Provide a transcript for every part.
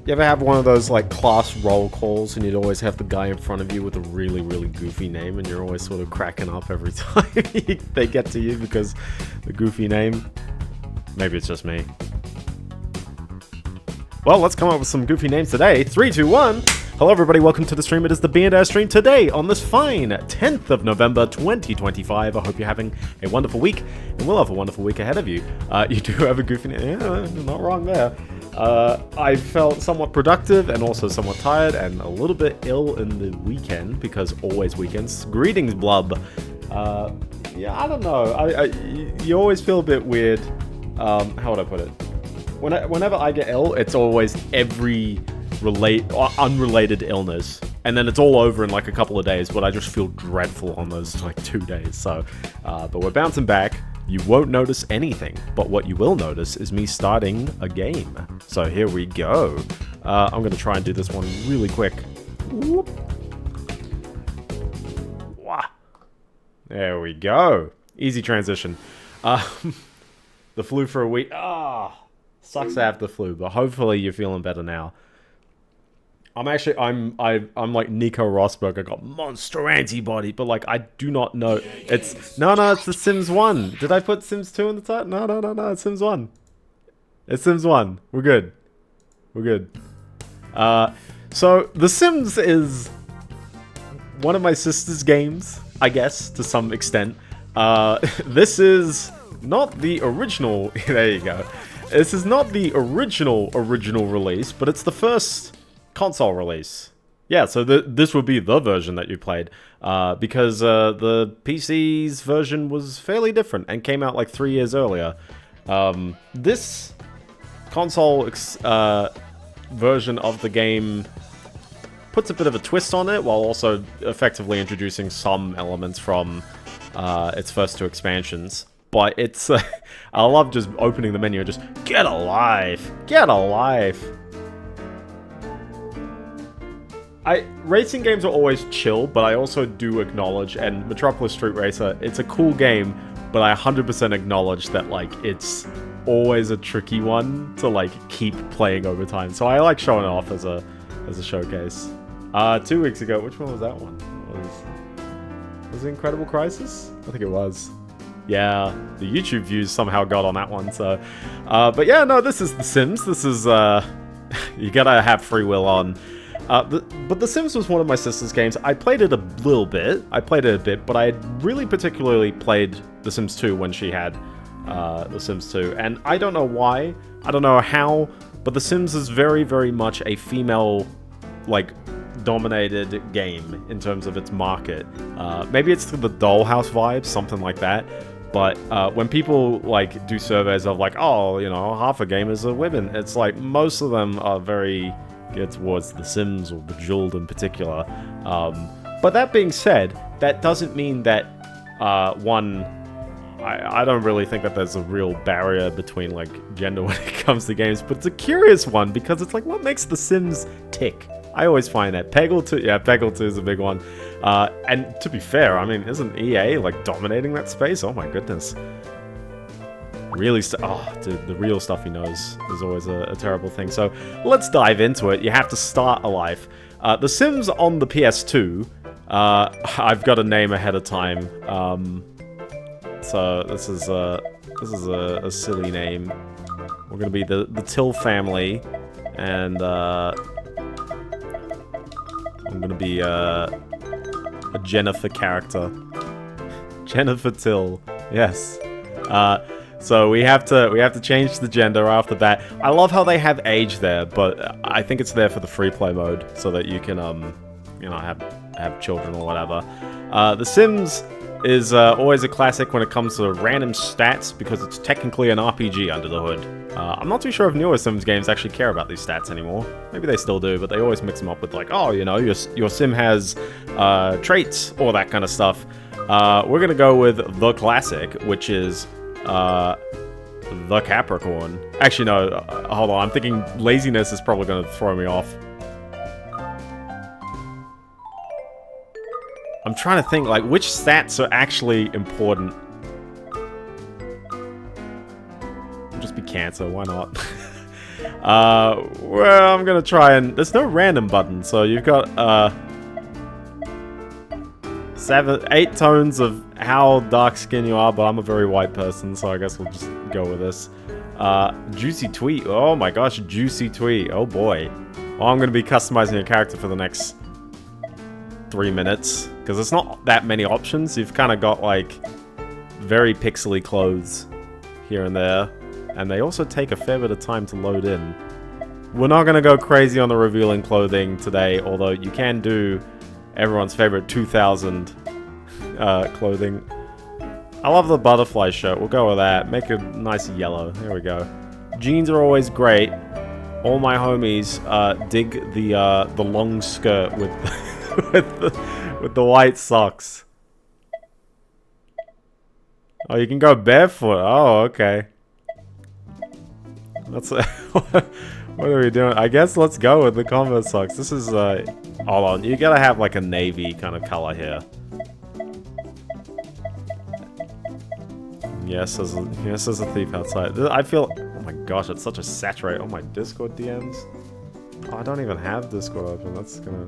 You ever have one of those like class roll calls and you'd always have the guy in front of you with a really, really goofy name and you're always sort of cracking up every time they get to you because the goofy name? Maybe it's just me. Well, let's come up with some goofy names today. 3, 2, 1. Hello everybody, welcome to the stream. It is the Biendeo stream today on this fine 10th of November 2025. I hope you're having a wonderful week, and we'll have a wonderful week ahead of you. You do have a goofy name, yeah, not wrong there. I felt somewhat productive and also somewhat tired and a little bit ill in the weekend, because always weekends. Greetings, Blub. Yeah, I don't know. You always feel a bit weird. How would I put it? Whenever I get ill, it's always every unrelated illness, and then it's all over in like a couple of days, but I just feel dreadful on those like 2 days. So but we're bouncing back. You won't notice anything, but what you will notice is me starting a game. So here we go. I'm gonna try and do this one really quick. Whoop. Wah. There we go. Easy transition. The flu for a week. Sucks to have the flu, but hopefully you're feeling better now. I'm like Nico Rosberg. I got monster antibody, but like I do not know. It's the Sims 1. Did I put Sims 2 in the title? No. It's Sims 1. It's Sims 1. We're good. We're good. So The Sims is one of my sister's games, I guess, to some extent. This is not the original. There you go. This is not the original release, but it's the first console release. Yeah, so this would be the version that you played, because the PC's version was fairly different and came out like 3 years earlier. This console version of the game puts a bit of a twist on it, while also effectively introducing some elements from its first 2 expansions. But it's, I love just opening the menu and just, get alive! Get alive! Racing games are always chill, but I also do acknowledge, and Metropolis Street Racer, it's a cool game, but I 100% acknowledge that, like, it's always a tricky one to, like, keep playing over time. So I like showing it off as a showcase. 2 weeks ago, which one was that one? Was it Incredible Crisis? I think it was. Yeah, the YouTube views somehow got on that one, so... but yeah, no, this is The Sims. This is, you gotta have free will on... But The Sims was one of my sister's games. I played it a little bit. But I had really particularly played The Sims 2 when she had The Sims 2. And I don't know why, I don't know how, but The Sims is very, very much a female, like, dominated game in terms of its market. Maybe it's the Dollhouse vibes, something like that. But when people, like, do surveys of, like, oh, you know, half of gamers are women, it's like most of them are very... geared towards The Sims, or Bejeweled in particular. But that being said, that doesn't mean that, I don't really think that there's a real barrier between, like, gender when it comes to games, but it's a curious one, because it's like, what makes The Sims tick? I always find that. Peggle 2, yeah, Peggle 2 is a big one. And to be fair, I mean, isn't EA, like, dominating that space? Oh my goodness. Really, dude, the real stuff he knows is always a terrible thing. So let's dive into it. You have to start a life. The Sims on the PS2. I've got a name ahead of time. So this is a silly name. We're gonna be the Till family, and I'm gonna be a Jennifer character. Jennifer Till. Yes. So we have to change the gender right off the bat. I love how they have age there, but I think it's there for the free play mode, so that you can you know, have children or whatever. The Sims is always a classic when it comes to random stats, because it's technically an RPG under the hood. I'm not too sure if newer Sims games actually care about these stats anymore. Maybe they still do, but they always mix them up with, like, oh, you know, your Sim has traits, all that kind of stuff. We're gonna go with the classic, which is the Capricorn. Actually, no, hold on. I'm thinking laziness is probably going to throw me off. I'm trying to think, like, which stats are actually important. Just be Cancer, why not? Well, I'm gonna try and... There's no random button, so you've got, 8 tones of how dark skin you are, but I'm a very white person, so I guess we'll just go with this. Juicy tweet. Oh my gosh, juicy tweet. Oh boy. Well, I'm gonna be customizing a character for the next 3 minutes, because there's not that many options. You've kind of got, like, very pixely clothes here and there, and they also take a fair bit of time to load in. We're not gonna go crazy on the revealing clothing today, although you can do everyone's favorite 2000 clothing. I love the butterfly shirt. We'll go with that. Make it nice yellow. There we go. Jeans are always great. All my homies dig the long skirt with with the white socks. Oh, you can go barefoot. Oh, okay. That's what are we doing? I guess let's go with the Converse socks. This is hold on. You gotta have like a navy kind of color here. Yes, there's a thief outside. I feel... Oh my gosh, it's such a saturate... Oh, my Discord DMs. Oh, I don't even have Discord open. That's gonna...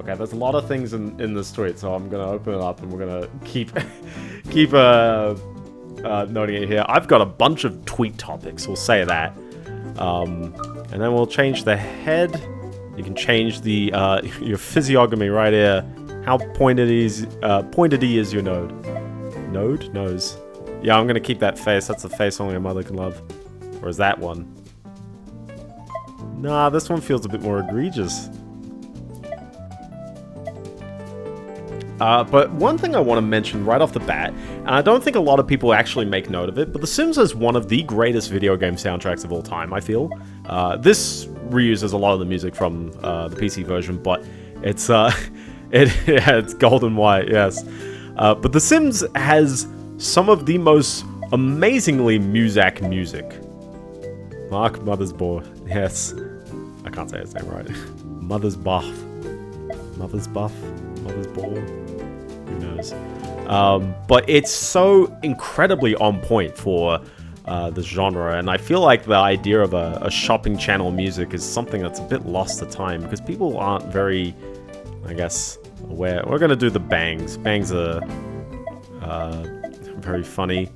Okay, there's a lot of things in this tweet, so I'm gonna open it up and we're gonna keep noting it here. I've got a bunch of tweet topics, we'll say that. And then we'll change the head. You can change the your physiognomy right here. How pointy is your node? Nose. Yeah, I'm gonna keep that face. That's the face only a mother can love. Or is that one? Nah, this one feels a bit more egregious. But one thing I want to mention right off the bat, and I don't think a lot of people actually make note of it, but The Sims is one of the greatest video game soundtracks of all time, I feel. This reuses a lot of the music from the PC version, but it's it's golden white, yes. But The Sims has some of the most amazingly Muzak music. Mark Mothersbaugh, yes. I can't say his name right. Mothersbaugh. Mothersbaugh? Who knows? But it's so incredibly on point for the genre, and I feel like the idea of a shopping channel music is something that's a bit lost to time, because people aren't very, I guess, aware. We're gonna do the bangs. Bangs are very funny.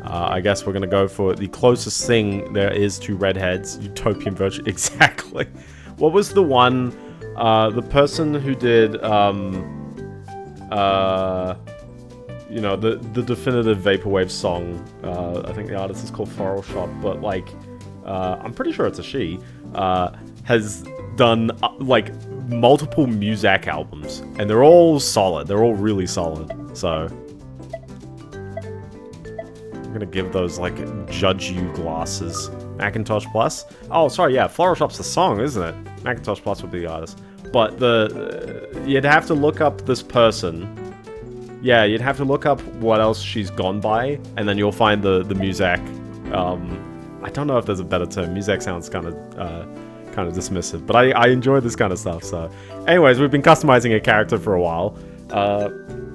I guess we're gonna go for the closest thing there is to redheads. Utopian version. Exactly. What was the one, the person who did, you know, the definitive Vaporwave song, I think the artist is called Floral Shop, but, like, I'm pretty sure it's a she, has done, like, multiple Muzak albums, and they're all solid. They're all really solid, so... I'm gonna give those, like, Judge You glasses. Macintosh Plus? Oh, sorry, yeah, Floral Shop's the song, isn't it? Macintosh Plus would be the artist. But you'd have to look up this person. Yeah, you'd have to look up what else she's gone by, and then you'll find the Muzak. I don't know if there's a better term. Muzak sounds kind of dismissive, but I enjoy this kind of stuff, so... Anyways, we've been customizing a character for a while.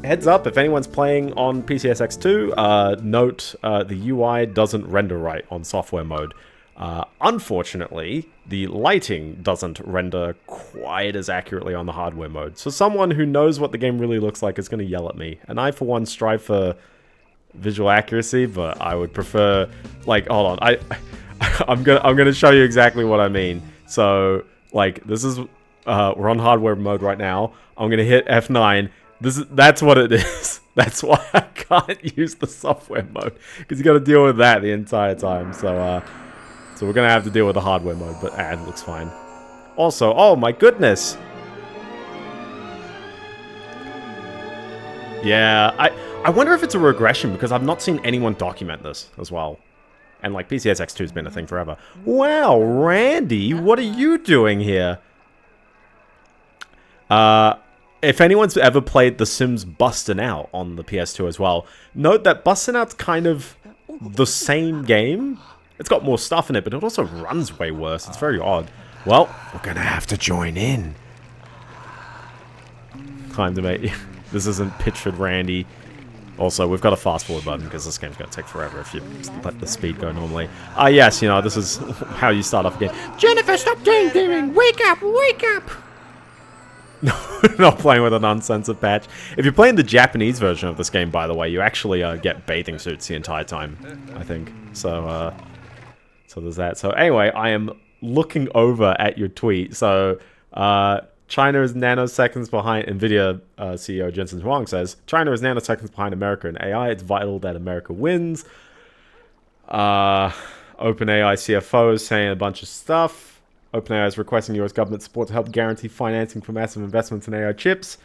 Heads up, if anyone's playing on PCSX2, note the UI doesn't render right on software mode. Unfortunately, the lighting doesn't render quite as accurately on the hardware mode. So someone who knows what the game really looks like is going to yell at me. And I, for one, strive for visual accuracy, but I would prefer... Like, hold on, I'm gonna show you exactly what I mean. So, like, this is... we're on hardware mode right now. I'm gonna hit F9. That's what it is. That's why I can't use the software mode, because you got to deal with that the entire time. So we're gonna have to deal with the hardware mode, but it looks fine. Also, oh my goodness. Yeah, I wonder if it's a regression, because I've not seen anyone document this as well. And like PCSX2 has been a thing forever. Wow, Randy, what are you doing here? If anyone's ever played The Sims Bustin' Out on the PS2 as well, note that Bustin' Out's kind of the same game. It's got more stuff in it, but it also runs way worse. It's very odd. Well, we're gonna have to join in. time to make... This isn't Pitchford Randy. Also, we've got a fast forward button because this game's going to take forever if you let the speed go normally. Yes, you know, this is how you start off a game. Jennifer, stop daydreaming! Wake up! Wake up! No, not playing with an uncensored patch. If you're playing the Japanese version of this game, by the way, you actually get bathing suits the entire time, I think. So, so there's that. So anyway, I am looking over at your tweet. So, China is nanoseconds behind. NVIDIA CEO Jensen Huang says, China is nanoseconds behind America in AI. It's vital that America wins. OpenAI CFO is saying a bunch of stuff. OpenAI is requesting US government support to help guarantee financing for massive investments in AI chips.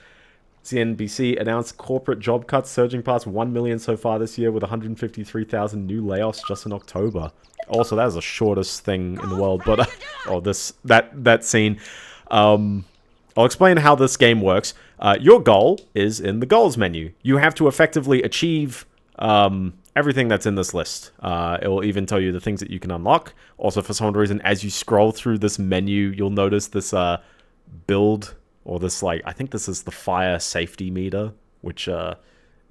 CNBC announced corporate job cuts surging past 1 million so far this year with 153,000 new layoffs just in October. Also, that is the shortest thing in the world, but that scene. I'll explain how this game works. Your goal is in the goals menu. You have to effectively achieve everything that's in this list. It will even tell you the things that you can unlock. Also, for some reason, as you scroll through this menu, you'll notice this build, or this, like, I think this is the fire safety meter, which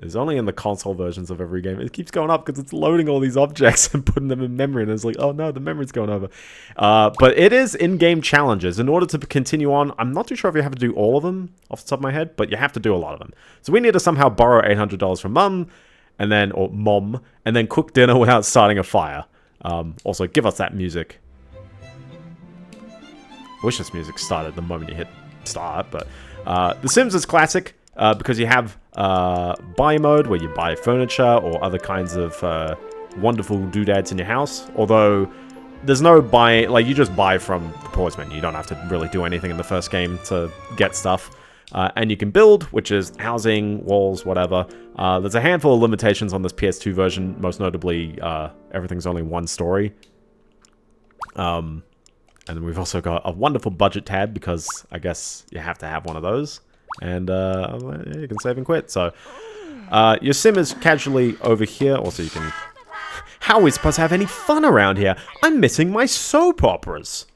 is only in the console versions of every game. It keeps going up because it's loading all these objects and putting them in memory, and it's like, oh no, the memory's going over. But it is in-game challenges. In order to continue on, I'm not too sure if you have to do all of them off the top of my head, but you have to do a lot of them. So we need to somehow borrow $800 from Mum, or Mom, and then cook dinner without starting a fire. Also, give us that music. I wish this music started the moment you hit start, but The Sims is classic because you have buy mode where you buy furniture or other kinds of wonderful doodads in your house. Although there's no buy, like, you just buy from the pause menu. You don't have to really do anything in the first game to get stuff. And you can build, which is housing, walls, whatever. There's a handful of limitations on this PS2 version. Most notably, everything's only one story. And then we've also got a wonderful budget tab because I guess you have to have one of those. And you can save and quit. So your sim is casually over here. Also, you can... How are we supposed to have any fun around here? I'm missing my soap operas.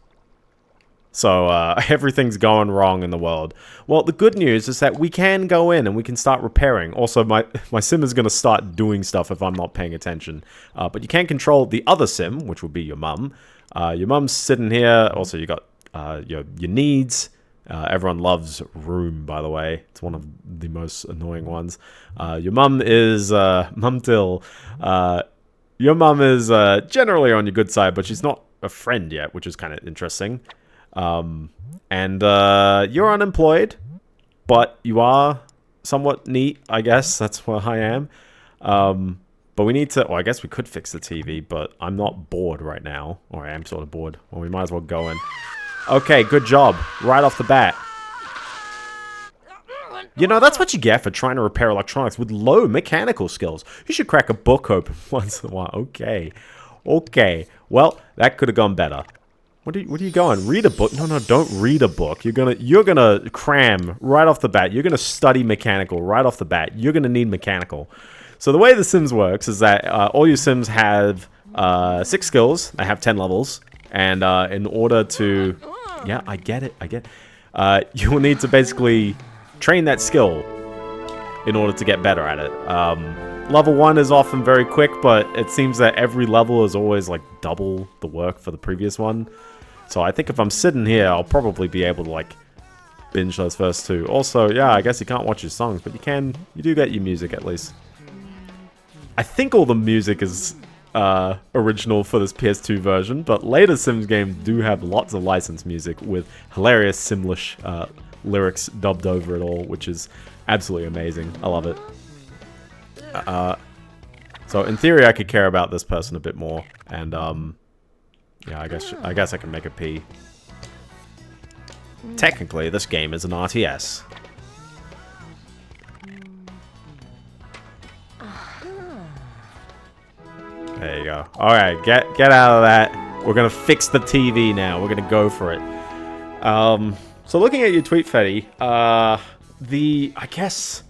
So everything's going wrong in the world. Well, the good news is that we can go in and we can start repairing. Also, my sim is going to start doing stuff if I'm not paying attention. But you can control the other sim, which would be your mum. Your mum's sitting here. Also, you got your needs. Everyone loves Room, by the way. It's one of the most annoying ones. Your mum is Mum Till. Your mum is generally on your good side, but she's not a friend yet, which is kind of interesting. And you're unemployed, but you are somewhat neat, I guess. That's what I am. But we need to... Well, I guess we could fix the TV, but I'm not bored right now. Or I am sort of bored. Well, we might as well go in. Okay, good job. Right off the bat. You know, that's what you get for trying to repair electronics with low mechanical skills. You should crack a book open once in a while. Okay. Okay. Well, that could have gone better. What are you going? Read a book? No, don't read a book. You're gonna cram right off the bat. You're gonna study mechanical right off the bat. You're gonna need mechanical. So the way The Sims works is that all your Sims have 6 skills. They have 10 levels, and in order to, yeah, I get it. You will need to basically train that skill in order to get better at it. Level 1 is often very quick, but it seems that every level is always like double the work for the previous one. So I think if I'm sitting here, I'll probably be able to, like, binge those first 2. Also, yeah, I guess you can't watch your songs, but you do get your music at least. I think all the music is original for this PS2 version, but later Sims games do have lots of licensed music with hilarious Simlish lyrics dubbed over it all, which is absolutely amazing. I love it. So in theory, I could care about this person a bit more, and yeah, I guess I can make a P. Technically, this game is an RTS. There you go. All right, get out of that. We're gonna fix the TV now. We're gonna go for it. So looking at your tweet, Fetty, I guess,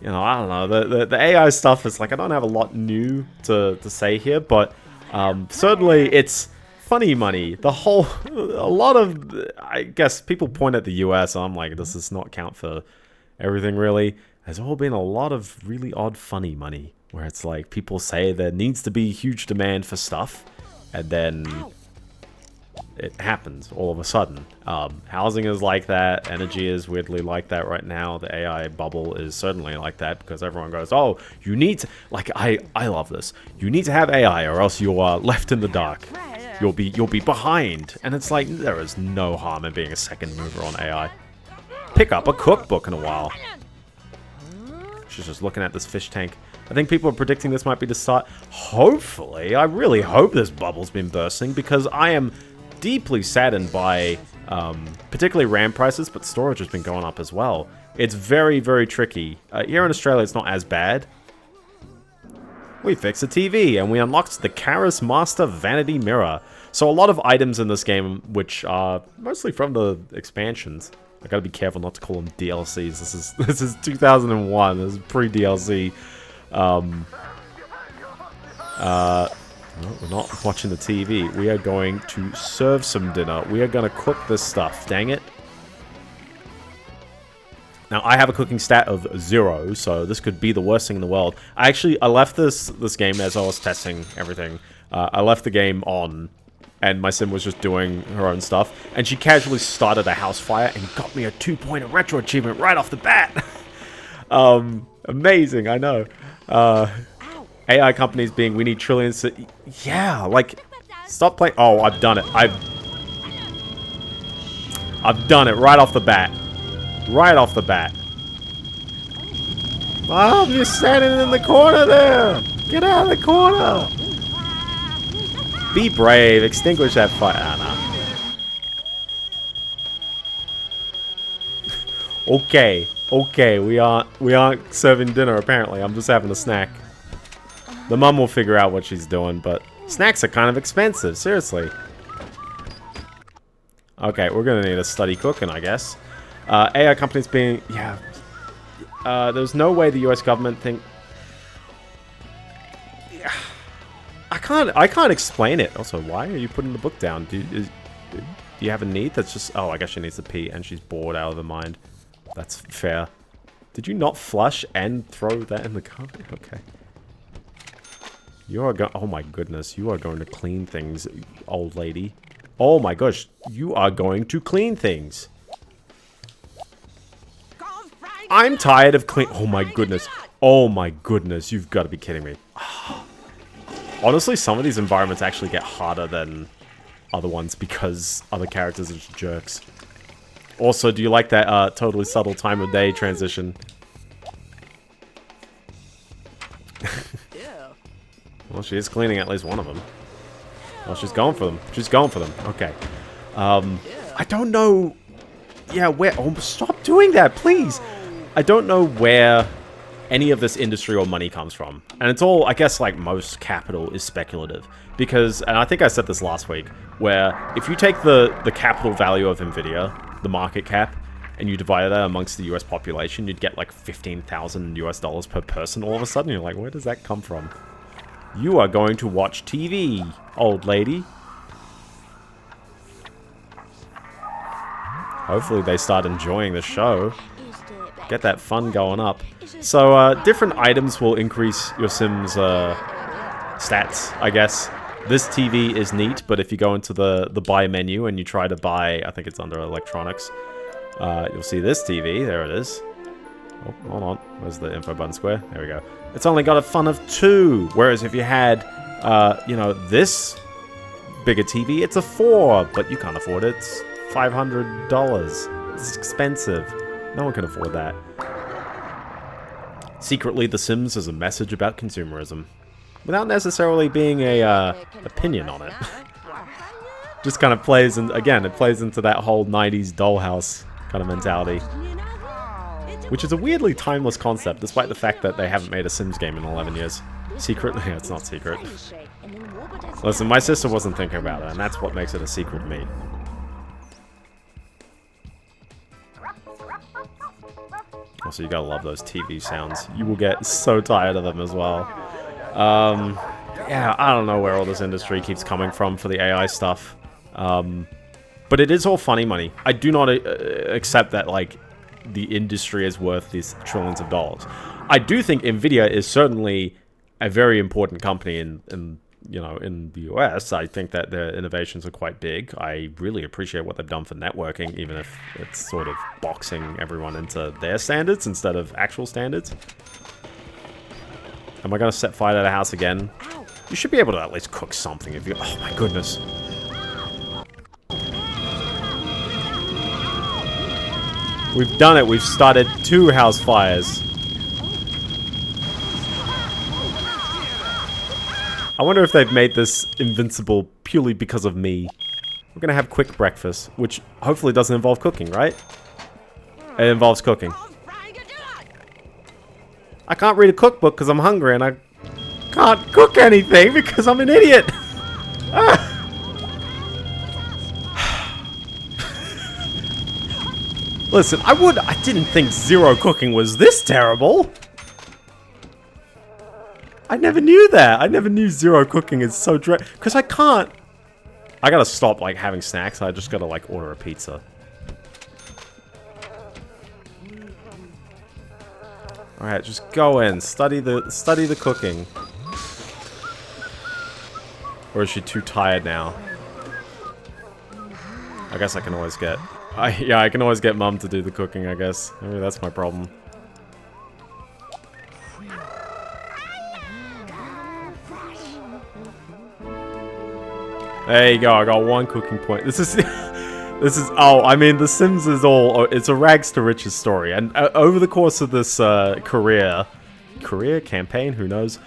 you know, I don't know, the AI stuff is like, I don't have a lot new to say here, but certainly it's funny money. A lot of, I guess, people point at the US, and I'm like, does this not count for everything really has all been a lot of really odd funny money, where it's like people say there needs to be huge demand for stuff, and then it happens all of a sudden. Housing is like that. Energy is weirdly like that right now. The AI bubble is certainly like that, because everyone goes, oh, you need to... Like, I love this. You need to have AI or else you are left in the dark. You'll be behind. And it's like, there is no harm in being a second mover on AI. Pick up a cookbook in a while. She's just looking at this fish tank. I think people are predicting this might be the start. Hopefully, I really hope this bubble's been bursting, because I am deeply saddened by particularly RAM prices, but storage has been going up as well. It's very, very tricky. Here in Australia, it's not as bad. We fixed the TV, and we unlocked the Karis Master Vanity Mirror. So a lot of items in this game, which are mostly from the expansions. I gotta be careful not to call them DLCs. This is 2001. This is pre-DLC. No, we're not watching the TV. We are going to serve some dinner. We are going to cook this stuff. Dang it. Now, I have a cooking stat of 0, so this could be the worst thing in the world. I left this game as I was testing everything. I left the game on, and my sim was just doing her own stuff, and she casually started a house fire and got me a 2-point retro achievement right off the bat. Amazing, I know. AI companies being, we need trillions to... Yeah, like, stop playing... Oh, I've done it. I've done it right off the bat. Right off the bat. Mom, you're standing in the corner there. Get out of the corner. Be brave. Extinguish that fire. Ah, no. Okay. Okay, we aren't serving dinner, apparently. I'm just having a snack. The mum will figure out what she's doing, but snacks are kind of expensive, seriously. Okay, we're gonna need to study cooking, I guess. AI companies being... Yeah. There's no way the US government think... Yeah. I can't explain it. Also, why are you putting the book down? Do you have a need that's just... Oh, I guess she needs to pee, and she's bored out of her mind. That's fair. Did you not flush and throw that in the carpet? Okay. You are going... Oh my goodness. You are going to clean things, old lady. Oh my gosh. You are going to clean things. I'm tired of clean... Oh my goodness. Oh my goodness. You've got to be kidding me. Honestly, some of these environments actually get harder than other ones because other characters are just jerks. Also, do you like that totally subtle time of day transition? Well, she is cleaning at least one of them. Well, she's going for them. She's going for them. Okay. I don't know... Yeah, where... Oh, stop doing that, please! I don't know where any of this industry or money comes from. And it's all, I guess, like most capital is speculative. Because, and I think I said this last week, where if you take the capital value of Nvidia, the market cap, and you divide that amongst the US population, you'd get like 15,000 US dollars per person all of a sudden. You're like, where does that come from? You are going to watch TV, old lady. Hopefully they start enjoying the show. Get that fun going up. So, different items will increase your Sim's stats, I guess. This TV is neat, but if you go into the buy menu and you try to buy, I think it's under electronics, you'll see this TV. There it is. Oh, hold on. Where's the info button square? There we go. It's only got a fun of 2. Whereas if you had, you know, this bigger TV, it's a 4. But you can't afford it. It's $500. It's expensive. No one can afford that. Secretly, The Sims is a message about consumerism. Without necessarily being a opinion on it. Just kind of plays, and again, it plays into that whole 90s dollhouse kind of mentality. Which is a weirdly timeless concept, despite the fact that they haven't made a Sims game in 11 years. Secretly, it's not secret. Listen, my sister wasn't thinking about it, and that's what makes it a secret to me. Also, you gotta love those TV sounds. You will get so tired of them as well. Yeah, I don't know where all this industry keeps coming from for the AI stuff. But it is all funny money. I do not accept that, like, the industry is worth these trillions of dollars. I do think Nvidia is certainly a very important company in the US. I think that their innovations are quite big. I really appreciate what they've done for networking, even if it's sort of boxing everyone into their standards instead of actual standards. Am I going to set fire to the house again? You should be able to at least cook something if you... Oh my goodness. We've done it. We've started 2 house fires. I wonder if they've made this invincible purely because of me. We're gonna have quick breakfast, which hopefully doesn't involve cooking, right? It involves cooking. I can't read a cookbook because I'm hungry, and I can't cook anything because I'm an idiot. Listen, I didn't think zero cooking was this terrible. I never knew that. I never knew zero cooking is so because I can't. I gotta stop like having snacks. I just gotta like order a pizza. All right, just go in, study the cooking. Or is she too tired now? I guess I can always get. I can always get Mum to do the cooking. I guess maybe that's my problem. There you go, I got 1 cooking point. This is... oh, I mean, The Sims is all... It's a rags to riches story. And over the course of this campaign, who knows?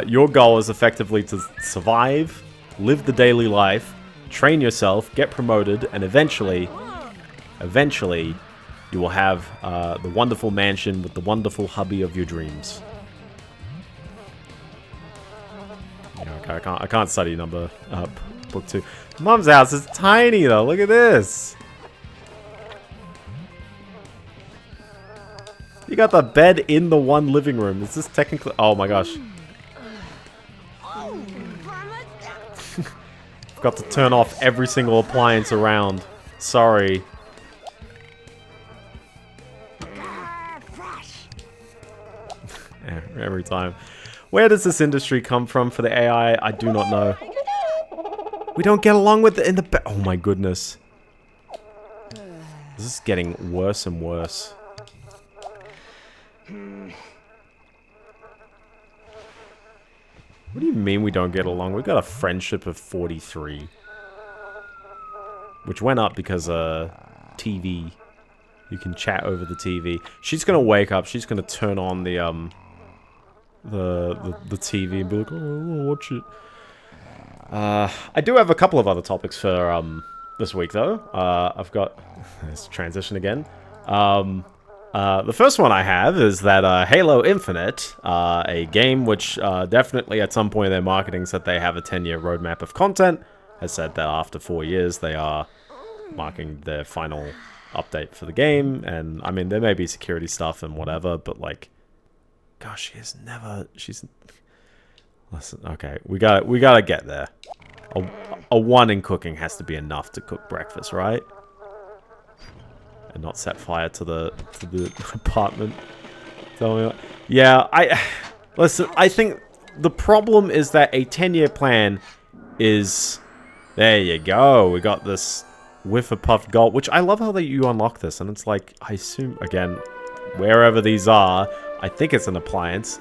Your goal is effectively to survive, live the daily life, train yourself, get promoted, and eventually, you will have the wonderful mansion with the wonderful hubby of your dreams. Okay, I can't study book 2. Mum's house is tiny though. Look at this. You got the bed in the one living room. Is this technically? Oh my gosh. Forgot to turn off every single appliance around. Sorry. Yeah, every time. Where does this industry come from for the AI? I do not know. We don't get along with it oh my goodness. This is getting worse and worse. What do you mean we don't get along? We've got a friendship of 43. Which went up because TV. You can chat over the TV. She's gonna wake up, she's gonna turn on the TV and be like, oh, I'll watch it. I do have a couple of other topics for this week, though. I've got... Let's transition again. The first one I have is that Halo Infinite, a game which definitely at some point in their marketing said they have a 10-year roadmap of content, has said that after 4 years they are marking their final update for the game. And, I mean, there may be security stuff and whatever, but, like... Gosh, she's... Listen, okay, we gotta get there. A 1 in cooking has to be enough to cook breakfast, right? And not set fire to the apartment. Tell me what, yeah, listen, I think the problem is that a 10-year plan is... There you go, we got this whiff of puffed gold, which I love how you unlock this, and it's like, I assume, again, wherever these are, I think it's an appliance.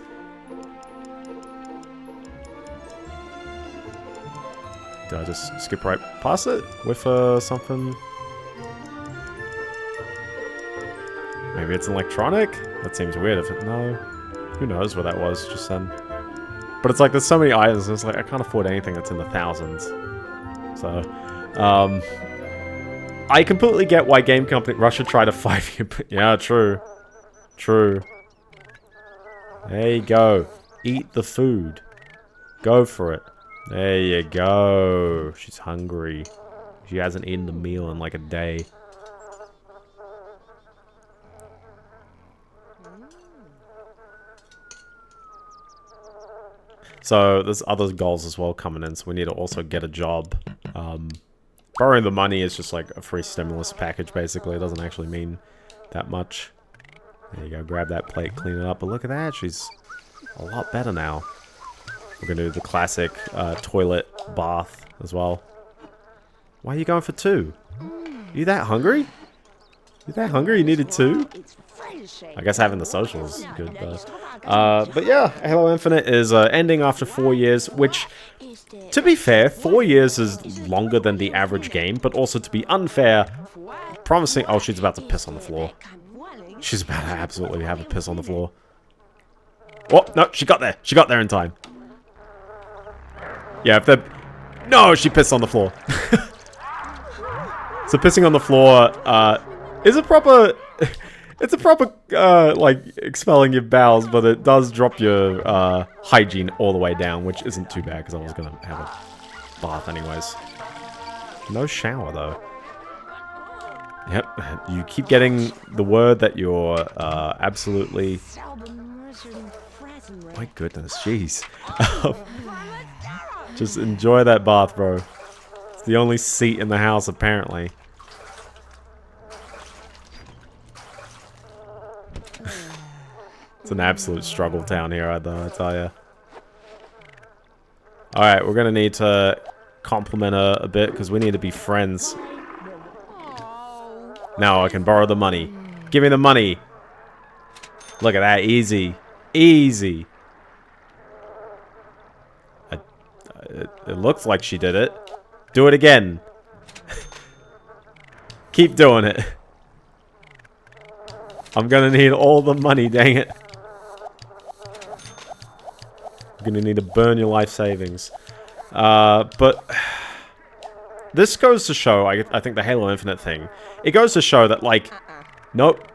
Did I just skip right past it with something? Maybe it's electronic? That seems weird if it... No. Who knows what that was just then. But it's like there's so many items and it's like I can't afford anything that's in the thousands. So, I completely get why game company... Russia tried a 5-year... Yeah, true. True. There you go. Eat the food. Go for it. There you go. She's hungry. She hasn't eaten the meal in like a day. So there's other goals as well coming in, so we need to also get a job. Borrowing the money is just like a free stimulus package, basically. It doesn't actually mean that much. There you go, grab that plate, clean it up. But look at that, she's a lot better now. We're gonna do the classic toilet bath as well. Why are you going for 2? You that hungry? You that hungry? You needed 2? I guess having the social is good though. But yeah, Halo Infinite is ending after 4 years, which, to be fair, 4 years is longer than the average game, but also to be unfair, promising... Oh, she's about to piss on the floor. She's about to absolutely have a piss on the floor. Oh, no, she got there. She got there in time. Yeah, if the... No, she pissed on the floor. So pissing on the floor is a proper... It's a proper, like, expelling your bowels, but it does drop your hygiene all the way down, which isn't too bad, because I was going to have a bath anyways. No shower, though. Yep, you keep getting the word that you're absolutely... My goodness, jeez. Just enjoy that bath, bro. It's the only seat in the house, apparently. It's an absolute struggle town here, I tell ya. Alright, we're gonna need to compliment her a bit, because we need to be friends. Now I can borrow the money. Give me the money! Look at that, easy. Easy! It looks like she did it. Do it again. Keep doing it. I'm gonna need all the money, dang it. I'm gonna need to burn your life savings. But this goes to show, I think the Halo Infinite thing, it goes to show that, like, nope.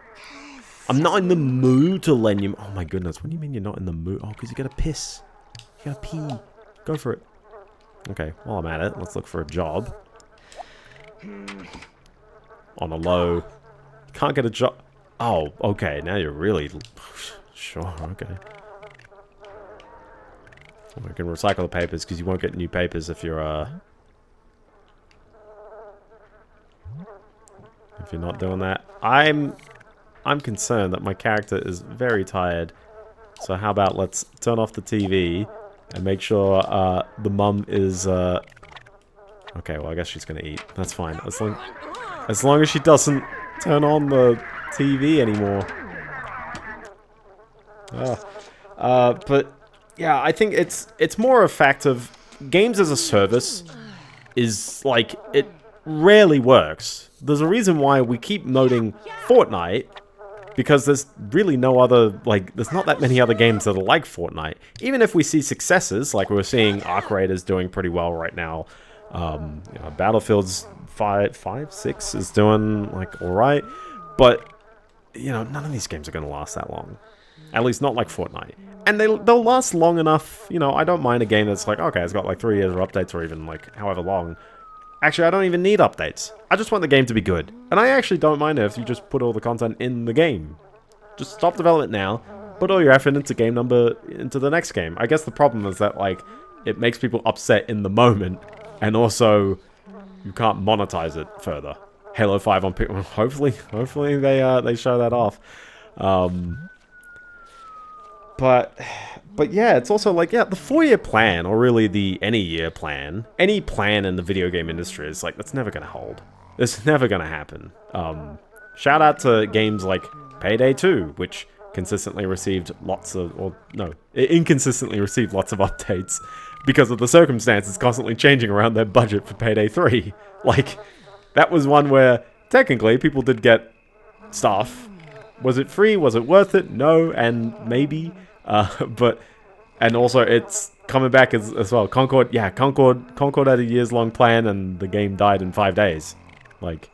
I'm not in the mood to lend you... Oh my goodness, what do you mean you're not in the mood? Oh, because you gotta piss. You gotta pee. Go for it. Okay, while I'm at it, let's look for a job. On a low. Can't get a job. Oh, okay, now you're really... Sure, okay. We can recycle the papers, because you won't get new papers if you're, if you're not doing that. I'm concerned that my character is very tired. So how about let's turn off the TV and make sure, the mum is, Okay, well, I guess she's gonna eat. That's fine. As long as she doesn't turn on the TV anymore. But yeah, I think it's more a fact of games as a service is like it rarely works. There's a reason why we keep noting Fortnite, because there's really no other, like, there's not that many other games that are like Fortnite. Even if we see successes, like we're seeing Arc Raiders doing pretty well right now. You know, Battlefield's 5, 6 is doing, like, alright. But, you know, none of these games are going to last that long. At least not like Fortnite. And they'll last long enough, you know, I don't mind a game that's like, okay, it's got like 3 years of updates or even like however long. Actually, I don't even need updates. I just want the game to be good. And I actually don't mind it if you just put all the content in the game. Just stop development now, put all your effort into into the next game. I guess the problem is that, like, it makes people upset in the moment, and also you can't monetize it further. Halo 5 on people. Hopefully they show that off. But yeah, it's also like, yeah, the 4-year plan, or really the any-year plan, any plan in the video game industry is like, that's never gonna hold. It's never gonna happen. Shout out to games like Payday 2, which consistently received lots of, or no, inconsistently received lots of updates because of the circumstances constantly changing around their budget for Payday 3. Like, that was one where, technically, people did get stuff. Was it free? Was it worth it? No, and maybe. And also it's coming back as well. Concord had a years-long plan, and the game died in 5 days. Like,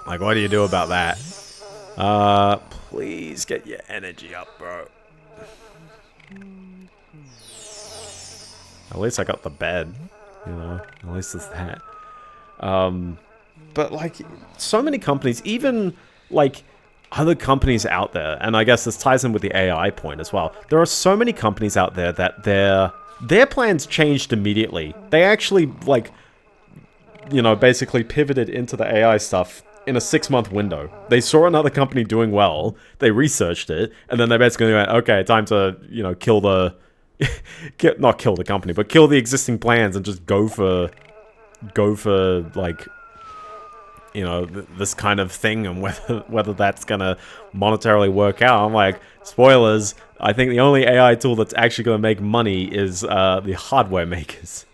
what do you do about that? Please get your energy up, bro. At least I got the bed, you know. At least it's that. But, like, so many companies, even, like, other companies out there, and I guess this ties in with the AI point as well. There are so many companies out there that their plans changed immediately. They actually, like, you know, basically pivoted into the AI stuff in a 6-month window. They saw another company doing well, they researched it, and then they basically went, okay, time to, you know, kill the... not kill the company, but kill the existing plans and just go for like, you know, this kind of thing, and whether that's gonna monetarily work out. I'm like, spoilers, I think the only AI tool that's actually gonna make money is the hardware makers.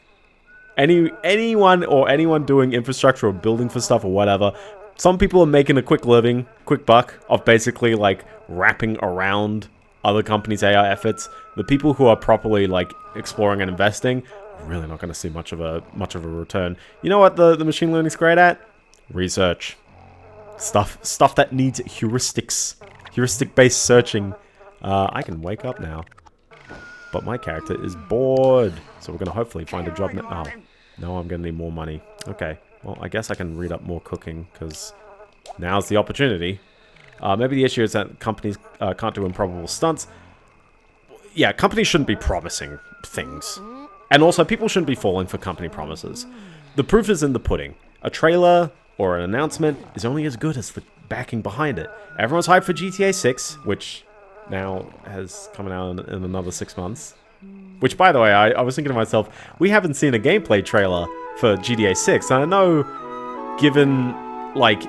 Anyone doing infrastructure or building for stuff or whatever, some people are making a quick buck of basically like wrapping around other companies' AI efforts. The people who are properly like exploring and investing are really not going to see much of a return. You know what the machine learning's great at? Research. Stuff that needs heuristic-based searching. I can wake up now. But my character is bored. So we're going to hopefully find a job now. Oh, no, I'm going to need more money. Okay, well, I guess I can read up more cooking, because now's the opportunity. Maybe the issue is that companies can't do improbable stunts. Yeah, companies shouldn't be promising things. And also, people shouldn't be falling for company promises. The proof is in the pudding. A trailer or an announcement is only as good as the backing behind it. Everyone's hyped for GTA 6, which now has coming out in another 6 months. Which, by the way, I was thinking to myself, we haven't seen a gameplay trailer for GTA 6. And I know, given, like,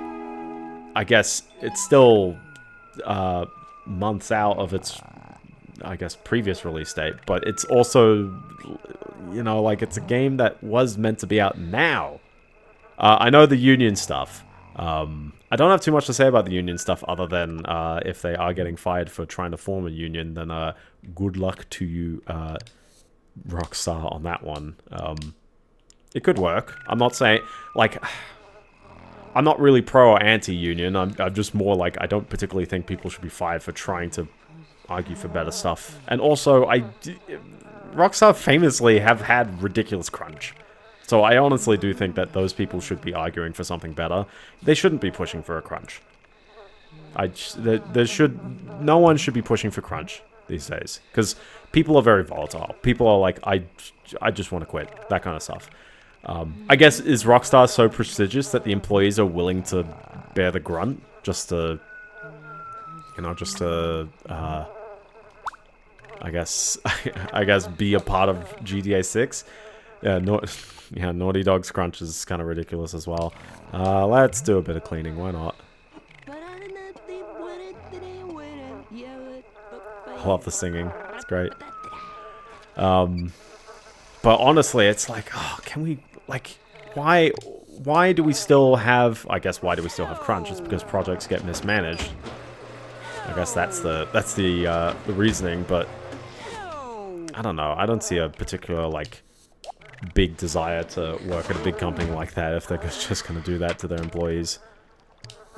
I guess it's still months out of its, I guess, previous release date. But it's also, you know, like, it's a game that was meant to be out now. I know the union stuff. I don't have too much to say about the union stuff other than if they are getting fired for trying to form a union, then good luck to you, Rockstar, on that one. It could work. I'm not saying, like, I'm not really pro or anti-union. I'm just more like, I don't particularly think people should be fired for trying to argue for better stuff. And also, Rockstar famously have had ridiculous crunch. So I honestly do think that those people should be arguing for something better. They shouldn't be pushing for a crunch. No one should be pushing for crunch these days, because people are very volatile. People are like, I just want to quit, that kind of stuff. I guess, is Rockstar so prestigious that the employees are willing to bear the grunt just to, you know, I guess be a part of GTA 6? Yeah, Naughty Dog's crunch is kind of ridiculous as well. Let's do a bit of cleaning, why not? I love the singing, it's great. But honestly, it's like, oh, can we, like, why do we still have, I guess, why do we still have crunch? It's because projects get mismanaged. I guess that's the reasoning, but I don't know. I don't see a particular, like, big desire to work at a big company like that if they're just going to do that to their employees.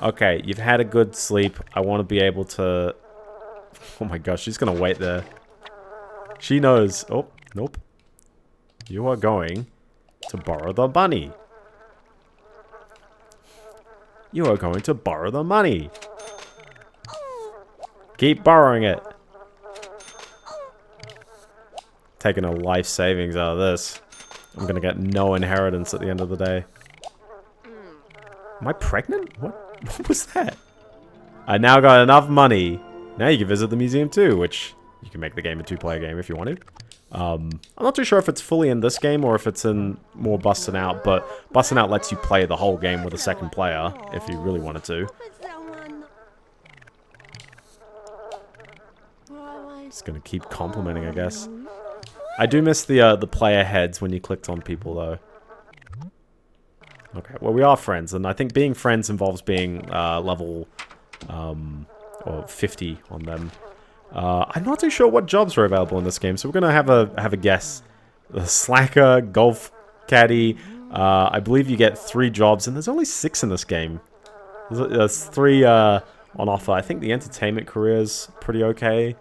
Okay, you've had a good sleep. I want to be able to... Oh my gosh, she's going to wait there. She knows... Oh, nope. You are going to borrow the money. You are going to borrow the money. Keep borrowing it. Taking a life savings out of this. I'm gonna get no inheritance at the end of the day. Am I pregnant? What was that? I now got enough money. Now you can visit the museum too, which you can make the game a 2-player game if you wanted. I'm not too sure if it's fully in this game or if it's in more Bustin' Out, but Bustin' Out lets you play the whole game with a second player if you really wanted to. Just gonna keep complimenting, I guess. I do miss the player heads when you clicked on people, though. Okay, well, we are friends, and I think being friends involves being level or 50 on them. I'm not too sure what jobs are available in this game, so we're gonna have a guess. The slacker, golf caddy. I believe you get 3 jobs, and there's only 6 in this game. There's 3 on offer. I think the entertainment career is pretty okay.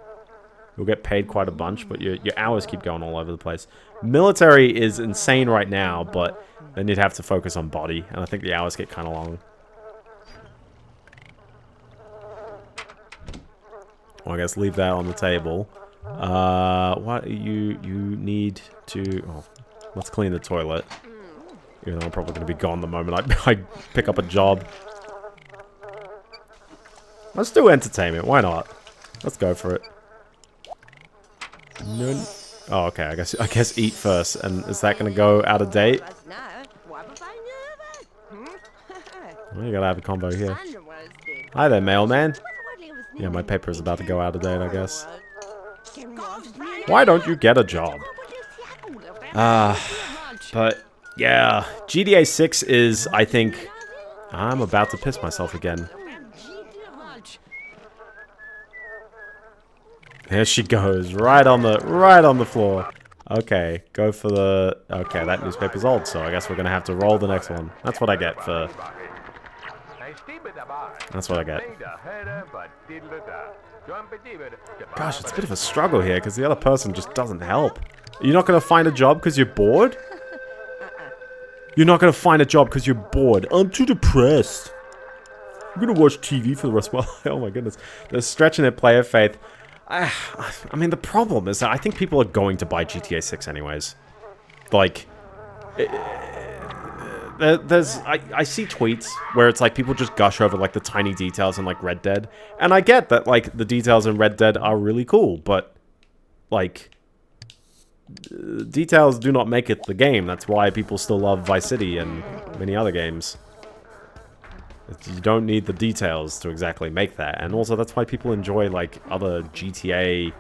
You'll get paid quite a bunch, but your hours keep going all over the place. Military is insane right now, but then you'd have to focus on body, and I think the hours get kind of long. Well, I guess leave that on the table. What you need to... Oh, let's clean the toilet. Even though I'm probably going to be gone the moment I pick up a job. Let's do entertainment. Why not? Let's go for it. None. Oh, okay. I guess eat first. And is that gonna go out of date? Well, you gotta have a combo here. Hi there, mailman. Yeah, my paper is about to go out of date, I guess. Why don't you get a job? But yeah, GTA 6 is, I think, I'm about to piss myself again. There she goes, right on the floor. Okay, go for the... Okay, that newspaper's old, so I guess we're gonna have to roll the next one. That's what I get for... That's what I get. Gosh, it's a bit of a struggle here, because the other person just doesn't help. You're not gonna find a job because you're bored? You're not gonna find a job because you're bored. I'm too depressed. I'm gonna watch TV for the rest of my life. Oh my goodness. They're stretching their player faith. I mean, the problem is that I think people are going to buy GTA 6 anyways. Like, I see tweets where it's like people just gush over like the tiny details in like Red Dead. And I get that like the details in Red Dead are really cool, but like details do not make it the game. That's why people still love Vice City and many other games. You don't need the details to exactly make that. And also that's why people enjoy like other GTA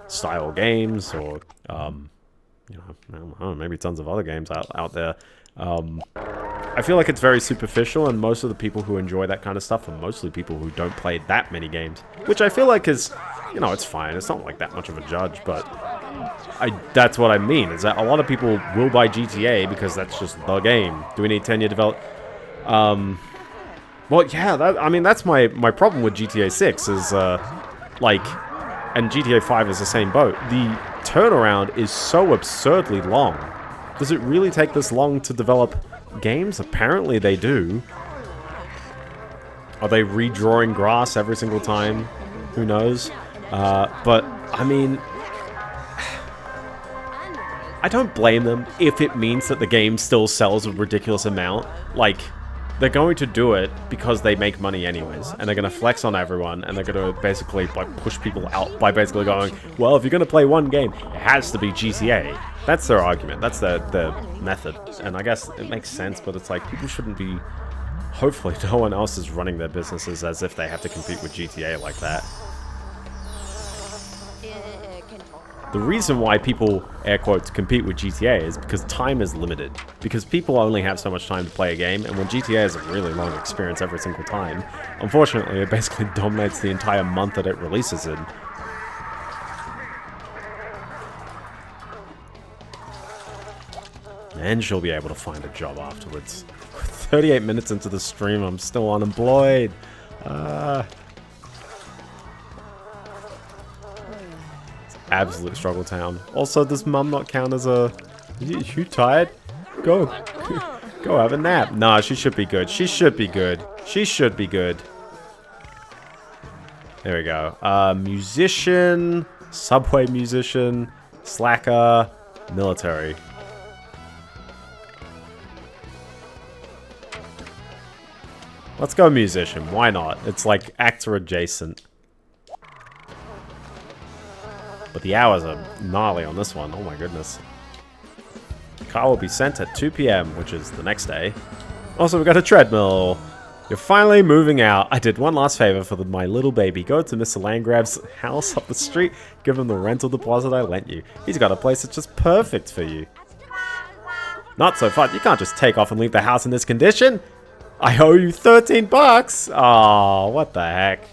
style games or you know, I don't know, maybe tons of other games out there. I feel like it's very superficial, and most of the people who enjoy that kind of stuff are mostly people who don't play that many games, which I feel like is, you know, it's fine. It's not like that much of a judge, but that's what I mean, is that a lot of people will buy GTA because that's just the game. Do we need 10-year develop? Well, yeah, I mean, that's my problem with GTA 6 is, like, and GTA 5 is the same boat. The turnaround is so absurdly long. Does it really take this long to develop games? Apparently they do. Are they redrawing grass every single time? Who knows? But, I mean, I don't blame them if it means that the game still sells a ridiculous amount. Like, they're going to do it because they make money anyways, and they're going to flex on everyone, and they're going to basically push people out by basically going, well, if you're going to play one game, it has to be GTA. That's their argument. That's their method. And I guess it makes sense, but it's like, people shouldn't be... Hopefully no one else is running their businesses as if they have to compete with GTA like that. The reason why people, air quotes, compete with GTA is because time is limited. Because people only have so much time to play a game, and when GTA is a really long experience every single time, unfortunately it basically dominates the entire month that it releases in. And she'll be able to find a job afterwards. 38 minutes into the stream, I'm still unemployed. Absolute struggle town. Also, does mum not count as a... You tired? Go. Go have a nap. Nah, she should be good. She should be good. She should be good. There we go. Musician, subway musician, slacker, military. Let's go musician. Why not? It's like actor adjacent. But the hours are gnarly on this one. Oh my goodness. Car will be sent at 2 PM, which is the next day. Also, we got a treadmill. You're finally moving out. I did one last favor for my little baby. Go to Mr. Landgrab's house up the street. Give him the rental deposit I lent you. He's got a place that's just perfect for you. Not so fun. You can't just take off and leave the house in this condition. I owe you 13 bucks. Oh, what the heck.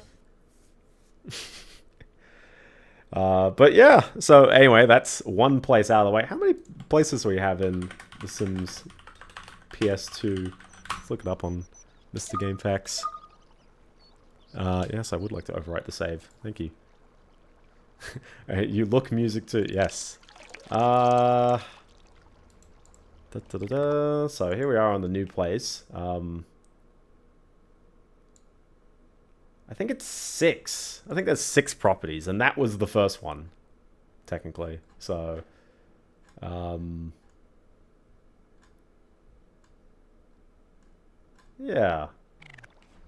But yeah, so anyway, that's one place out of the way. How many places do we have in The Sims PS2? Let's look it up on Mr. GameFAQs. Yes, I would like to overwrite the save. Thank you. You look music too. Yes. So here we are on the new place. I think it's 6. I think there's 6 properties, and that was the first one, technically. So, yeah.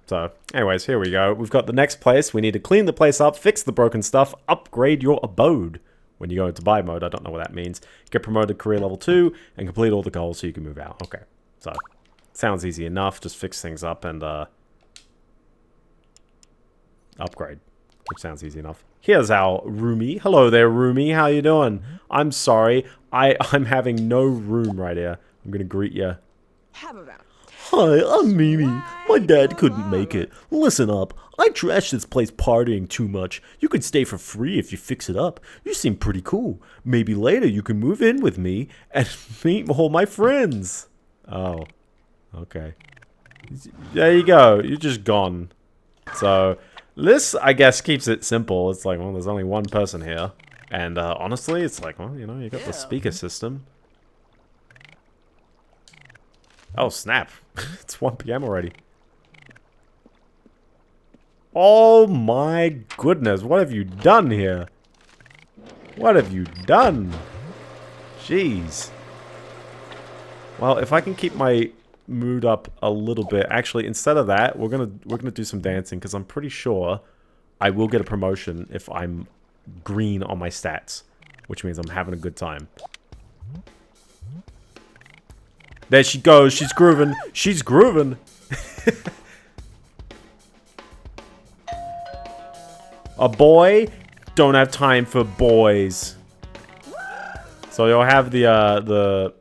So, anyways, here we go. We've got the next place. We need to clean the place up, fix the broken stuff, upgrade your abode. When you go into buy mode, I don't know what that means. Get promoted to career level 2 and complete all the goals so you can move out. Okay, so sounds easy enough. Just fix things up and upgrade, which sounds easy enough. Here's our roomie. Hello there, roomie. How you doing? I'm sorry. I'm having no room right here. I'm gonna greet you. Hi, I'm Mimi. My dad couldn't make it. Listen up. I trashed this place partying too much. You could stay for free if you fix it up. You seem pretty cool. Maybe later you can move in with me and meet all my friends. Oh, okay. There you go. You're just gone. So, this, I guess, keeps it simple. It's like, well, there's only one person here. And honestly, it's like, well, you know, you got the speaker system. Oh, snap. It's 1 PM already. Oh my goodness, what have you done here? What have you done? Jeez. Well, if I can keep my mood up a little bit. Actually, instead of that, we're gonna do some dancing because I'm pretty sure I will get a promotion if I'm green on my stats, which means I'm having a good time. There she goes. She's grooving. She's grooving. A boy? Don't have time for boys. So you'll have the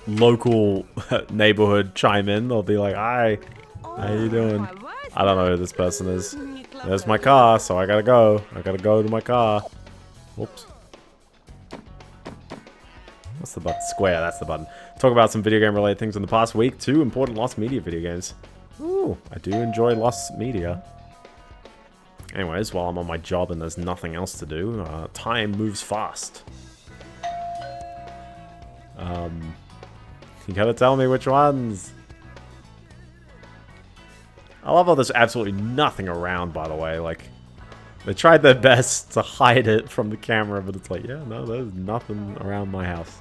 local neighborhood chime in. They'll be like, "Hi, how you doing?" I don't know who this person is. There's my car, so I gotta go. I gotta go to my car. Whoops. What's the button? Square, that's the button. Talk about some video game related things in the past week. 2 important lost media video games. Ooh, I do enjoy lost media. Anyways, while I'm on my job and there's nothing else to do, time moves fast. You gotta tell me which ones. I love how there's absolutely nothing around, by the way. Like, they tried their best to hide it from the camera, but it's like, yeah, no, there's nothing around my house.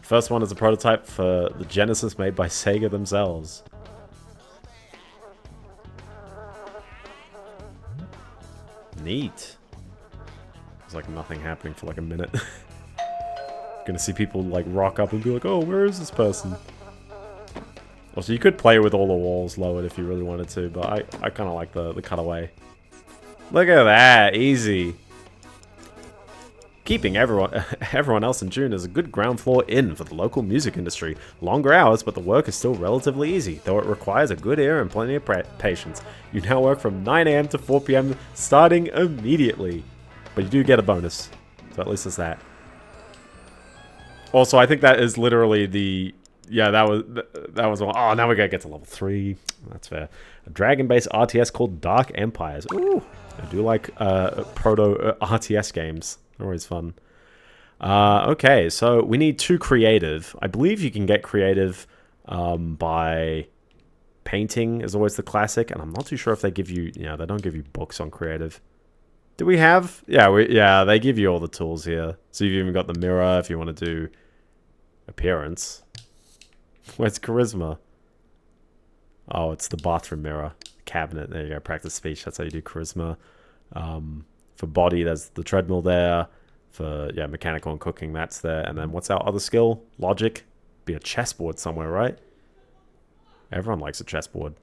First one is a prototype for the Genesis made by Sega themselves. Neat. There's like nothing happening for like a minute. Gonna see people like rock up and be like, oh, where is this person? Also, you could play with all the walls lowered if you really wanted to, but I kind of like the cutaway. Look at that, easy. Keeping everyone else in tune is a good ground floor in for the local music industry. Longer hours, but the work is still relatively easy, though it requires a good ear and plenty of patience. You now work from 9 AM to 4 PM, starting immediately. But you do get a bonus, so at least it's that. Also, I think that is literally the... Yeah, that was one. Oh, now we gotta get to level 3. That's fair. A dragon-based RTS called Dark Empires. Ooh, I do like proto RTS games. Always fun. Okay, so we need 2 creative. I believe you can get creative by painting is always the classic, and I'm not too sure if they give you, they don't give you books on creative. Do we have? Yeah, they give you all the tools here. So you've even got the mirror if you want to do appearance. Where's charisma? Oh, it's the bathroom mirror. Cabinet, there you go. Practice speech, that's how you do charisma. For body, there's the treadmill there. For, yeah, mechanical and cooking, that's there. And then what's our other skill? Logic. Be a chessboard somewhere, right? Everyone likes a chessboard.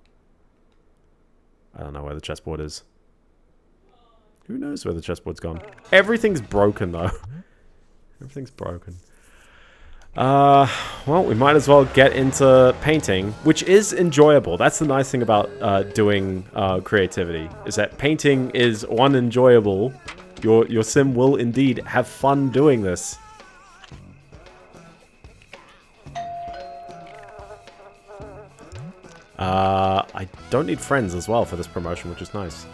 I don't know where the chessboard is. Who knows where the chessboard's gone? Everything's broken, though. Everything's broken. Well, we might as well get into painting, which is enjoyable. That's the nice thing about doing creativity, is that painting is, one, enjoyable. Your sim will indeed have fun doing this. I don't need friends as well for this promotion, which is nice.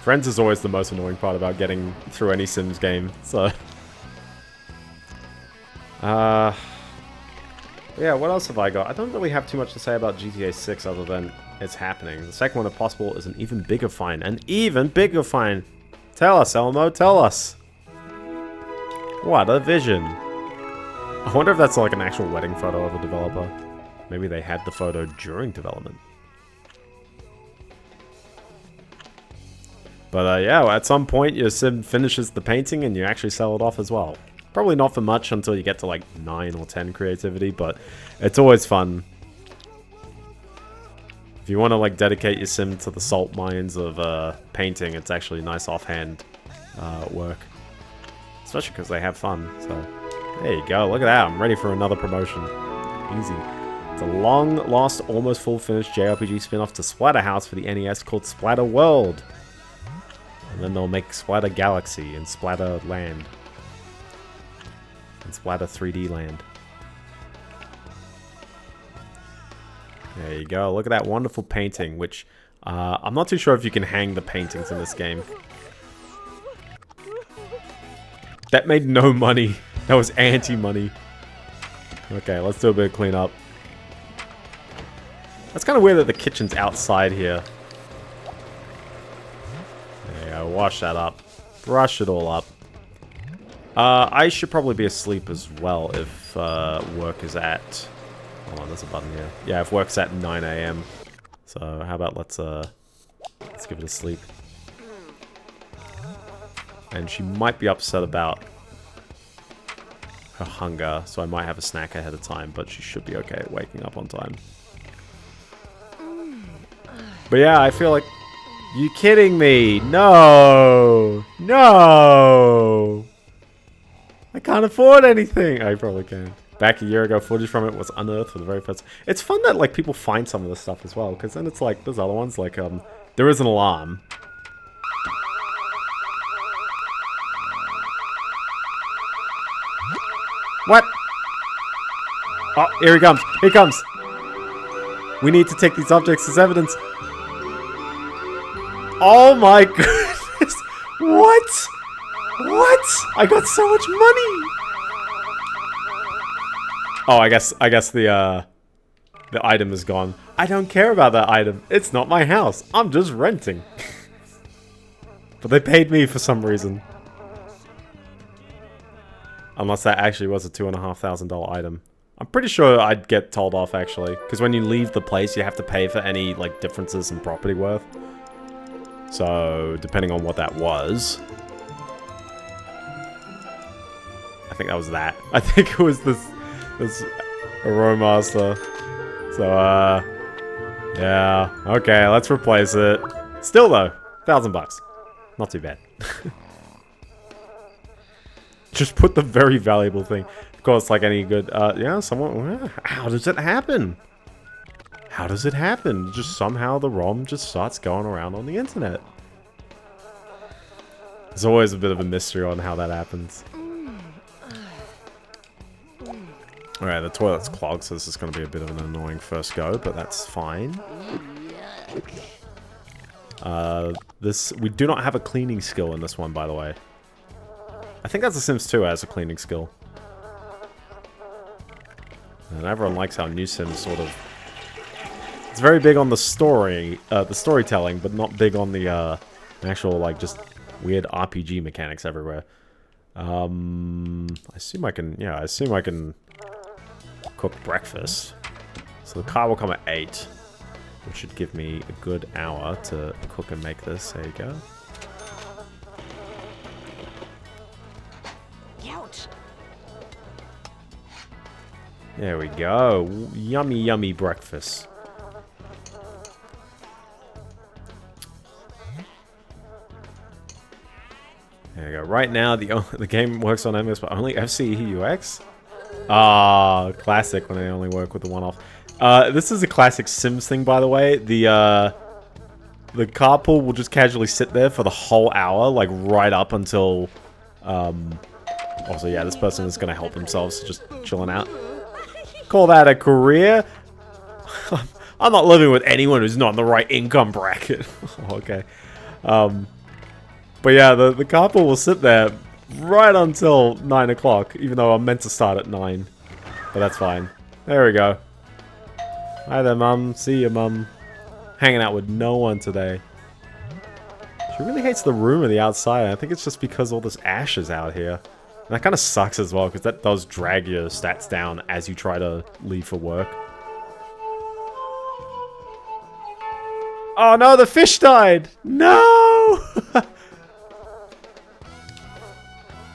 Friends is always the most annoying part about getting through any Sims game, so... yeah, what else have I got? I don't really have too much to say about GTA 6 other than it's happening. The second one, if possible, is an even bigger find. An even bigger find! Tell us, Elmo, tell us! What a vision! I wonder if that's like an actual wedding photo of a developer. Maybe they had the photo during development. But yeah, at some point your sim finishes the painting and you actually sell it off as well. Probably not for much until you get to like 9 or 10 creativity, but it's always fun. If you want to like dedicate your sim to the salt mines of painting, it's actually nice offhand work. Especially because they have fun, so there you go. Look at that, I'm ready for another promotion. Easy. It's a long-lost, almost full-finished JRPG spin-off to Splatterhouse for the NES called Splatter World. And then they'll make Splatter Galaxy and Splatter Land. And Splatter 3D Land. There you go. Look at that wonderful painting, which I'm not too sure if you can hang the paintings in this game. That made no money. That was anti-money. Okay, let's do a bit of cleanup. That's kind of weird that the kitchen's outside here. There you go. Wash that up. Brush it all up. I should probably be asleep as well if work is at... Hold on, there's a button here. Yeah, if work's at 9 AM. So how about let's give it a sleep. And she might be upset about her hunger, so I might have a snack ahead of time, but she should be okay at waking up on time. But yeah, I feel like... You kidding me? No! No! I can't afford anything! I probably can. Back a year ago, footage from it was unearthed for the very first... It's fun that like people find some of this stuff as well, because then it's like, there's other ones, like, there is an alarm. What? Oh, here he comes. Here he comes. We need to take these objects as evidence. Oh my goodness. What? What? I got so much money. Oh, I guess the item is gone. I don't care about that item. It's not my house. I'm just renting. But they paid me for some reason. Unless that actually was a $2,500 item. I'm pretty sure I'd get told off, actually. Because when you leave the place, you have to pay for any, like, differences in property worth. So, depending on what that was... I think that was that. I think it was this Aromaster. So, yeah. Okay, let's replace it. Still, though, $1,000. Not too bad. Just put the very valuable thing. Of course, like any good, yeah, someone... How does it happen? How does it happen? Just somehow the ROM just starts going around on the internet. There's always a bit of a mystery on how that happens. Alright, the toilet's clogged, so this is going to be a bit of an annoying first go, but that's fine. We do not have a cleaning skill in this one, by the way. I think that's The Sims 2 has a cleaning skill. And everyone likes how New Sims sort of... It's very big on the story, the storytelling, but not big on the actual, like, just weird RPG mechanics everywhere. I assume I can cook breakfast. So the car will come at 8, which should give me a good hour to cook and make this. There you go. There we go. Yummy, yummy breakfast. There you go. Right now, the game works on MS, but only FCEUX? Ah, classic when they only work with the one-off. This is a classic Sims thing, by the way. The carpool will just casually sit there for the whole hour, like right up until... Also, yeah, this person is going to help themselves, just chilling out. Call that a career? I'm not living with anyone who's not in the right income bracket. Okay. But yeah, the carpool will sit there right until 9 o'clock, even though I'm meant to start at 9. But that's fine. There we go. Hi there, Mum. See you, Mum. Hanging out with no one today. She really hates the room on the outside. I think it's just because all this ash is out here. And that kind of sucks as well, because that does drag your stats down as you try to leave for work. Oh no, the fish died! No!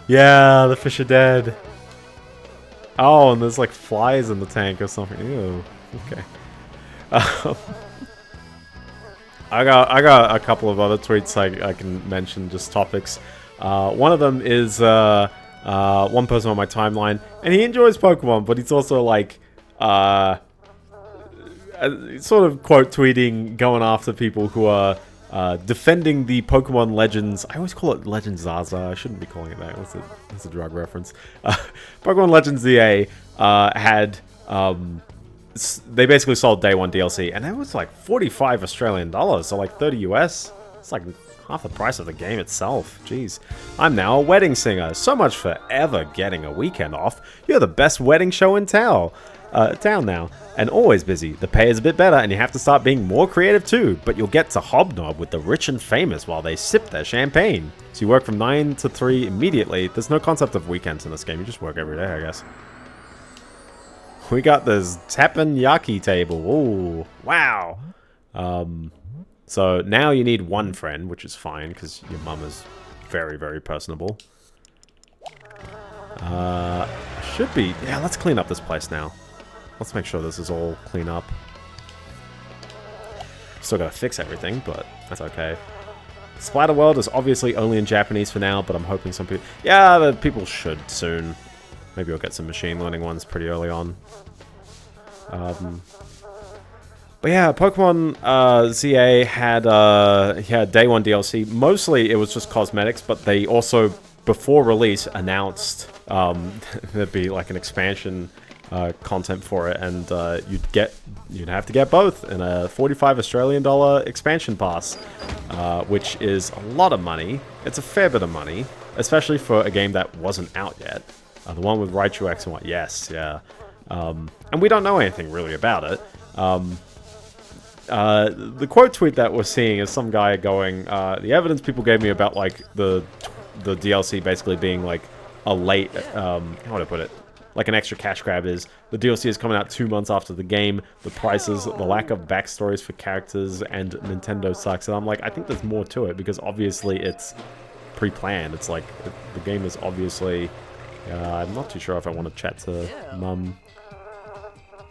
Yeah, the fish are dead. Oh, and there's like flies in the tank or something. Ew. Okay. I got a couple of other tweets I can mention, just topics. One of them is one person on my timeline, and he enjoys Pokemon, but he's also like sort of quote tweeting, going after people who are defending the Pokemon Legends. I always call it Legends Zaza. I shouldn't be calling it that. That's a drug reference. Pokemon Legends ZA had they basically sold day one DLC, and that was like 45 Australian dollars, so like 30 US. It's like half the price of the game itself. Jeez. I'm now a wedding singer. So much for ever getting a weekend off. You're the best wedding show in town now, and always busy. The pay is a bit better, and you have to start being more creative too, but you'll get to hobnob with the rich and famous while they sip their champagne. So you work from 9 to 3 immediately. There's no concept of weekends in this game. You just work every day, I guess. We got this teppanyaki table. Ooh, wow. So now you need one friend, which is fine, because your mum is very, very personable. Should be... Yeah, let's clean up this place now. Let's make sure this is all clean up. Still gotta fix everything, but that's okay. Splatter World is obviously only in Japanese for now, but I'm hoping some people... Yeah, the people should soon. Maybe we'll get some machine learning ones pretty early on. But yeah, Pokemon ZA had day one DLC. Mostly it was just cosmetics, but they also, before release, announced there'd be like an expansion content for it, and you'd have to get both in a 45 Australian dollar expansion pass, which is a lot of money. It's a fair bit of money, especially for a game that wasn't out yet. The one with Raichu X and Y, yes, yeah. And we don't know anything really about it. The quote tweet that we're seeing is some guy going, the evidence people gave me about like the DLC basically being like a late, how would I put it? Like an extra cash grab is, the DLC is coming out 2 months after the game, the prices, the lack of backstories for characters, and Nintendo sucks. And I'm like, I think there's more to it, because obviously it's pre-planned. It's like, the game is obviously... I'm not too sure if I want to chat to Mum,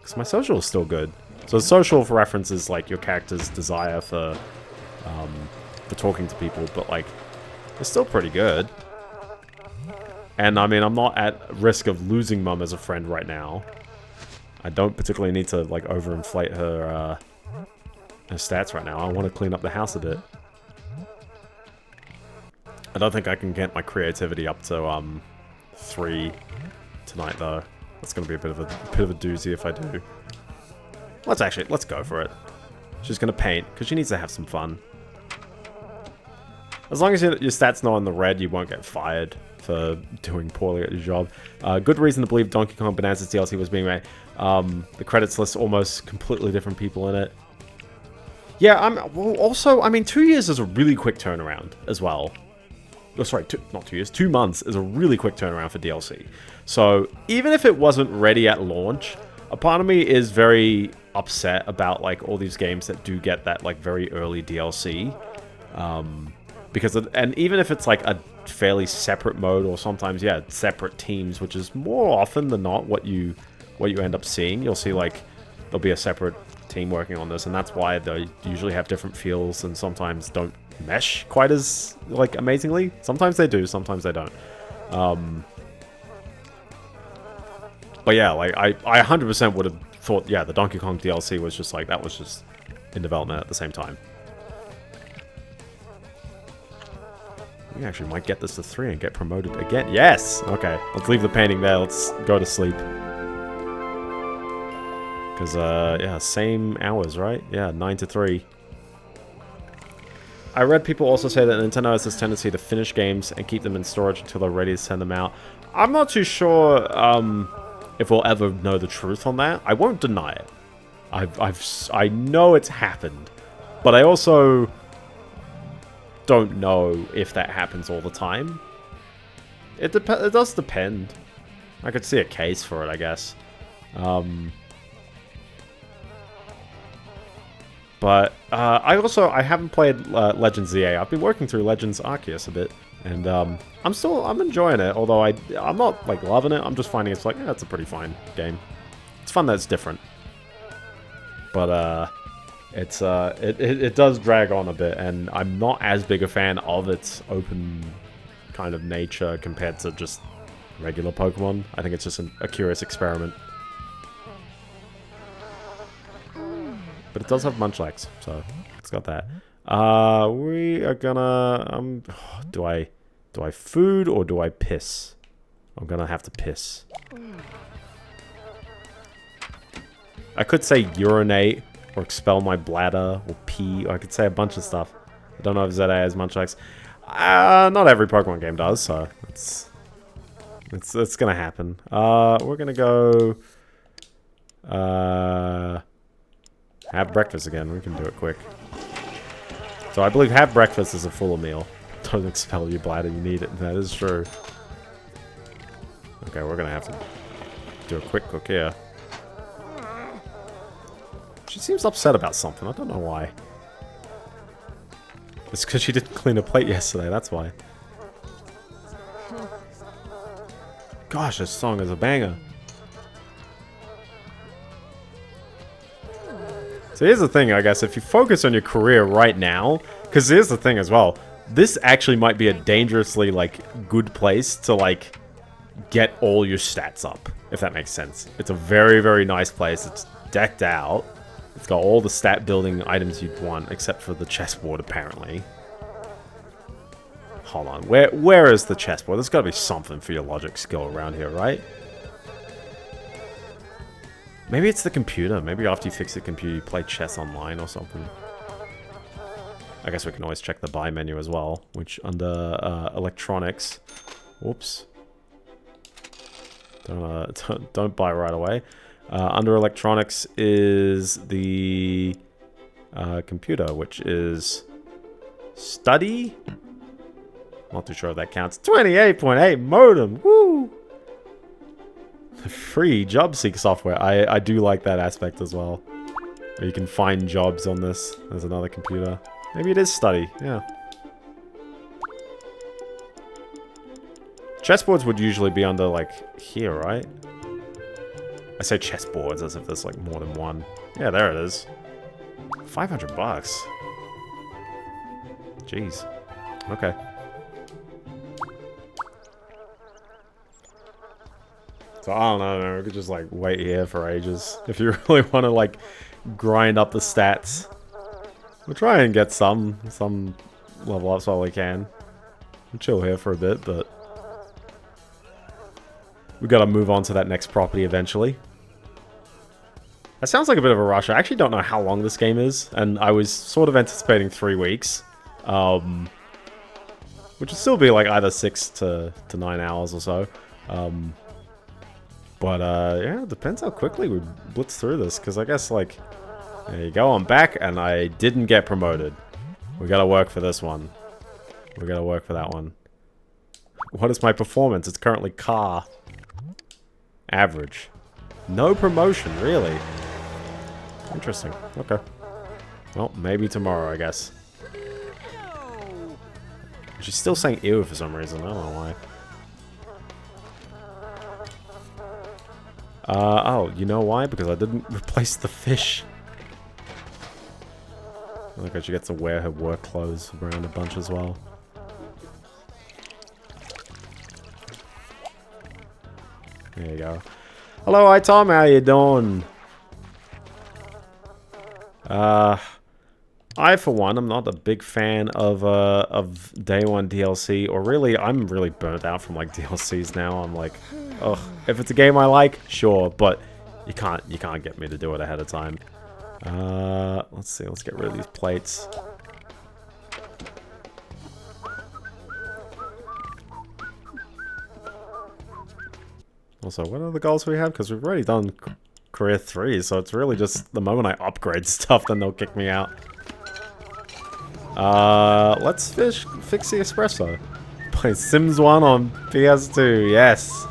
because my social is still good. So social, for reference, is like your character's desire for talking to people, but like, it's still pretty good. And I mean, I'm not at risk of losing Mum as a friend right now. I don't particularly need to like overinflate her stats right now. I want to clean up the house a bit. I don't think I can get my creativity up to 3 tonight though. That's gonna be a bit of a doozy if I do. Let's go for it. She's gonna paint because she needs to have some fun. As long as your stats not in the red, you won't get fired for doing poorly at your job. Good reason to believe Donkey Kong Bonanza's DLC was being made. The credits list almost completely different people in it. Yeah, also, I mean, 2 years is a really quick turnaround as well. Oh, sorry, not 2 years. 2 months is a really quick turnaround for DLC. So even if it wasn't ready at launch, a part of me is very upset about like all these games that do get that like very early DLC. And even if it's like a fairly separate mode, or sometimes, yeah, separate teams, which is more often than not what you end up seeing. You'll see like there'll be a separate team working on this, and that's why they usually have different feels and sometimes don't mesh quite as like amazingly. Sometimes they do, sometimes they don't. But yeah, like I 100% would have thought, yeah, the Donkey Kong DLC was just like, that was just in development at the same time. We actually might get this to 3 and get promoted again. Yes! Okay, let's leave the painting there. Let's go to sleep. Because, yeah, same hours, right? Yeah, 9 to 3. I read people also say that Nintendo has this tendency to finish games and keep them in storage until they're ready to send them out. I'm not too sure if we'll ever know the truth on that. I won't deny it. I know it's happened. But I also don't know if that happens all the time. It does depend. I could see a case for it, I guess. But But I haven't played Legends ZA. I've been working through Legends Arceus a bit, and I'm enjoying it. Although I'm not like loving it. I'm just finding it's like it's a pretty fine game. It's fun that it's different, but it does drag on a bit, and I'm not as big a fan of its open kind of nature compared to just regular Pokemon. I think it's just a curious experiment. But it does have Munchlax, so it's got that. We are gonna do I food or do I piss? I'm gonna have to piss. I could say urinate or expel my bladder or pee. Or I could say a bunch of stuff. I don't know if ZA has Munchlax. Not every Pokemon game does, so it's gonna happen. We're gonna go have breakfast again. We can do it quick. So I believe have breakfast is a fuller meal. Don't expel your bladder. You need it. That is true. Okay, we're gonna have to do a quick cook here. She seems upset about something. I don't know why. It's because she didn't clean a plate yesterday. That's why. Gosh, this song is a banger. So here's the thing, I guess, if you focus on your career right now, because here's the thing as well, this actually might be a dangerously, like, good place to, like, get all your stats up, if that makes sense. It's a very, very nice place. It's decked out. It's got all the stat building items you'd want, except for the chessboard, apparently. Hold on, where is the chessboard? There's got to be something for your logic skill around here, right? Maybe it's the computer. Maybe after you fix the computer, you play chess online or something. I guess we can always check the buy menu as well, which under electronics... Whoops. Don't buy right away. Under electronics is the computer, which is study. Not too sure if that counts. 28.8 modem. Woo! Free job seek software. I do like that aspect as well. Where you can find jobs on this. There's another computer. Maybe it is study. Yeah. Chessboards would usually be under, like, here, right? I say chessboards as if there's, like, more than one. Yeah, there it is. 500 bucks. Jeez. Okay. So, I don't know, we could just, like, wait here for ages. If you really want to, like, grind up the stats. We'll try and get some level ups while we can. We'll chill here for a bit, but... we gotta move on to that next property eventually. That sounds like a bit of a rush. I actually don't know how long this game is, and I was sort of anticipating 3 weeks. Which would still be, like, either 6 to 9 hours or so. But, yeah, it depends how quickly we blitz through this, because I guess, like, there you go, I'm back, and I didn't get promoted. We gotta work for this one. We gotta work for that one. What is my performance? It's currently car. Average. No promotion, really? Interesting. Okay. Well, maybe tomorrow, I guess. She's still saying ew for some reason, I don't know why. Oh, you know why? Because I didn't replace the fish. Like I should get to wear her work clothes around a bunch as well. There you go. Hello, hi Tom, how you doing? I, for one, am not a big fan of Day 1 DLC, or really, I'm really burnt out from, like, DLCs now. I'm like, ugh, if it's a game I like, sure, but you can't get me to do it ahead of time. Let's see, let's get rid of these plates. Also, what are the goals we have? Because we've already done Career 3, so it's really just the moment I upgrade stuff, then they'll kick me out. Let's fix the espresso. Play Sims 1 on PS2, yes.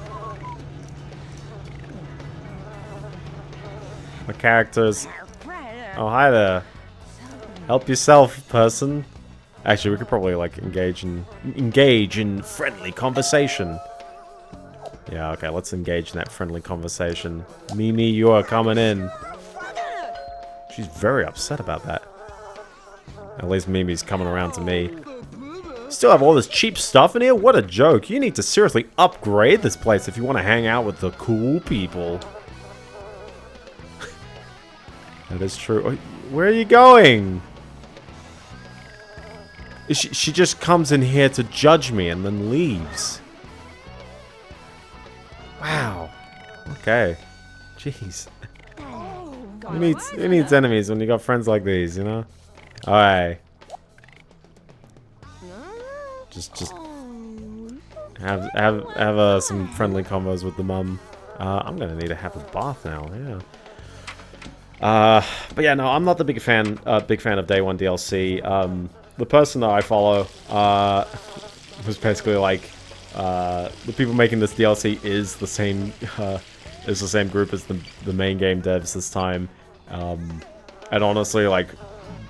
The characters. Oh, hi there. Help yourself, person. Actually, we could probably like engage in friendly conversation. Yeah, okay, let's engage in that friendly conversation. Mimi, you are coming in. She's very upset about that. At least Mimi's coming around to me. Still have all this cheap stuff in here? What a joke. You need to seriously upgrade this place if you want to hang out with the cool people. That is true. Oh, where are you going? She just comes in here to judge me and then leaves. Wow. Okay. Jeez. Who needs enemies when you got friends like these, you know? Alright. Just have some friendly combos with the mum. I'm gonna need to have a bath now, yeah. But yeah, no, I'm not the big fan of Day 1 DLC. The person that I follow was basically like, the people making this DLC is the same group as the main game devs this time, and honestly, like,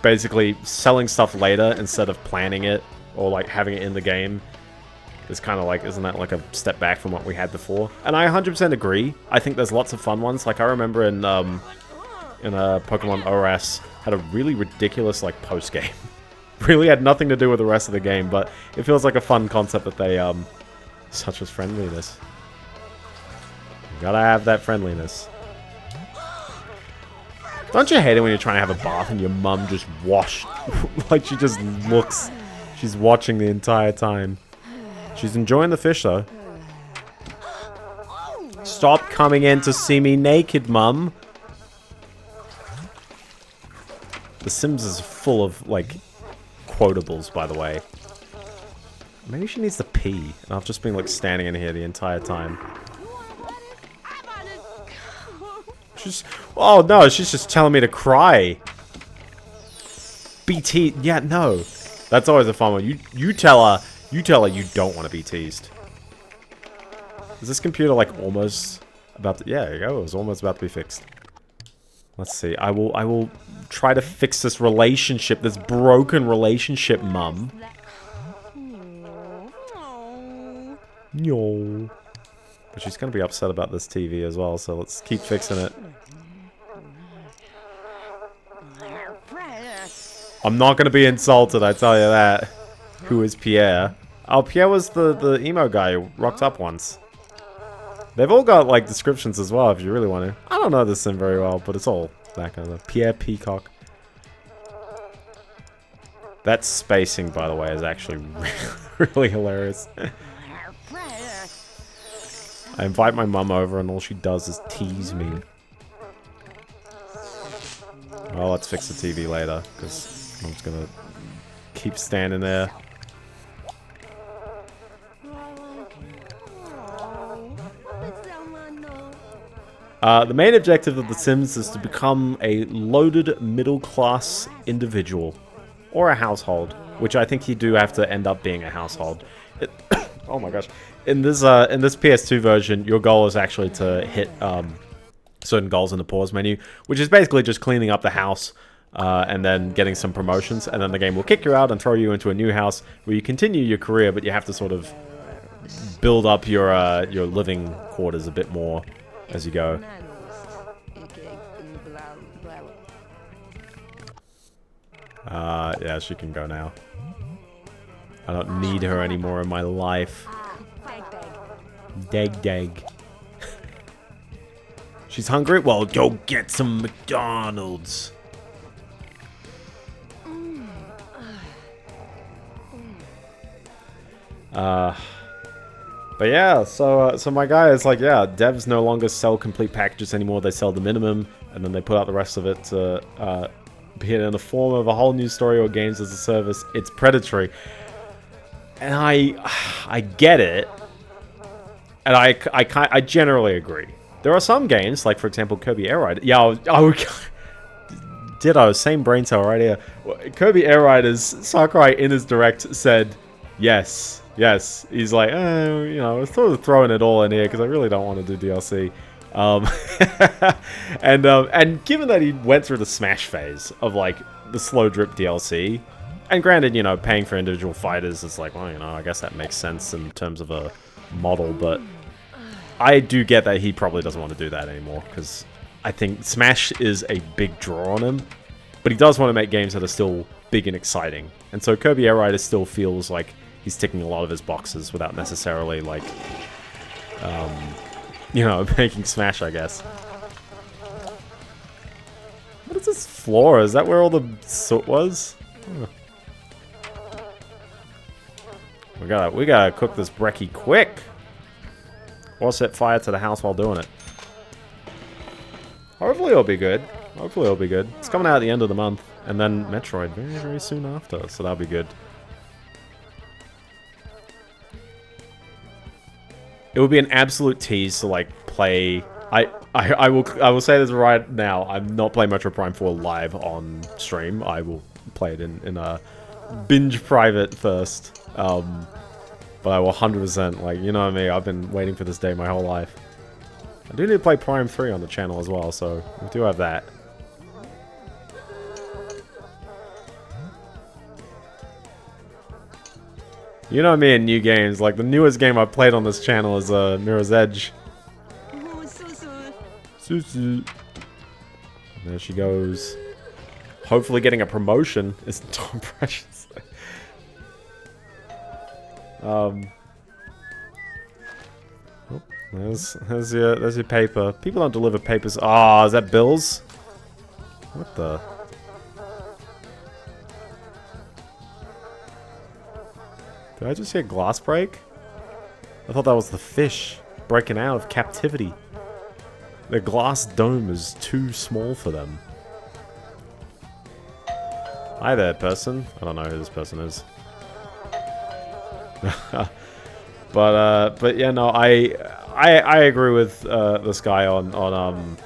basically selling stuff later instead of planning it or like having it in the game is kind of like, isn't that like a step back from what we had before? And I 100% agree. I think there's lots of fun ones. Like I remember in Pokemon OS had a really ridiculous like post game. Really had nothing to do with the rest of the game, but it feels like a fun concept that they such as friendliness. You gotta have that friendliness. Don't you hate it when you're trying to have a bath and your mum just washed like she just looks. She's watching the entire time. She's enjoying the fish, though. Stop coming in to see me naked, Mum. The Sims is full of, like, quotables, by the way. Maybe she needs to pee. And I've just been, like, standing in here the entire time. Oh, no, she's just telling me to cry. BT. Yeah, no. That's always a fun one. You tell her you don't want to be teased. Is this computer like almost about to, yeah, there you go. It was almost about to be fixed. Let's see. I will try to fix this relationship, this broken relationship, Mum. No. But she's gonna be upset about this TV as well, so let's keep fixing it. I'm not gonna be insulted, I tell you that. Who is Pierre? Oh, Pierre was the emo guy who rocked up once. They've all got, like, descriptions as well, if you really want to. I don't know this sim very well, but it's all that kind of... Pierre Peacock. That spacing, by the way, is actually really hilarious. I invite my mum over, and all she does is tease me. Well, let's fix the TV later, because... I'm just gonna keep standing there. The main objective of The Sims is to become a loaded middle-class individual. Or a household. Which I think you do have to end up being a household. Oh my gosh. In this PS2 version, your goal is actually to hit certain goals in the pause menu. Which is basically just cleaning up the house. And then getting some promotions, and then the game will kick you out and throw you into a new house where you continue your career, but you have to sort of build up your living quarters a bit more as you go. Yeah, she can go now. I don't need her anymore in my life. Dag. She's hungry? Well, go get some McDonald's. But yeah, so my guy is like, yeah, devs no longer sell complete packages anymore. They sell the minimum, and then they put out the rest of it to be it in the form of a whole new story or games as a service. It's predatory, and I get it, and I generally agree. There are some games, like for example Kirby Air Ride. Yeah, ditto, same brain cell right here. Kirby Air Riders, Sakurai in his direct said, yes. He's like, you know, I was sort of throwing it all in here because I really don't want to do DLC. And given that he went through the Smash phase of like the slow drip DLC. And granted, you know, paying for individual fighters is like, well, you know, I guess that makes sense in terms of a model, but I do get that he probably doesn't want to do that anymore, because I think Smash is a big draw on him, but he does want to make games that are still big and exciting. And so Kirby Air Rider still feels like he's ticking a lot of his boxes without necessarily, like, you know, making Smash, I guess. What is this floor? Is that where all the soot was? Huh. We gotta cook this brekkie quick, or set fire to the house while doing it. Hopefully it'll be good. Hopefully it'll be good. It's coming out at the end of the month, and then Metroid very, very soon after, so that'll be good. It would be an absolute tease to like play. I will say this right now. I'm not playing Metro Prime 4 live on stream. I will play it in a binge private first. But I will 100%, like, you know me, I've been waiting for this day my whole life. I do need to play Prime 3 on the channel as well, so we do have that. You know me in new games, like the newest game I played on this channel is Mirror's Edge. Susu. There she goes. Hopefully getting a promotion is Tom Precious. Oh, there's your paper. People don't deliver papers. Ah, is that bills? What the? Did I just hear glass break? I thought that was the fish breaking out of captivity. The glass dome is too small for them. Hi there, person. I don't know who this person is. But yeah, no, I agree with this guy on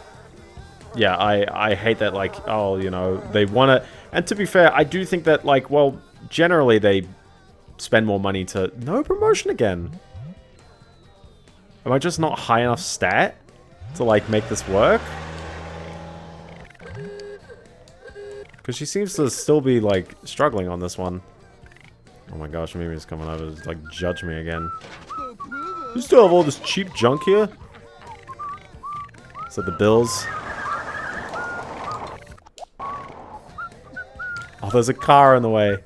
yeah, I hate that, like, oh, you know, they want to, and to be fair, I do think that, like, well, generally they spend more money to, no promotion again. Am I just not high enough stat to, like, make this work? Because she seems to still be, like, struggling on this one. Oh my gosh, Mimi's coming over to, like, judge me again. You still have all this cheap junk here? Is that the bills? Oh, there's a car in the way.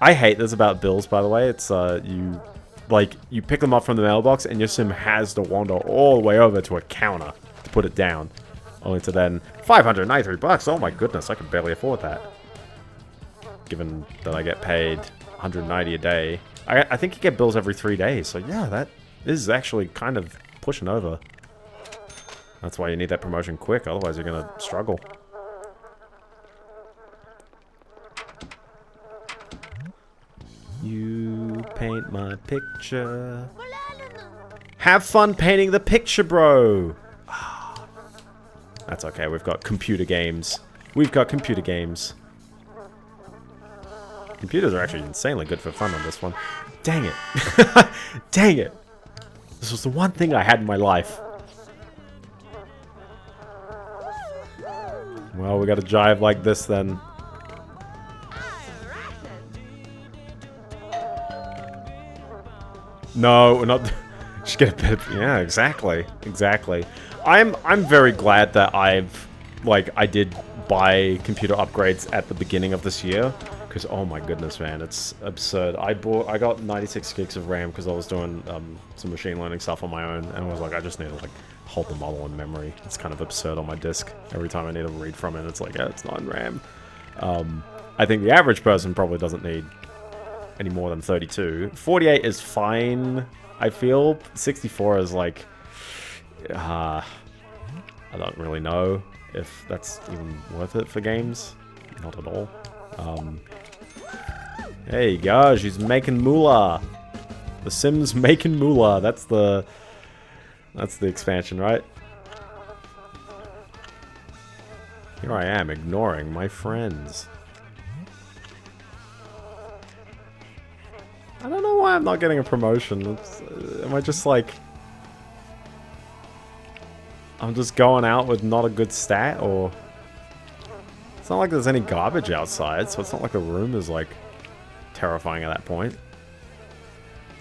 I hate this about bills, by the way. It's, you pick them up from the mailbox and your sim has to wander all the way over to a counter to put it down. Only to then, 593 bucks, oh my goodness, I can barely afford that. Given that I get paid 190 a day. I think you get bills every 3 days, so yeah, that is actually kind of pushing over. That's why you need that promotion quick, otherwise you're gonna struggle. You paint my picture. Have fun painting the picture, bro! That's okay, we've got computer games. We've got computer games. Computers are actually insanely good for fun on this one. Dang it. Dang it. This was the one thing I had in my life. Well, we gotta jive like this then. No, we're not. Just get a bit of, yeah, exactly. Exactly. I'm very glad that I did buy computer upgrades at the beginning of this year. Because, oh my goodness, man, it's absurd. I got 96 gigs of RAM because I was doing some machine learning stuff on my own, and I was like, I just need to, like, hold the model in memory. It's kind of absurd on my disk. Every time I need to read from it, it's like, yeah, it's not in RAM. I think the average person probably doesn't need any more than 32. 48 is fine, I feel. 64 is like, I don't really know if that's even worth it for games. Not at all. There you go, she's making moolah. The Sims making moolah. That's the expansion, right? Here I am, ignoring my friends. I don't know why I'm not getting a promotion. Am I just like... I'm just going out with not a good stat, or... It's not like there's any garbage outside, so it's not like the room is, like, terrifying at that point.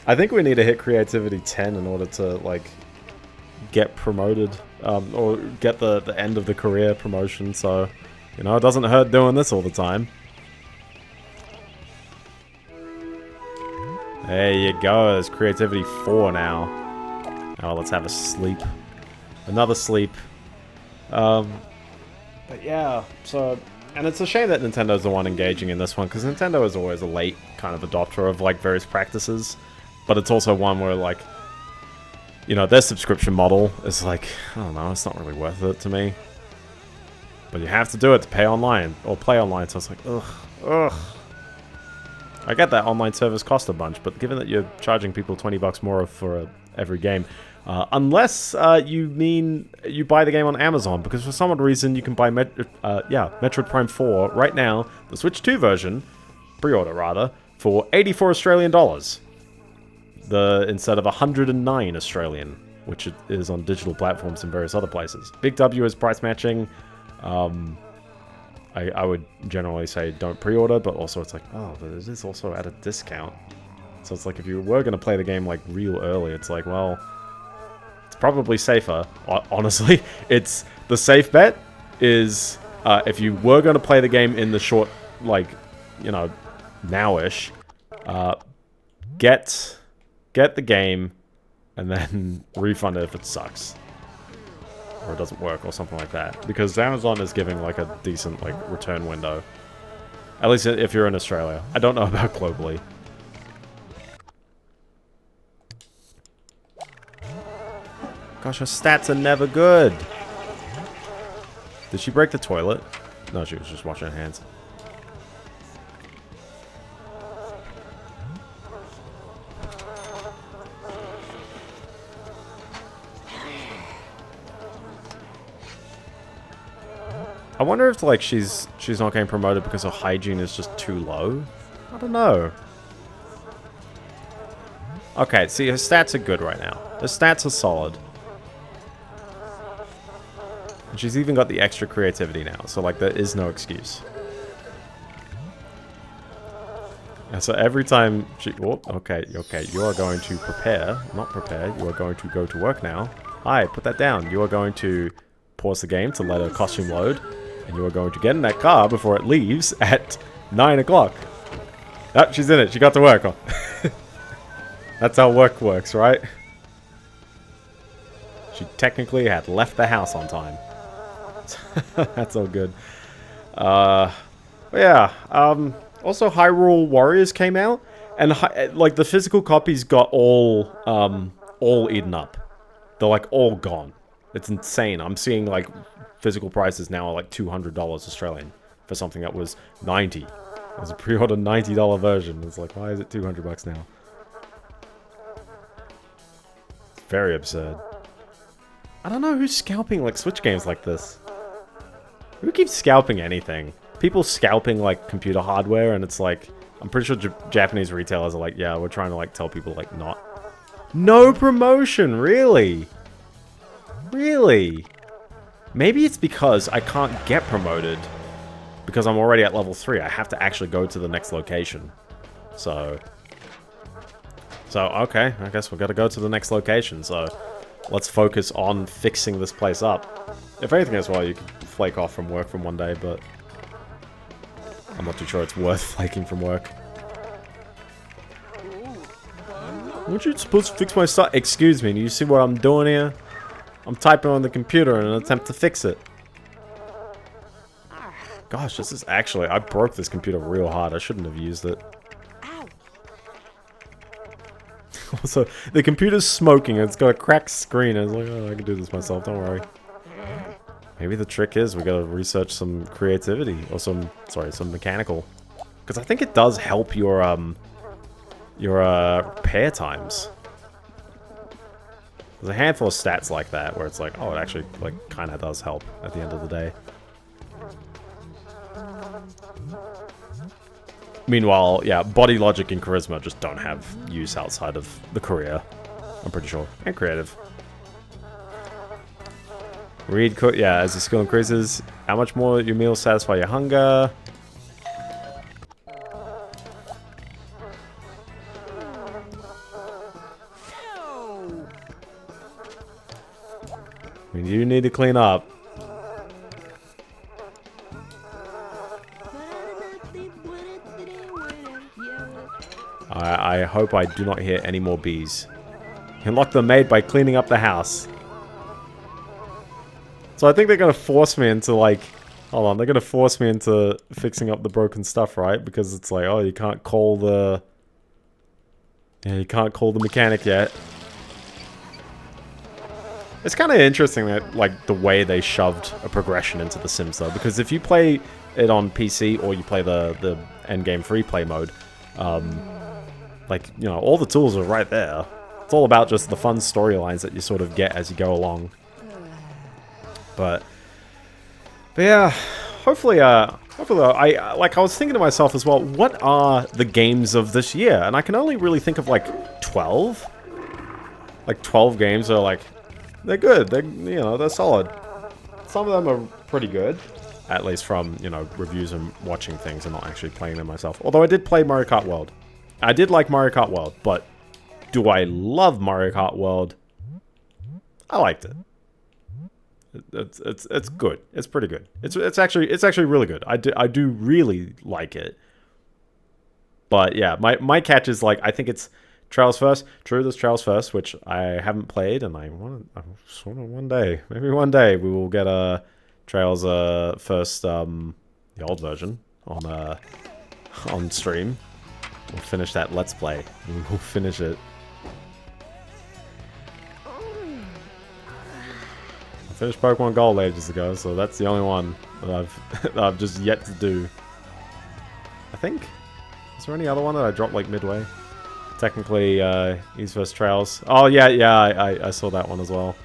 I think we need to hit creativity 10 in order to, like, get promoted, or get the end of the career promotion, so, you know, it doesn't hurt doing this all the time. There you go, there's creativity 4 now. Now let's have a sleep. Another sleep. But yeah, so... And it's a shame that Nintendo's the one engaging in this one, because Nintendo is always a late kind of adopter of, like, various practices. But it's also one where, like, you know, their subscription model is like, I don't know, it's not really worth it to me. But you have to do it to pay online, or play online, so it's like, ugh. I get that online service cost a bunch, but given that you're charging people $20 more for every game, unless you mean you buy the game on Amazon, because for some odd reason you can buy Metroid Prime 4 right now, the Switch 2 version, pre-order rather, for 84 Australian dollars. Instead of 109 Australian, which it is on digital platforms in various other places. Big W is price matching. I would generally say don't pre-order, but also it's like, oh, but it is also at a discount. So it's like if you were going to play the game like real early, it's like, well, it's probably safer. Honestly, it's the safe bet is if you were going to play the game in the short, like, you know, now-ish, get the game and then refund it if it sucks. Or it doesn't work or something like that. Because Amazon is giving like a decent like return window. At least if you're in Australia. I don't know about globally. Gosh, her stats are never good. Did she break the toilet? No, she was just washing her hands. I wonder if, like, she's not getting promoted because her hygiene is just too low? I don't know. Okay, see, her stats are good right now. Her stats are solid. And she's even got the extra creativity now, so, like, there is no excuse. And so every time she... Oh, okay, you are going to prepare. Not prepare, you are going to go to work now. Hi, put that down. You are going to pause the game to let her costume load. And you are going to get in that car before it leaves at 9 o'clock. Oh, she's in it. She got to work. That's how work works, right? She technically had left the house on time. That's all good. But yeah. Also, Hyrule Warriors came out. And, like, the physical copies got all eaten up. They're, like, all gone. It's insane. I'm seeing, like... Physical prices now are like $200 Australian for something that was 90. It was a pre-order $90 version. It's like, why is it 200 bucks now? It's very absurd. I don't know who's scalping like Switch games like this. Who keeps scalping anything? People scalping like computer hardware, and it's like, I'm pretty sure Japanese retailers are like, yeah, we're trying to like tell people like not. No promotion, really? Really? Maybe it's because I can't get promoted because I'm already at level 3. I have to actually go to the next location. So okay, I guess we've got to go to the next location. So let's focus on fixing this place up. If anything as well, you can flake off from work from one day, but I'm not too sure it's worth flaking from work. Weren't you supposed to fix my stuff? Excuse me, do you see what I'm doing here? I'm typing on the computer in an attempt to fix it. Gosh, this is actually... I broke this computer real hard. I shouldn't have used it. Also, the computer's smoking. It's got a cracked screen. I was like, oh, I can do this myself. Don't worry. Maybe the trick is we gotta research some creativity. Or some mechanical. Because I think it does help your repair times. There's a handful of stats like that where it's like, oh, it actually like kind of does help at the end of the day. Meanwhile, yeah, body logic and charisma just don't have use outside of the career, I'm pretty sure, and creative. Read, yeah, as your skill increases, How much more your meals satisfy your hunger? I mean, you need to clean up. I hope I do not hear any more bees. Unlock the maid by cleaning up the house. So I think they're gonna force me into like... Hold on, they're gonna force me into fixing up the broken stuff, right? Because it's like, oh, you can't call the... Yeah, you can't call the mechanic yet. It's kind of interesting that, like, the way they shoved a progression into The Sims, though. Because if you play it on PC or you play the endgame free play mode, like, you know, all the tools are right there. It's all about just the fun storylines that you sort of get as you go along. But yeah, hopefully, I was thinking to myself as well, what are the games of this year? And I can only really think of like 12. Like 12 games are like, they're good. They're, you know, they're solid. Some of them are pretty good, at least from, you know, reviews and watching things and not actually playing them myself. Although I did play Mario Kart World. I did like Mario Kart World, but do I love Mario Kart World? I liked it. It's good. It's pretty good. It's actually really good. I do really like it. But yeah, my catch is like, I think it's Trails first. True, there's Trails first, which I haven't played, and I want to sort of one day, maybe one day we will get a Trails first, the old version on stream. We'll finish that Let's Play. We'll finish it. I finished Pokemon Gold ages ago, so that's the only one that I've just yet to do. I think. Is there any other one that I dropped like midway? Technically, East vs Trails. Oh yeah, I saw that one as well.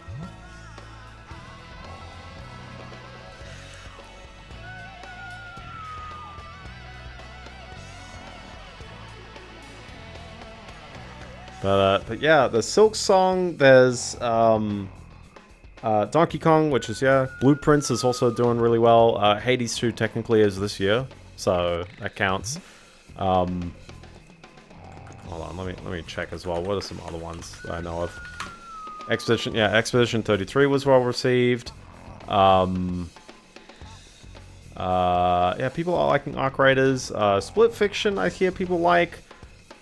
But yeah, the Silk Song. There's Donkey Kong, which is, yeah. Blueprints is also doing really well. Hades 2 technically is this year, so that counts. Hold on, let me check as well. What are some other ones that I know of? Expedition 33 was well received. Yeah, people are liking Arc Raiders. Split Fiction, I hear people like.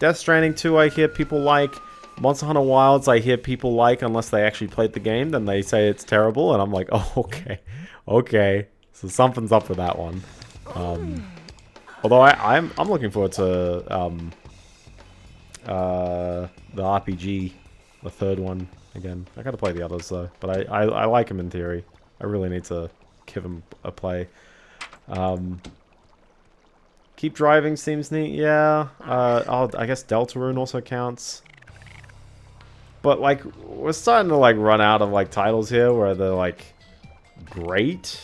Death Stranding 2, I hear people like. Monster Hunter Wilds, I hear people like, unless they actually played the game, then they say it's terrible, and I'm like, oh, okay. Okay. So something's up with that one. Although I'm looking forward to the RPG, the third one, again. I gotta play the others, though. But I like them in theory. I really need to give them a play. Keep Driving seems neat, yeah. I guess Deltarune also counts. But, like, we're starting to, like, run out of, like, titles here where they're, like, great.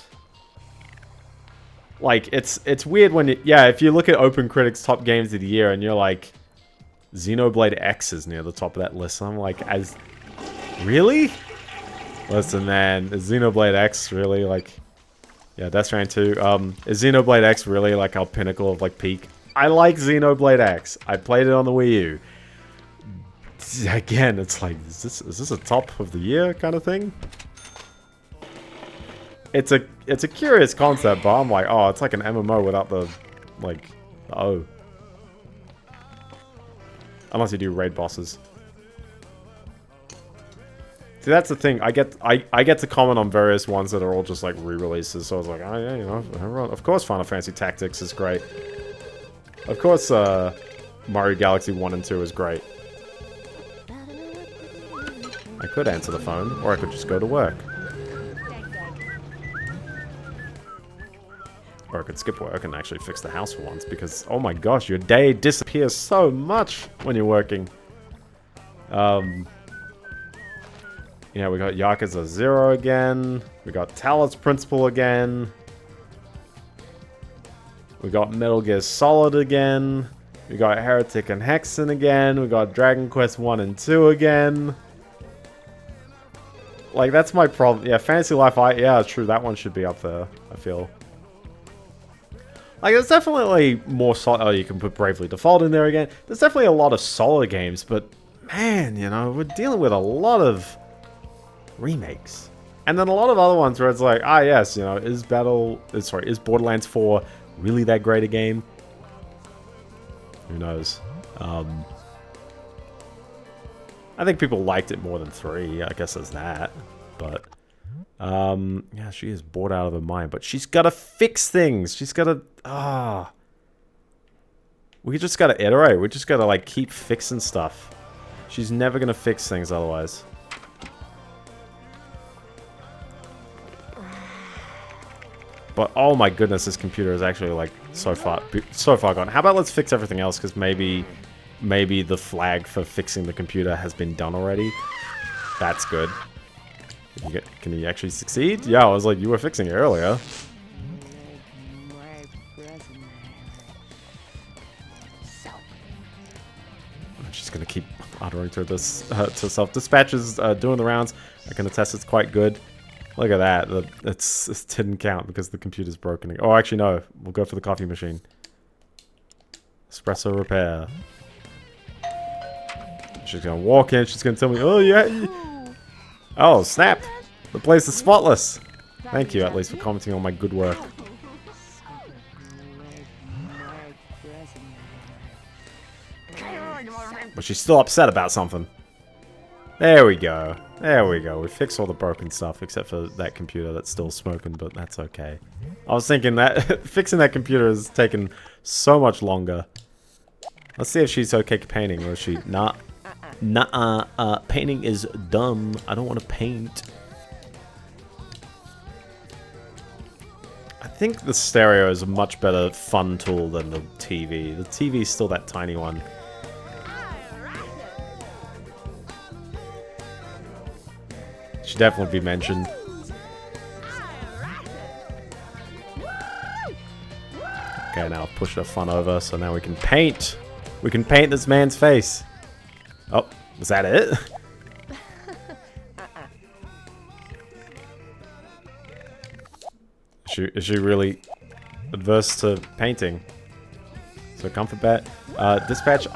Like, it's weird when you... Yeah, if you look at OpenCritic's top games of the year and you're like... Xenoblade X is near the top of that list. I'm like, as... Really? Listen, man. Is Xenoblade X really, like... Yeah, Death Stranding 2. Is Xenoblade X really, like, our pinnacle of, like, peak? I like Xenoblade X. I played it on the Wii U. Again, it's like, is this a top of the year kind of thing? It's a curious concept, but I'm like, oh, it's like an MMO without the, like, the O. Unless you do raid bosses. See, that's the thing. I get to comment on various ones that are all just like re-releases. So I was like, oh yeah, you know, everyone, of course Final Fantasy Tactics is great. Of course, Mario Galaxy 1 and 2 is great. I could answer the phone, or I could just go to work. Or I could skip work and actually fix the house for once, because, oh my gosh, your day disappears so much when you're working. Yeah, we got Yakuza 0 again. We got Talos Principle again. We got Metal Gear Solid again. We got Heretic and Hexen again. We got Dragon Quest 1 and 2 again. Like, that's my problem. Yeah, Fantasy Life, yeah, true, that one should be up there. I feel. Like, there's definitely more solid... Oh, you can put Bravely Default in there again. There's definitely a lot of solid games, but man, you know, we're dealing with a lot of remakes. And then a lot of other ones where it's like, ah, yes, you know, is Borderlands 4 really that great a game? Who knows? I think people liked it more than 3. I guess there's that. But, yeah, she is bored out of her mind. But she's got to fix things. She's got to, we just got to iterate. We just got to, like, keep fixing stuff. She's never going to fix things otherwise. But, oh my goodness, this computer is actually, like, so far gone. How about let's fix everything else, because maybe the flag for fixing the computer has been done already. That's good. Can you actually succeed? Yeah, I was like, you were fixing it earlier. She's gonna keep uttering to this to herself. Dispatch is doing the rounds. I can attest it's quite good. Look at that. It didn't count because the computer's broken. Oh, actually, no. We'll go for the coffee machine. Espresso repair. She's going to walk in. She's going to tell me, oh, yeah. Oh, snap. The place is spotless. Thank you, at least, for commenting on my good work. But she's still upset about something. There we go. There we go. We fixed all the broken stuff, except for that computer that's still smoking, but that's okay. I was thinking that fixing that computer has taken so much longer. Let's see if she's okay painting, or is she not? Nah, painting is dumb. I don't want to paint. I think the stereo is a much better fun tool than the TV. The TV is still that tiny one. Should definitely be mentioned. Okay, now I've pushed the fun over, so now we can paint. We can paint this man's face. Oh, was that it? Is she really adverse to painting? So comfort bat, dispatch.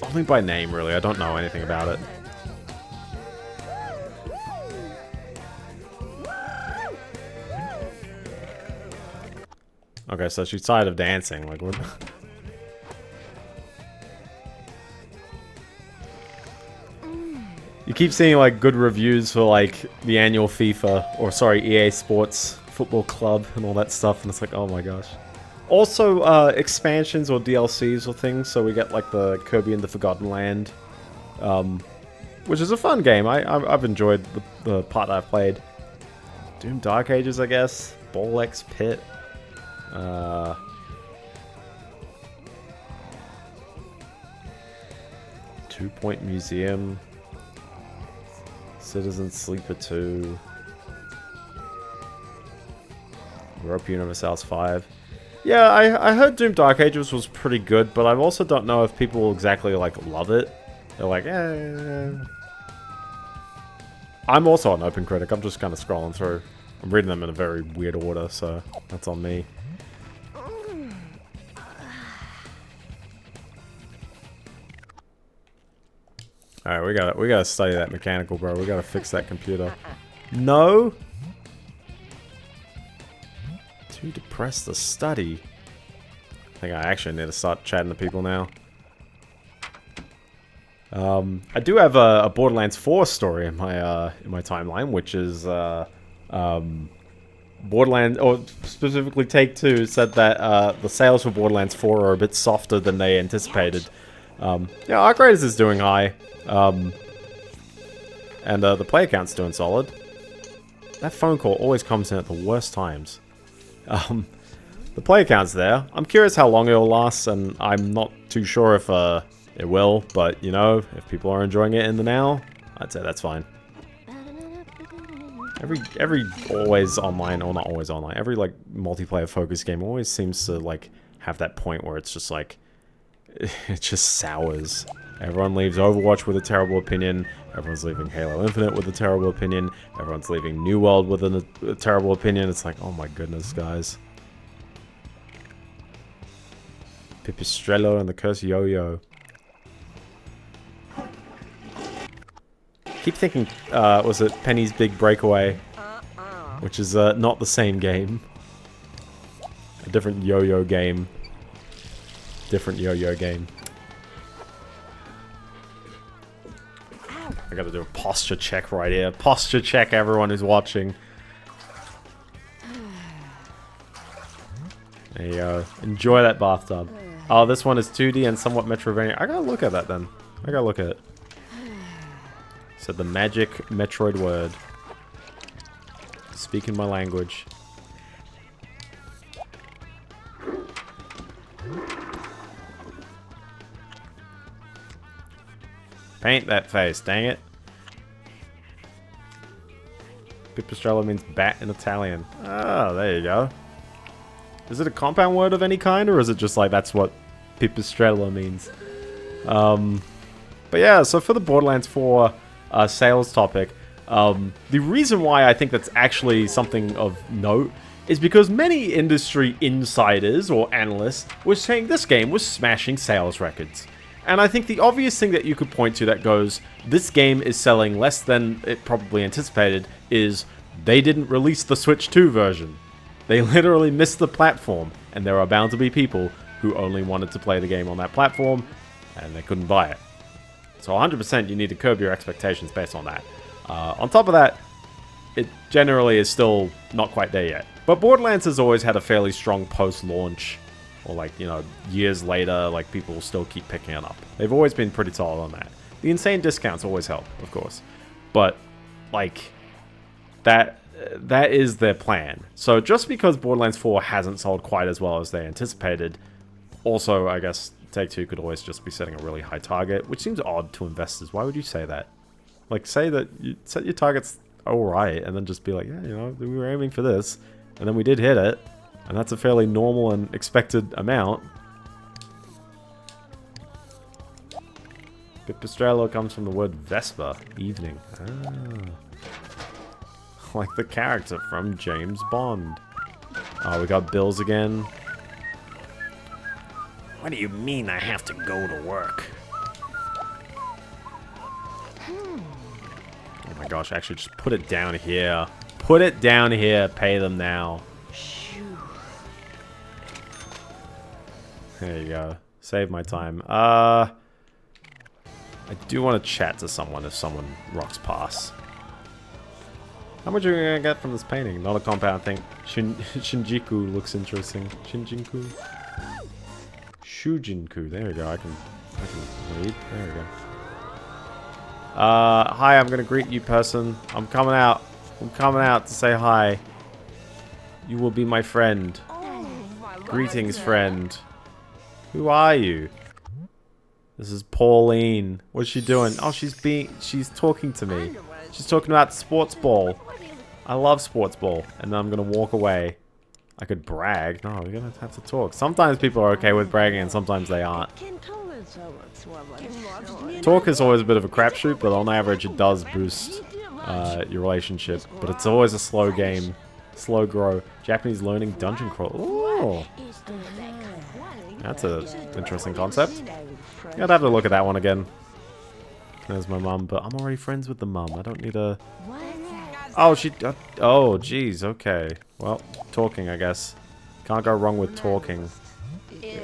Only by name, really. I don't know anything about it. Okay, so she's tired of dancing. Like, what? You keep seeing like good reviews for like the annual FIFA, or sorry, EA Sports Football Club and all that stuff, and it's like, oh my gosh. Also, expansions or DLCs or things. So we get like the Kirby and the Forgotten Land, which is a fun game. I've enjoyed the part I've played. Doom Dark Ages, I guess. Ball X Pit. 2-Point Museum. Citizen Sleeper 2. Europa Universalis 5. Yeah, I heard Doom Dark Ages was pretty good, but I also don't know if people exactly like love it. They're like, eh. I'm also an open critic. I'm just kind of scrolling through. I'm reading them in a very weird order, so that's on me. Alright, we gotta study that mechanical, bro. We gotta fix that computer. No? Too depressed to study. I think I actually need to start chatting to people now. I do have a Borderlands 4 story in my timeline, which is Borderlands, or specifically Take-Two, said that the sales for Borderlands 4 are a bit softer than they anticipated. Yeah, Arcgraders is doing high. And the player count's doing solid. That phone call always comes in at the worst times. The player count's there. I'm curious how long it'll last, and I'm not too sure if it will, but you know, if people are enjoying it in the now, I'd say that's fine. Every always online, or not always online, every like multiplayer focused game always seems to like have that point where it's just like it just sours. Everyone leaves Overwatch with a terrible opinion. Everyone's leaving Halo Infinite with a terrible opinion. Everyone's leaving New World with a terrible opinion. It's like, oh my goodness, guys. Pipistrello and the Curse Yo-Yo. Keep thinking, was it Penny's Big Breakaway? Which is not the same game. A different yo-yo game. Different yo-yo game. I gotta do a posture check right here. Posture check, everyone who's watching. There you go. Enjoy that bathtub. Oh, this one is 2D and somewhat Metroidvania. I gotta look at that then. I gotta look at it. Said the magic Metroid word. Speaking my language. Paint that face, dang it. Pipistrello means bat in Italian. Oh, there you go. Is it a compound word of any kind, or is it just like that's what Pipistrello means? But yeah, so for the Borderlands 4 sales topic, the reason why I think that's actually something of note is because many industry insiders or analysts were saying this game was smashing sales records. And I think the obvious thing that you could point to that goes, this game is selling less than it probably anticipated, is they didn't release the Switch 2 version. They literally missed the platform, and there are bound to be people who only wanted to play the game on that platform, and they couldn't buy it. So 100% you need to curb your expectations based on that. On top of that, it generally is still not quite there yet. But Borderlands has always had a fairly strong post-launch, or like, you know, years later, like people will still keep picking it up. They've always been pretty solid on that. The insane discounts always help, of course. But, like, that is their plan. So just because Borderlands 4 hasn't sold quite as well as they anticipated, also, I guess, Take-Two could always just be setting a really high target, which seems odd to investors. Why would you say that? Like, say that you set your targets alright, and then just be like, yeah, you know, we were aiming for this, and then we did hit it, and that's a fairly normal and expected amount. Pipistrello comes from the word Vesper, evening. Ah. Like the character from James Bond. Oh, we got bills again. What do you mean I have to go to work? Oh my gosh, actually just put it down here. Put it down here, pay them now. There you go. Save my time. I do want to chat to someone if someone rocks past. How much are we gonna get from this painting? Not a compound thing. Shinjuku looks interesting. Shinjuku? Shujinku. There we go. I can read. There we go. Hi, I'm gonna greet you, person. I'm coming out. I'm coming out to say hi. You will be my friend. Greetings, friend. Who are you? This is Pauline. What's she doing? Oh, she's talking to me. She's talking about sports ball. I love sports ball. And then I'm gonna walk away. I could brag. No, we're gonna have to talk. Sometimes people are okay with bragging and sometimes they aren't. Talk is always a bit of a crapshoot, but on average it does boost your relationship. But it's always a slow game. Slow grow. Japanese learning dungeon crawl. Ooh. That's an interesting concept. I'd have to look at that one again. There's my mum, but I'm already friends with the mum. I don't need a... Oh, she... oh, jeez, okay. Well, talking, I guess. Can't go wrong with talking.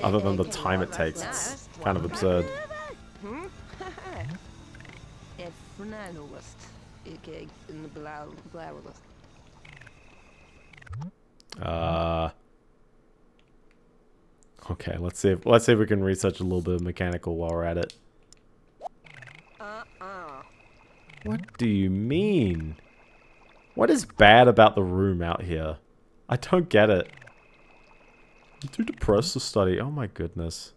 Other than the time it takes. It's kind of absurd. Okay, let's see if we can research a little bit of mechanical while we're at it. What do you mean? What is bad about the room out here? I don't get it. I'm too depressed to study. Oh my goodness.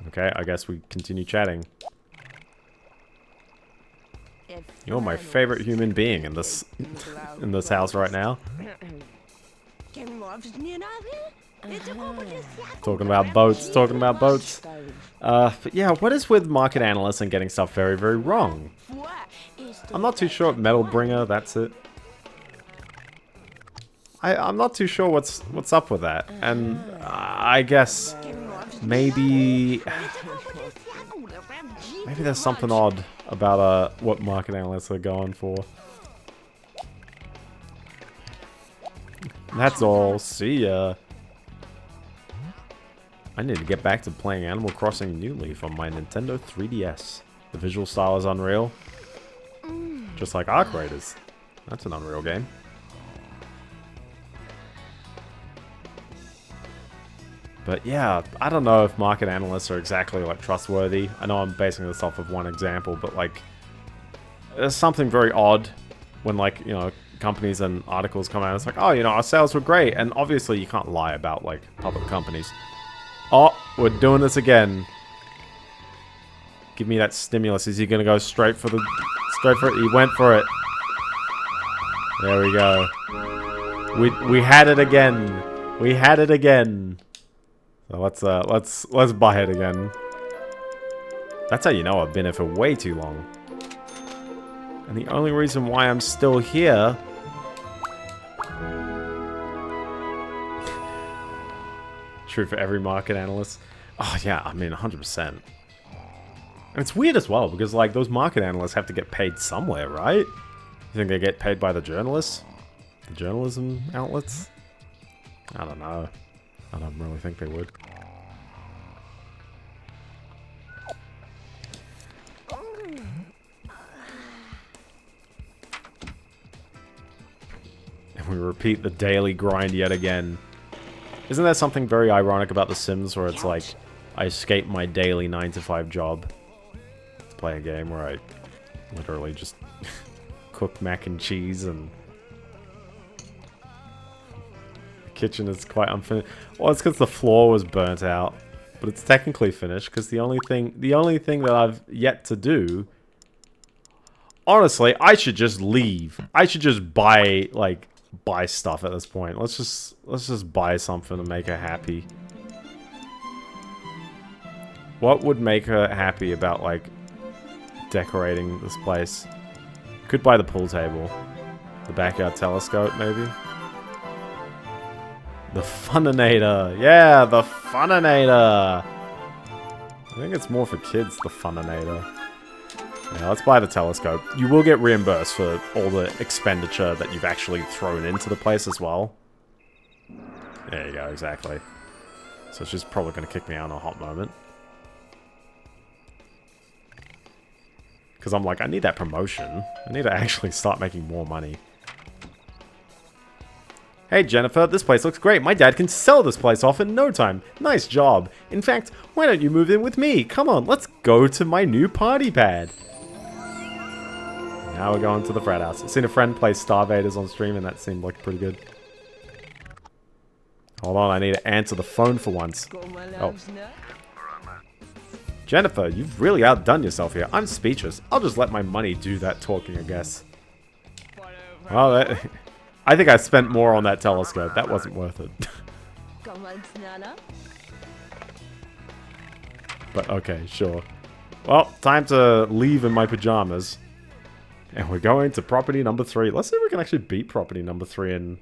Okay, I guess we continue chatting. You're my favorite human being in this house right now. Talking about boats, talking about boats. But yeah, what is with market analysts and getting stuff very, very wrong? I'm not too sure. Metal Bringer, that's it. I'm not too sure what's up with that. And I guess maybe there's something odd about what market analysts are going for. That's all. See ya. I need to get back to playing Animal Crossing New Leaf on my Nintendo 3DS. The visual style is unreal. Just like Arc Raiders. That's an Unreal game. But yeah, I don't know if market analysts are exactly like trustworthy. I know I'm basing this off of one example, but like there's something very odd when like, you know, companies and articles come out and it's like, oh, you know, our sales were great. And obviously you can't lie about like public companies. Oh, we're doing this again. Give me that stimulus. Is he gonna go straight for it? He went for it. There we go. We had it again. We had it again. So let's buy it again. That's how you know I've been here for way too long. And the only reason why I'm still here true for every market analyst. Oh yeah, I mean 100%. And it's weird as well because like those market analysts have to get paid somewhere, right? You think they get paid by the journalists? The journalism outlets? I don't know. I don't really think they would. And we repeat the daily grind yet again. Isn't there something very ironic about The Sims where it's like, I escape my daily 9-to-5 job to play a game where I literally just cook mac and cheese and the kitchen is quite unfinished. Well, it's because the floor was burnt out, but it's technically finished because the only thing that I've yet to do. Honestly, I should just leave. I should just buy stuff at this point. Let's just buy something to make her happy. What would make her happy about like decorating this place? Could buy the pool table. The backyard telescope, maybe? The Funinator! Yeah, the Funinator! I think it's more for kids, the Funinator. Yeah, let's buy the telescope. You will get reimbursed for all the expenditure that you've actually thrown into the place as well. There you go, exactly. So she's probably going to kick me out in a hot moment. Because I'm like, I need that promotion. I need to actually start making more money. Hey Jennifer, this place looks great. My dad can sell this place off in no time. Nice job. In fact, why don't you move in with me? Come on, let's go to my new party pad. Now we're going to the frat house. I've seen a friend play Star Vaders on stream and that seemed like pretty good. Hold on, I need to answer the phone for once. Oh. Jennifer, you've really outdone yourself here. I'm speechless. I'll just let my money do that talking, I guess. Well, I think I spent more on that telescope. That wasn't worth it. But okay, sure. Well, time to leave in my pajamas. And we're going to property number 3. Let's see if we can actually beat property number 3 in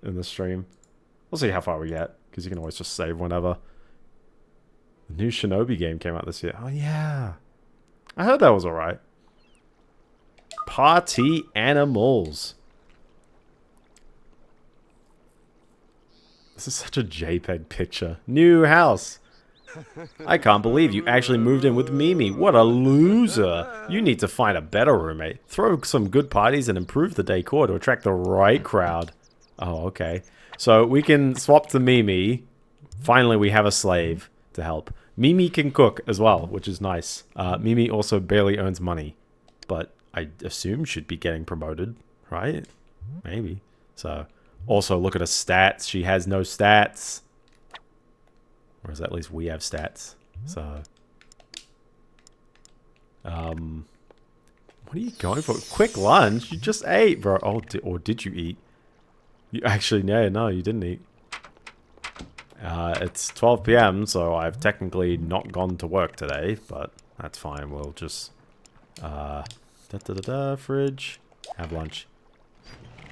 the stream. We'll see how far we get, because you can always just save whenever. The new Shinobi game came out this year. Oh, yeah. I heard that was alright. Party Animals. This is such a JPEG picture. New house. I can't believe you actually moved in with Mimi. What a loser. You need to find a better roommate. Throw some good parties and improve the decor to attract the right crowd. Oh, okay. So we can swap to Mimi. Finally, we have a slave to help. Mimi can cook as well, which is nice. Mimi also barely earns money. But I assume should be getting promoted, right? Maybe. So, also look at her stats. She has no stats. Whereas at least we have stats. So, what are you going for? Quick lunch? You just ate, bro. Oh, or did you eat? You actually, no, you didn't eat. It's 12 p.m., so I've technically not gone to work today, but that's fine. We'll just fridge, have lunch.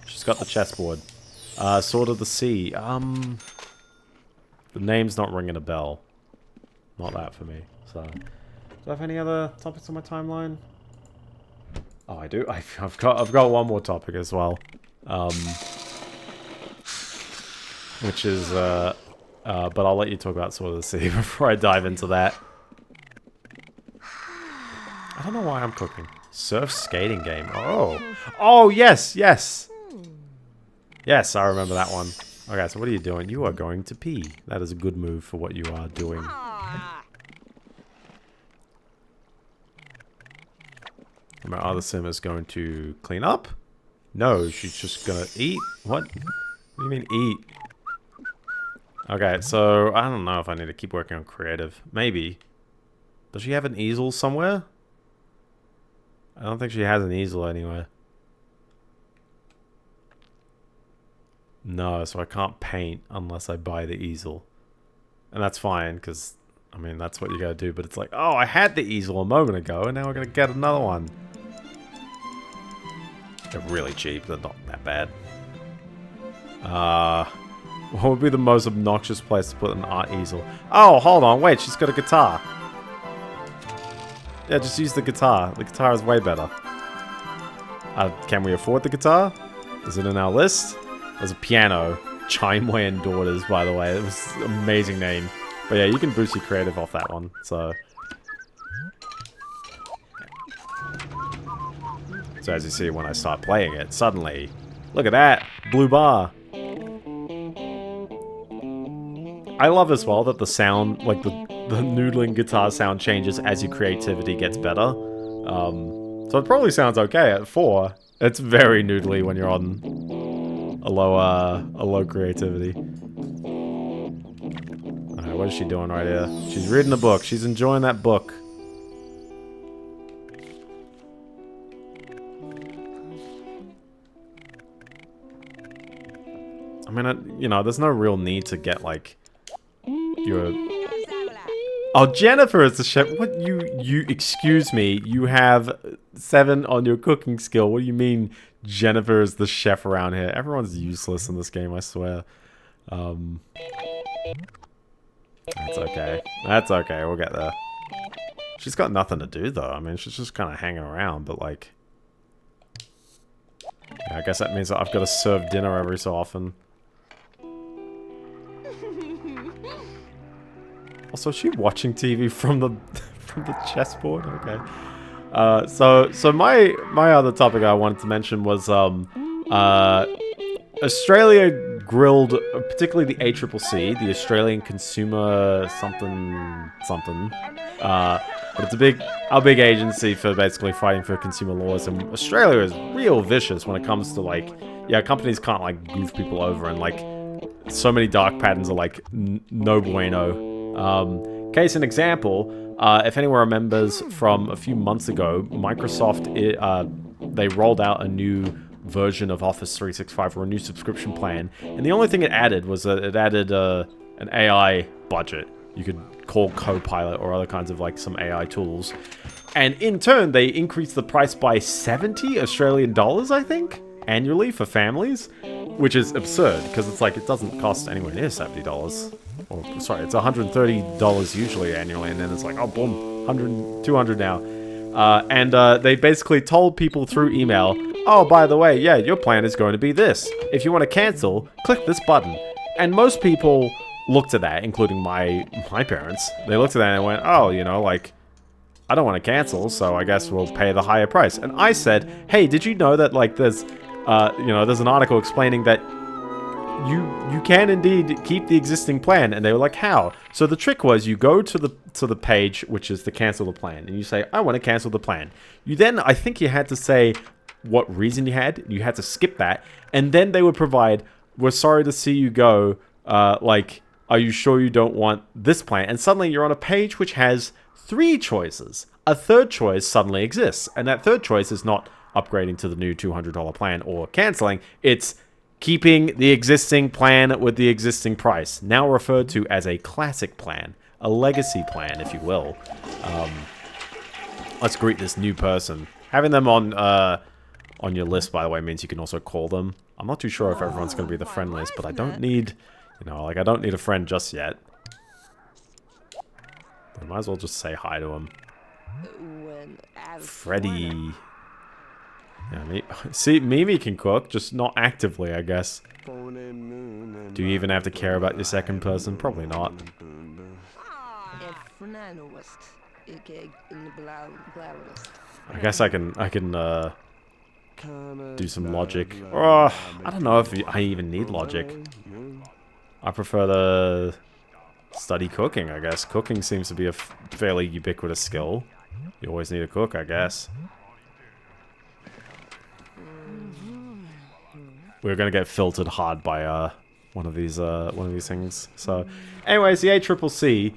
She's got the chessboard. Sword of the Sea. The name's not ringing a bell. Not that for me. So, do I have any other topics on my timeline? Oh, I do. I've got one more topic as well. Which is but I'll let you talk about Sword of the Sea before I dive into that. I don't know why I'm cooking. Surf skating game. Oh yes, yes. Yes, I remember that one. Okay, so what are you doing? You are going to pee. That is a good move for what you are doing. And my other sim is going to clean up? No, she's just gonna eat. What? What do you mean eat? Okay, so I don't know if I need to keep working on creative. Maybe. Does she have an easel somewhere? I don't think she has an easel anywhere. No, so I can't paint unless I buy the easel. And that's fine, because, I mean, that's what you gotta do. But it's like, oh, I had the easel a moment ago, and now we're gonna get another one. They're really cheap. They're not that bad. What would be the most obnoxious place to put an art easel? Oh, hold on. Wait, she's got a guitar. Yeah, just use the guitar. The guitar is way better. Can we afford the guitar? Is it in our list? There's a piano. Chimeway and Daughters, by the way. It was an amazing name. But yeah, you can boost your creative off that one. So as you see, when I start playing it, suddenly, look at that! Blue bar! I love as well that the sound, like the noodling guitar sound changes as your creativity gets better. So it probably sounds okay at 4. It's very noodly when you're on a low creativity. Alright, what is she doing right here? She's reading a book. She's enjoying that book. I mean, you know, there's no real need to get, like, your... Oh, Jennifer is the chef. What, you, excuse me, you have 7 on your cooking skill. What do you mean Jennifer is the chef around here? Everyone's useless in this game, I swear. That's okay. That's okay, we'll get there. She's got nothing to do, though. I mean, she's just kind of hanging around, but, like... Yeah, I guess that means that I've got to serve dinner every so often. Also, is she watching TV from the chessboard? Okay. So my other topic I wanted to mention was Australia grilled, particularly the ACCC, the Australian Consumer something. But it's a big agency for basically fighting for consumer laws, and Australia is real vicious when it comes to, like, yeah, companies can't, like, goof people over, and, like, so many dark patterns are, like, no bueno. Case in example, if anyone remembers from a few months ago, Microsoft, they rolled out a new version of Office 365 or a new subscription plan, and the only thing it added was that it added an AI budget. You could call Copilot or other kinds of, like, some AI tools. And in turn, they increased the price by 70 Australian dollars, I think, annually for families, which is absurd, because it's like, it doesn't cost anywhere near $70. Or, sorry, it's $130 usually annually, and then it's like, oh, boom, 100, 200 now. And they basically told people through email, oh, by the way, yeah, your plan is going to be this. If you want to cancel, click this button. And most people looked at that, including my parents. They looked at that and went, oh, you know, like, I don't want to cancel, so I guess we'll pay the higher price. And I said, hey, did you know that, like, there's an article explaining that you can indeed keep the existing plan? And they were like, how? So the trick was, you go to the page, which is to cancel the plan, and you say, I want to cancel the plan. You then, I think you had to say what reason you had to skip that, and then they would provide, we're sorry to see you go, like, are you sure you don't want this plan? And suddenly you're on a page which has 3 choices. A third choice suddenly exists, and that third choice is not upgrading to the new $200 plan or canceling. It's keeping the existing plan with the existing price, now referred to as a classic plan, a legacy plan, if you will. Let's greet this new person. Having them on your list, by the way, means you can also call them. I'm not too sure if everyone's going to be the friend list, but I don't need, I don't need a friend just yet. I might as well just say hi to him. Freddy. Yeah, see, Mimi can cook, just not actively, I guess. Do you even have to care about your second person? Probably not. I guess I can do some logic. Oh, I don't know if I even need logic. I prefer to study cooking, I guess. Cooking seems to be a fairly ubiquitous skill. You always need a cook, I guess. We're gonna get filtered hard by one of these things. So, anyways, the ACCC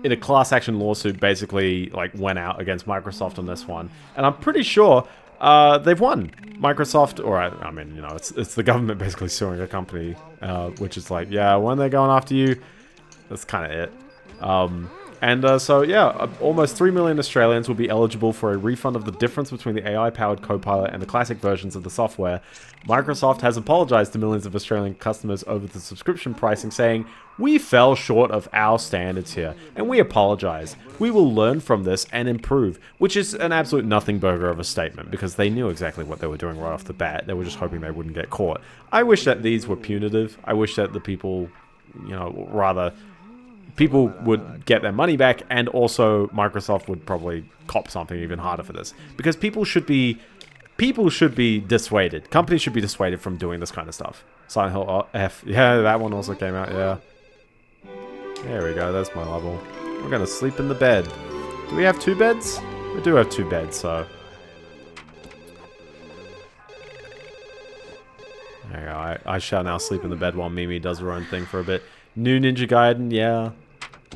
in a class action lawsuit basically like went out against Microsoft on this one, and I'm pretty sure they've won. Microsoft, or I mean, it's the government basically suing a company, which is like, yeah, when they're going after you, that's kind of it. So, yeah, almost 3 million Australians will be eligible for a refund of the difference between the AI-powered Copilot and the classic versions of the software. Microsoft has apologized to millions of Australian customers over the subscription pricing, saying, "We fell short of our standards here, and we apologize. We will learn from this and improve," which is an absolute nothing burger of a statement, because they knew exactly what they were doing right off the bat. They were just hoping they wouldn't get caught. I wish that these were punitive. I wish that the people, people would get their money back, and also Microsoft would probably cop something even harder for this, because people should be dissuaded. Companies should be dissuaded from doing this kind of stuff. Silent Hill F, yeah, that one also came out. Yeah, there we go. That's my level. We're gonna sleep in the bed. Do we have 2 beds? We do have 2 beds, so there you go. I shall now sleep in the bed while Mimi does her own thing for a bit. New Ninja Gaiden, yeah.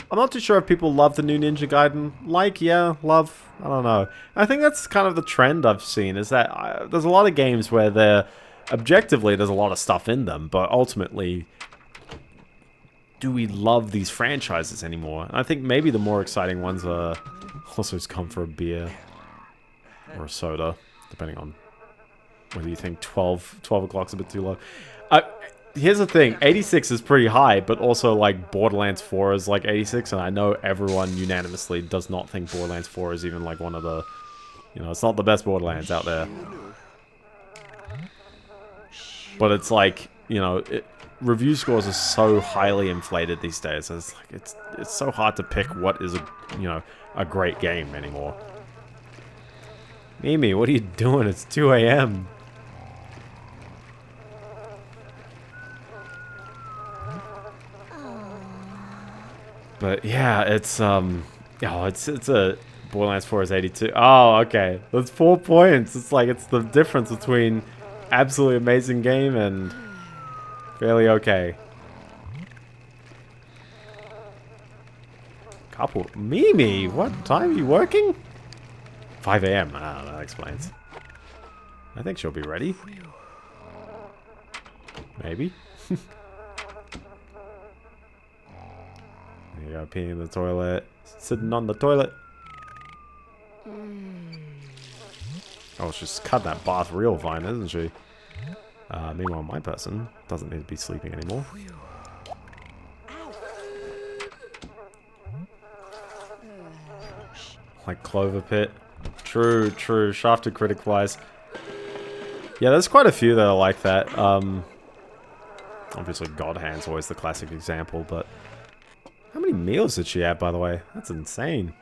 I'm not too sure if people love the new Ninja Gaiden. Like, yeah, love, I don't know. I think that's kind of the trend I've seen, is that there's a lot of games where objectively, there's a lot of stuff in them, but ultimately, do we love these franchises anymore? And I think maybe the more exciting ones are also just come for a beer or a soda, depending on whether you think 12 o'clock's a bit too low. Here's the thing, 86 is pretty high, but also, like, Borderlands 4 is, like, 86, and I know everyone unanimously does not think Borderlands 4 is even, like, one of the, it's not the best Borderlands out there. But it's like, review scores are so highly inflated these days, it's like, it's so hard to pick what is a great game anymore. Mimi, what are you doing? It's 2 a.m. But yeah, it's it's a Borderlands 4 is 82. Oh, okay. That's 4 points. It's like it's the difference between absolutely amazing game and fairly okay. Couple. Mimi, what time are you working? 5 a.m. Ah, that explains. I think she'll be ready. Maybe. There you go, peeing in the toilet. Sitting on the toilet. Oh, she's cut that bath real fine, isn't she? Meanwhile, my person doesn't need to be sleeping anymore. Like Clover Pit. True, true. Shafted critic-wise. Yeah, there's quite a few that are like that. Obviously, God Hand's always the classic example, but... How many meals did she have, by the way? That's insane.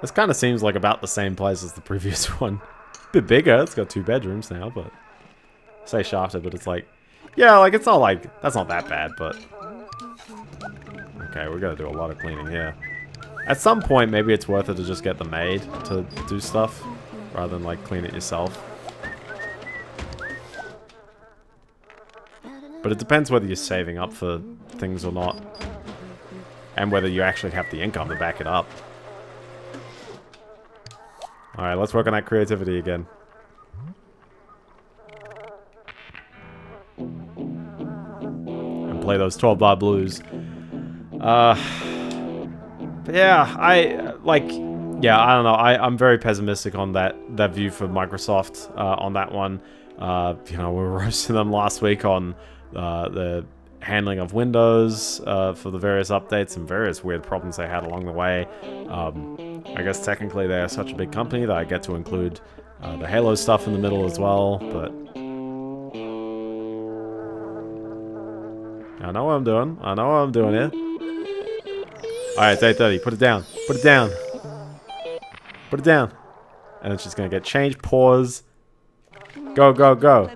This kind of seems like about the same place as the previous one. A bit bigger. It's got 2 bedrooms now, but... I say shafted, but it's like... Yeah, like, it's not like... That's not that bad, but... Okay, we're gonna do a lot of cleaning here. At some point, maybe it's worth it to just get the maid to do stuff, rather than, like, clean it yourself. But it depends whether you're saving up for things or not. And whether you actually have the income to back it up. Alright, let's work on that creativity again. And play those 12-bar blues. But yeah, I don't know. I'm very pessimistic on that view for Microsoft on that one. We were roasting them last week on the handling of Windows for the various updates and various weird problems they had along the way. I guess technically they are such a big company that I get to include the Halo stuff in the middle as well, but I know what I'm doing. I know what I'm doing here. Alright, it's 8:30. Put it down. Put it down. Put it down. And then she's gonna get changed. Pause. Go, go, go.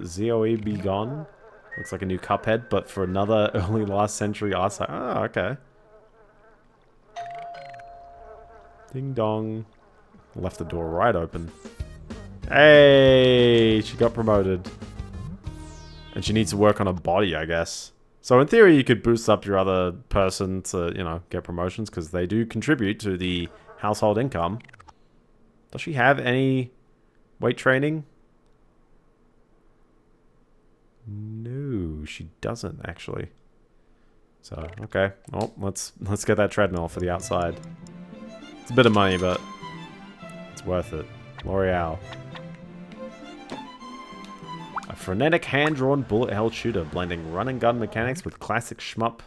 ZOE Be Gone. Looks like a new Cuphead, but for another early last century art style. Oh, okay. Ding dong. Left the door right open. Hey, she got promoted. And she needs to work on her body, I guess. So in theory, you could boost up your other person to, get promotions, because they do contribute to the household income. Does she have any weight training? No, she doesn't, actually. So, okay. Oh, let's get that treadmill for the outside. It's a bit of money, but it's worth it. L'Oreal. A frenetic hand-drawn bullet-held shooter, blending run-and-gun mechanics with classic shmup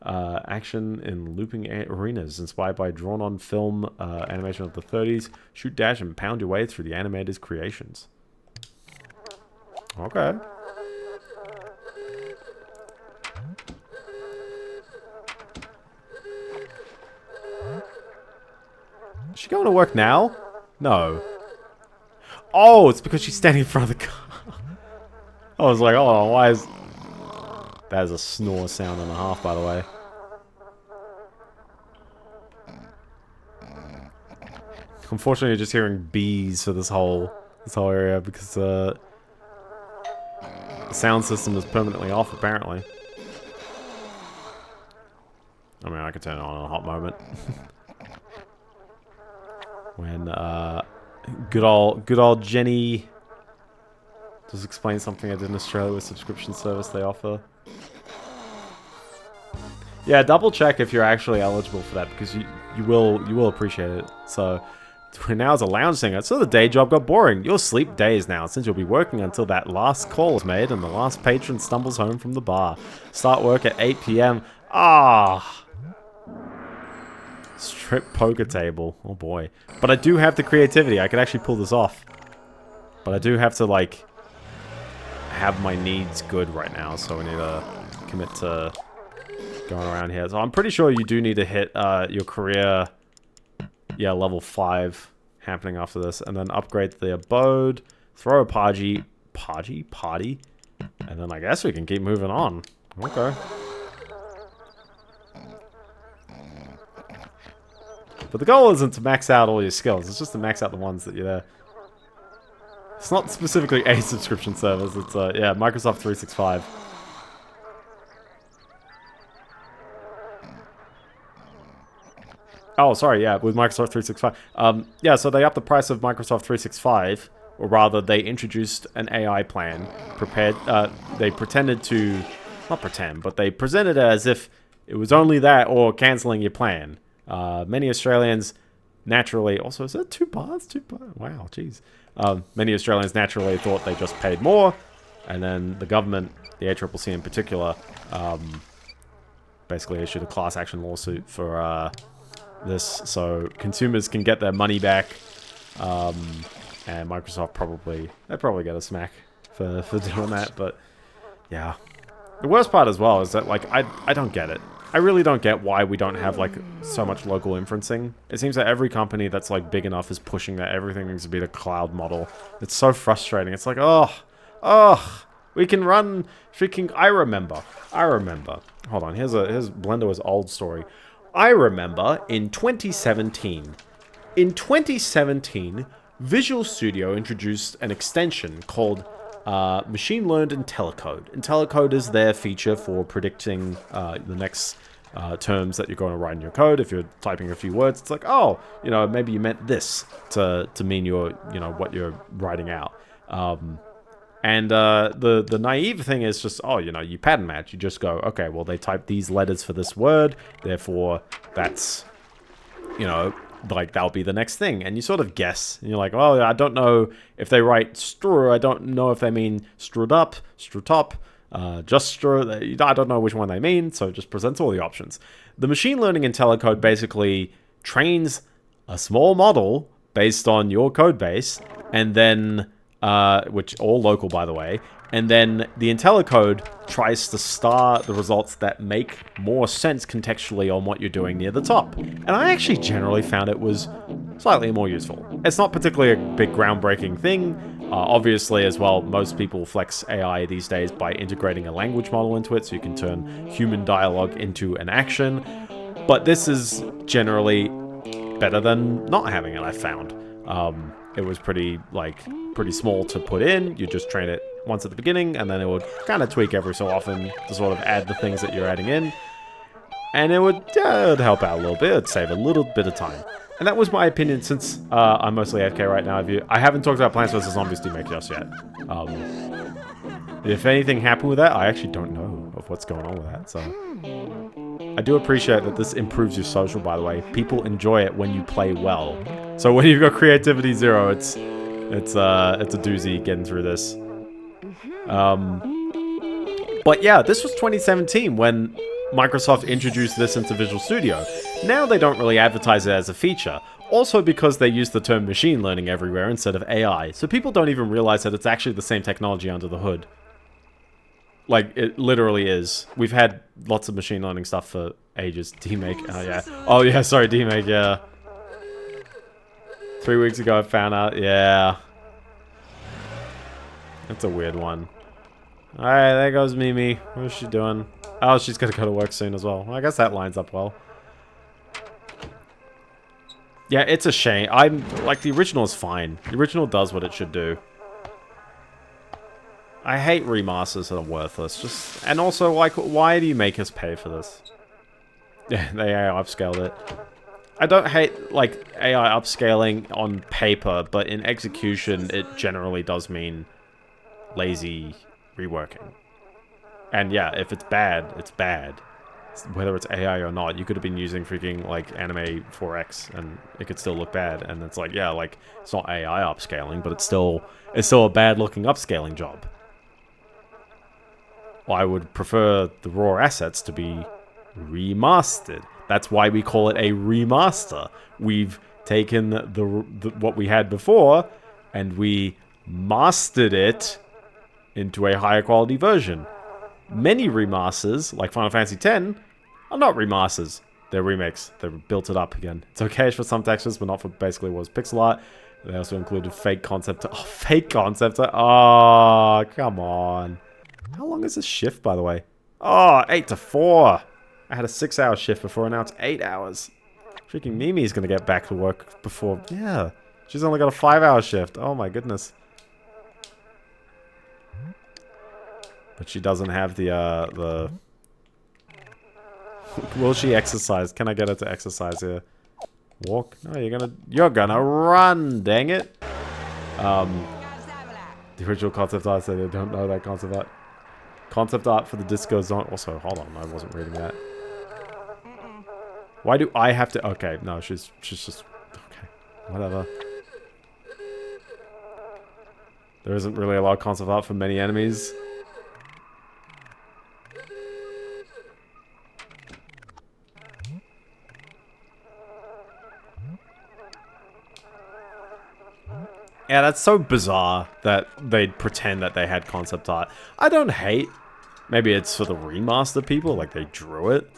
action in looping arenas, inspired by drawn-on film animation of the 30s. Shoot, dash, and pound your way through the animator's creations. Okay. Is she going to work now? No. Oh, it's because she's standing in front of the car. I was like, oh, why is... That is a snore sound and a half, by the way. Unfortunately, you're just hearing bees for this whole area because the sound system is permanently off, apparently. I mean, I could turn it on in a hot moment. When good old Jenny just explain something I did in Australia with subscription service they offer. Yeah, double check if you're actually eligible for that, because you will appreciate it. So now as a lounge singer, so the day job got boring. You'll sleep days now, since you'll be working until that last call is made and the last patron stumbles home from the bar. Start work at 8 p.m. Ah. Strip poker table. Oh boy. But I do have the creativity. I could actually pull this off. But I do have to, like, have my needs good right now, so we need to commit to going around here. So I'm pretty sure you do need to hit your career, level 5 happening after this, and then upgrade the abode, throw a party, and then I guess we can keep moving on. Okay. But the goal isn't to max out all your skills, it's just to max out the ones that you're there. It's not specifically a subscription service, it's, Microsoft 365. Oh, sorry, yeah, with Microsoft 365. So they upped the price of Microsoft 365, or rather, they introduced an AI plan. They pretended to, not pretend, but they presented it as if it was only that or cancelling your plan. Many Australians naturally, also, is that 2 bars? 2 bars? Wow, jeez. Many Australians naturally thought they just paid more, and then the government, the ACCC in particular, basically issued a class action lawsuit for this, so consumers can get their money back, and Microsoft probably get a smack for doing that, but yeah. The worst part as well is that, like, I don't get it. I really don't get why we don't have, like, so much local inferencing. It seems that every company that's, like, big enough is pushing that everything needs to be the cloud model. It's so frustrating. It's like, we can run freaking... I remember. Hold on, here's Biendeo's old story. I remember in 2017. In 2017, Visual Studio introduced an extension called Machine Learned IntelliCode. IntelliCode is their feature for predicting the next terms that you're going to write in your code. If you're typing a few words, it's like, oh, maybe you meant this to mean what you're writing out. And the naive thing is just, you pattern match. You just go, okay, well, they typed these letters for this word, therefore that's, like, that'll be the next thing. And you sort of guess. And you're like, well, I don't know if they write stru. I don't know if they mean strut up, strut top, just stru. I don't know which one they mean, so it just presents all the options. The machine learning IntelliCode basically trains a small model based on your code base, and then, which all local, by the way, and then the IntelliCode tries to star the results that make more sense contextually on what you're doing near the top. And I actually generally found it was slightly more useful. It's not particularly a big groundbreaking thing. Obviously, as well, most people flex AI these days by integrating a language model into it, so you can turn human dialogue into an action. But this is generally better than not having it, I found. It was pretty small to put in. You just train it once at the beginning, and then it would kind of tweak every so often to sort of add the things that you're adding in. And it would help out a little bit. It'd save a little bit of time. And that was my opinion, since I'm mostly AFK right now. I haven't talked about Plants vs. Zombies Remake just yet. If anything happened with that, I actually don't know of what's going on with that. So I do appreciate that this improves your social, by the way. People enjoy it when you play well. So when you've got creativity 0, it's a doozy getting through this. But yeah, this was 2017 when Microsoft introduced this into Visual Studio. Now they don't really advertise it as a feature. Also because they use the term machine learning everywhere instead of AI. So people don't even realize that it's actually the same technology under the hood. Like, it literally is. We've had lots of machine learning stuff for ages. D-Make, yeah. Oh yeah, sorry, D-Make, yeah. 3 weeks ago I found out, yeah. That's a weird one. Alright, there goes Mimi. What's she doing? Oh, she's gonna go to work soon as well. I guess that lines up well. Yeah, it's a shame. Like, the original is fine. The original does what it should do. I hate remasters that are worthless. And also, like, why do you make us pay for this? Yeah, they AI upscaled it. I don't hate, like, AI upscaling on paper, but in execution, it generally does mean lazy reworking. And yeah, if it's bad, it's bad. Whether it's AI or not, you could have been using freaking, like, Anime 4X, and it could still look bad. And it's like, yeah, like, it's not AI upscaling, but it's still a bad-looking upscaling job. Well, I would prefer the raw assets to be remastered. That's why we call it a remaster. We've taken the what we had before, and we mastered it into a higher quality version. Many remasters, like Final Fantasy X, are not remasters. They're remakes. They built it up again. It's okay for some textures, but not for basically what was pixel art. They also included fake concept. Oh, fake concept. Oh, come on. How long is this shift, by the way? Oh, 8 to 4. I had a 6-hour shift before, and now it's 8 hours. Freaking Mimi's gonna get back to work before... Yeah. She's only got a 5-hour shift. Oh my goodness. But she doesn't have the... Will she exercise? Can I get her to exercise here? Walk? No, you're gonna run, dang it. The original concept art said they don't know that concept art. Concept art for the Disco Zone. Also, hold on, I wasn't reading that. Why do I have to... Okay, no, she's just... Okay, whatever. There isn't really a lot of concept art for many enemies. Yeah, that's so bizarre that they'd pretend that they had concept art. I don't hate. Maybe it's for the remaster people, like they drew it.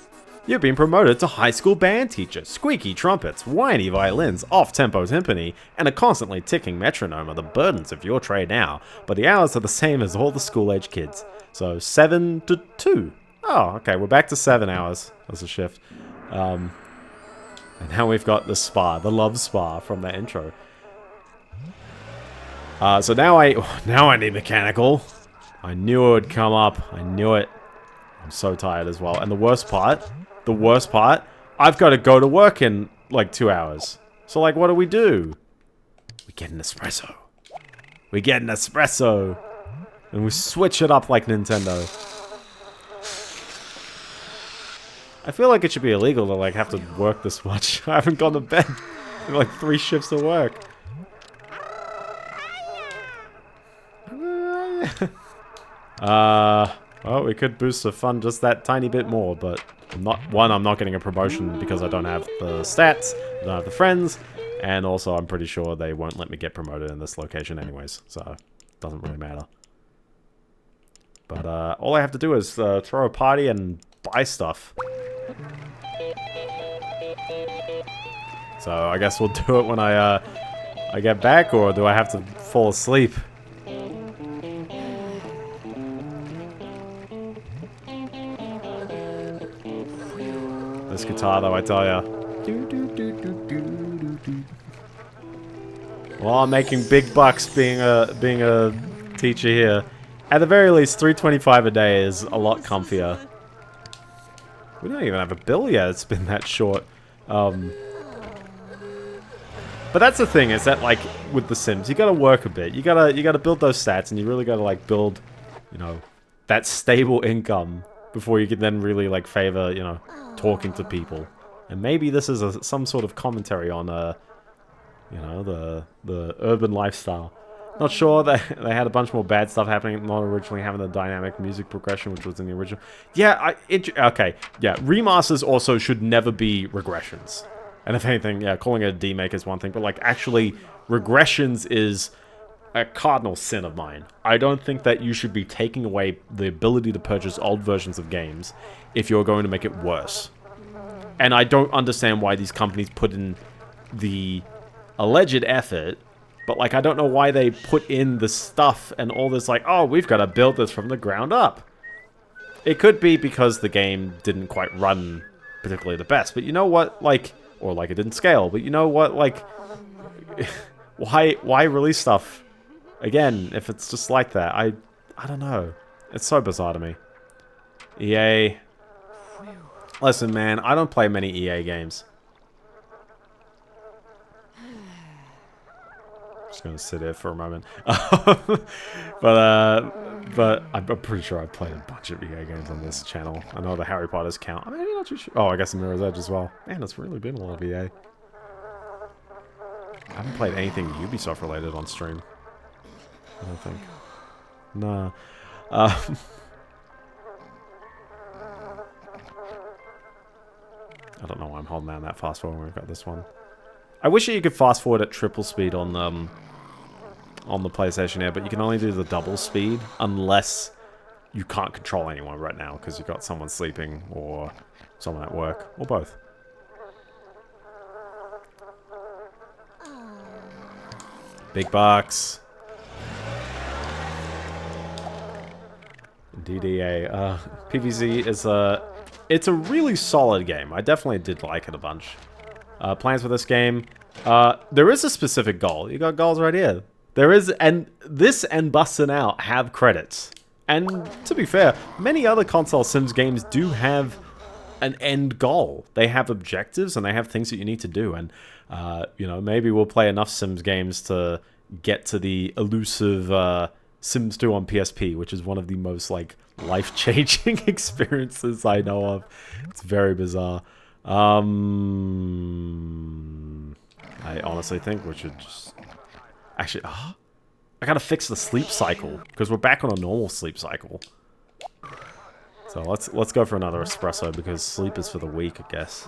You've been promoted to high school band teacher. Squeaky trumpets, whiny violins, off-tempo timpani, and a constantly ticking metronome are the burdens of your trade now. But the hours are the same as all the school-age kids. So 7 to 2. Oh, okay, we're back to 7 hours. That's a shift. And now we've got the spa, the love spa from that intro. So now I need mechanical. I knew it would come up. I knew it. I'm so tired as well. And the worst part the worst part. I've got to go to work in, like, 2 hours. So, like, what do? We get an espresso. And we switch it up like Nintendo. I feel like it should be illegal to, like, have to work this much. I haven't gone to bed in, like, 3 shifts of work. Well, we could boost the fun just that tiny bit more, but I'm not getting a promotion because I don't have the stats, I don't have the friends, and also I'm pretty sure they won't let me get promoted in this location anyways, so it doesn't really matter. But all I have to do is throw a party and buy stuff. So I guess we'll do it when I get back, or do I have to fall asleep? This guitar, though, I tell ya. Well, I'm making big bucks being a teacher here. At the very least, $3.25 a day is a lot comfier. We don't even have a bill yet. It's been that short. But that's the thing, is that, like, with The Sims, you gotta work a bit. You gotta build those stats, and you really gotta, like, build, you know, that stable income before you can then really, like, favor, you know, talking to people. And maybe this is some sort of commentary on, you know, the urban lifestyle. Not sure, they had a bunch more bad stuff happening, not originally having the dynamic music progression, which was in the original. Yeah, okay, yeah, remasters also should never be regressions. And if anything, yeah, calling it a demake is one thing, but, like, actually, regressions is a cardinal sin of mine. I don't think that you should be taking away the ability to purchase old versions of games if you're going to make it worse. And I don't understand why these companies put in the alleged effort, but, like, I don't know why they put in the stuff and all this, like, oh, we've got to build this from the ground up. It could be because the game didn't quite run particularly the best, but you know what, like, or, like, it didn't scale, but you know what, like, why release stuff again if it's just like that? I don't know. It's so bizarre to me. EA. Listen, man, I don't play many EA games. Just gonna sit here for a moment. But I'm pretty sure I've played a bunch of EA games on this channel. I know the Harry Potters count. I'm maybe not too sure. Oh, I guess the Mirror's Edge as well. Man, it's really been a lot of EA. I haven't played anything Ubisoft related on stream. I don't think. No. I don't know why I'm holding down that fast forward when we've got this one. I wish you could fast forward at triple speed on the PlayStation Air, but you can only do the double speed unless you can't control anyone right now because you've got someone sleeping or someone at work, or both. Big bucks. DDA. PvZ is it's a really solid game. I definitely did like it a bunch. Plans for this game. There is a specific goal. You got goals right here. There is, and this and Bustin' Out have credits. And to be fair, many other console Sims games do have an end goal. They have objectives and they have things that you need to do. And, you know, maybe we'll play enough Sims games to get to the elusive Sims 2 on PSP, which is one of the most, like, life-changing experiences I know of. It's very bizarre. I honestly think we should just... Actually, I gotta fix the sleep cycle, because we're back on a normal sleep cycle. So let's go for another espresso, because sleep is for the weak, I guess.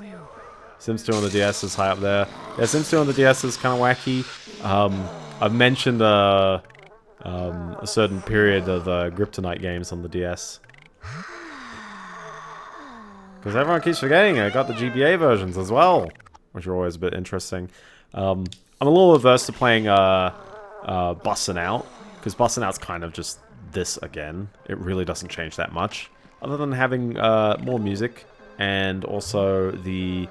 Sims 2 on the DS is high up there. Yeah, Sims 2 on the DS is kind of wacky. I've mentioned a certain period of Kryptonite games on the DS. Because everyone keeps forgetting I got the GBA versions as well, which are always a bit interesting. I'm a little averse to playing Bustin' Out, because Bustin' Out's kind of just this again. It really doesn't change that much, other than having more music, and also the...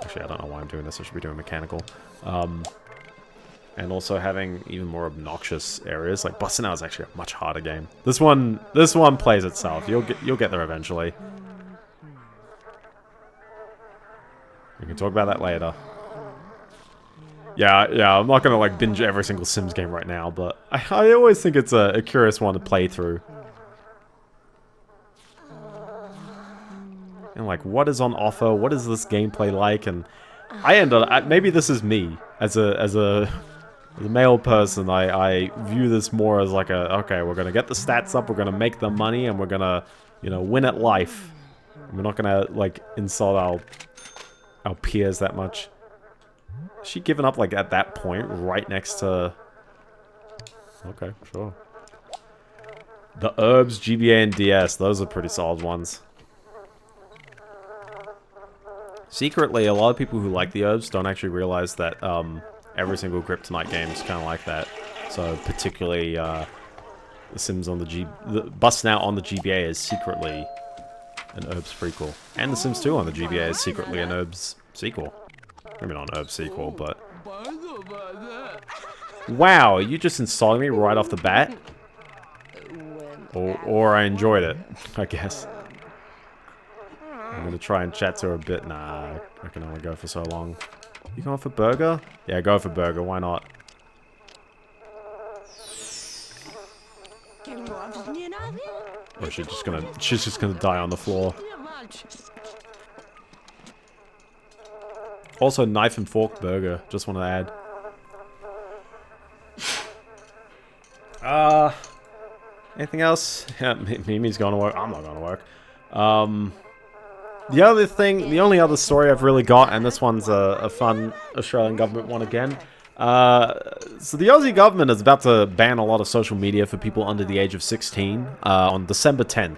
Actually, I don't know why I'm doing this. I should be doing mechanical. And also having even more obnoxious areas. Like, Bustin' Out is actually a much harder game. This one plays itself. You'll get there eventually. We can talk about that later. Yeah, I'm not gonna like binge every single Sims game right now, but I always think it's a curious one to play through. And like, what is on offer? What is this gameplay like? And I end up, maybe this is me as a male person. I view this more as like okay, we're gonna get the stats up, we're gonna make the money, and we're gonna, you know, win at life. We're not gonna like insult our peers that much. Is she giving up like at that point, right next to? Okay, sure. The herbs, GBA, and DS. Those are pretty solid ones. Secretly, a lot of people who like the herbs don't actually realize that every single Kryptonite game is kind of like that. So particularly The Sims on the Busting Out on the GBA is secretly an herbs prequel. And The Sims 2 on the GBA is secretly an herbs sequel. Maybe not an herbs sequel, but... Wow, are you just insulting me right off the bat? Or I enjoyed it, I guess. I'm gonna try and chat to her a bit. Nah, I can only go for so long. You going for burger? Yeah, go for burger. Why not? Or she's just gonna die on the floor. Also, knife and fork burger. Just want to add. Anything else? Yeah, Mimi's going to work. I'm not going to work. The only other story I've really got, and this one's a fun Australian government one again. So the Aussie government is about to ban a lot of social media for people under the age of 16 on December 10th.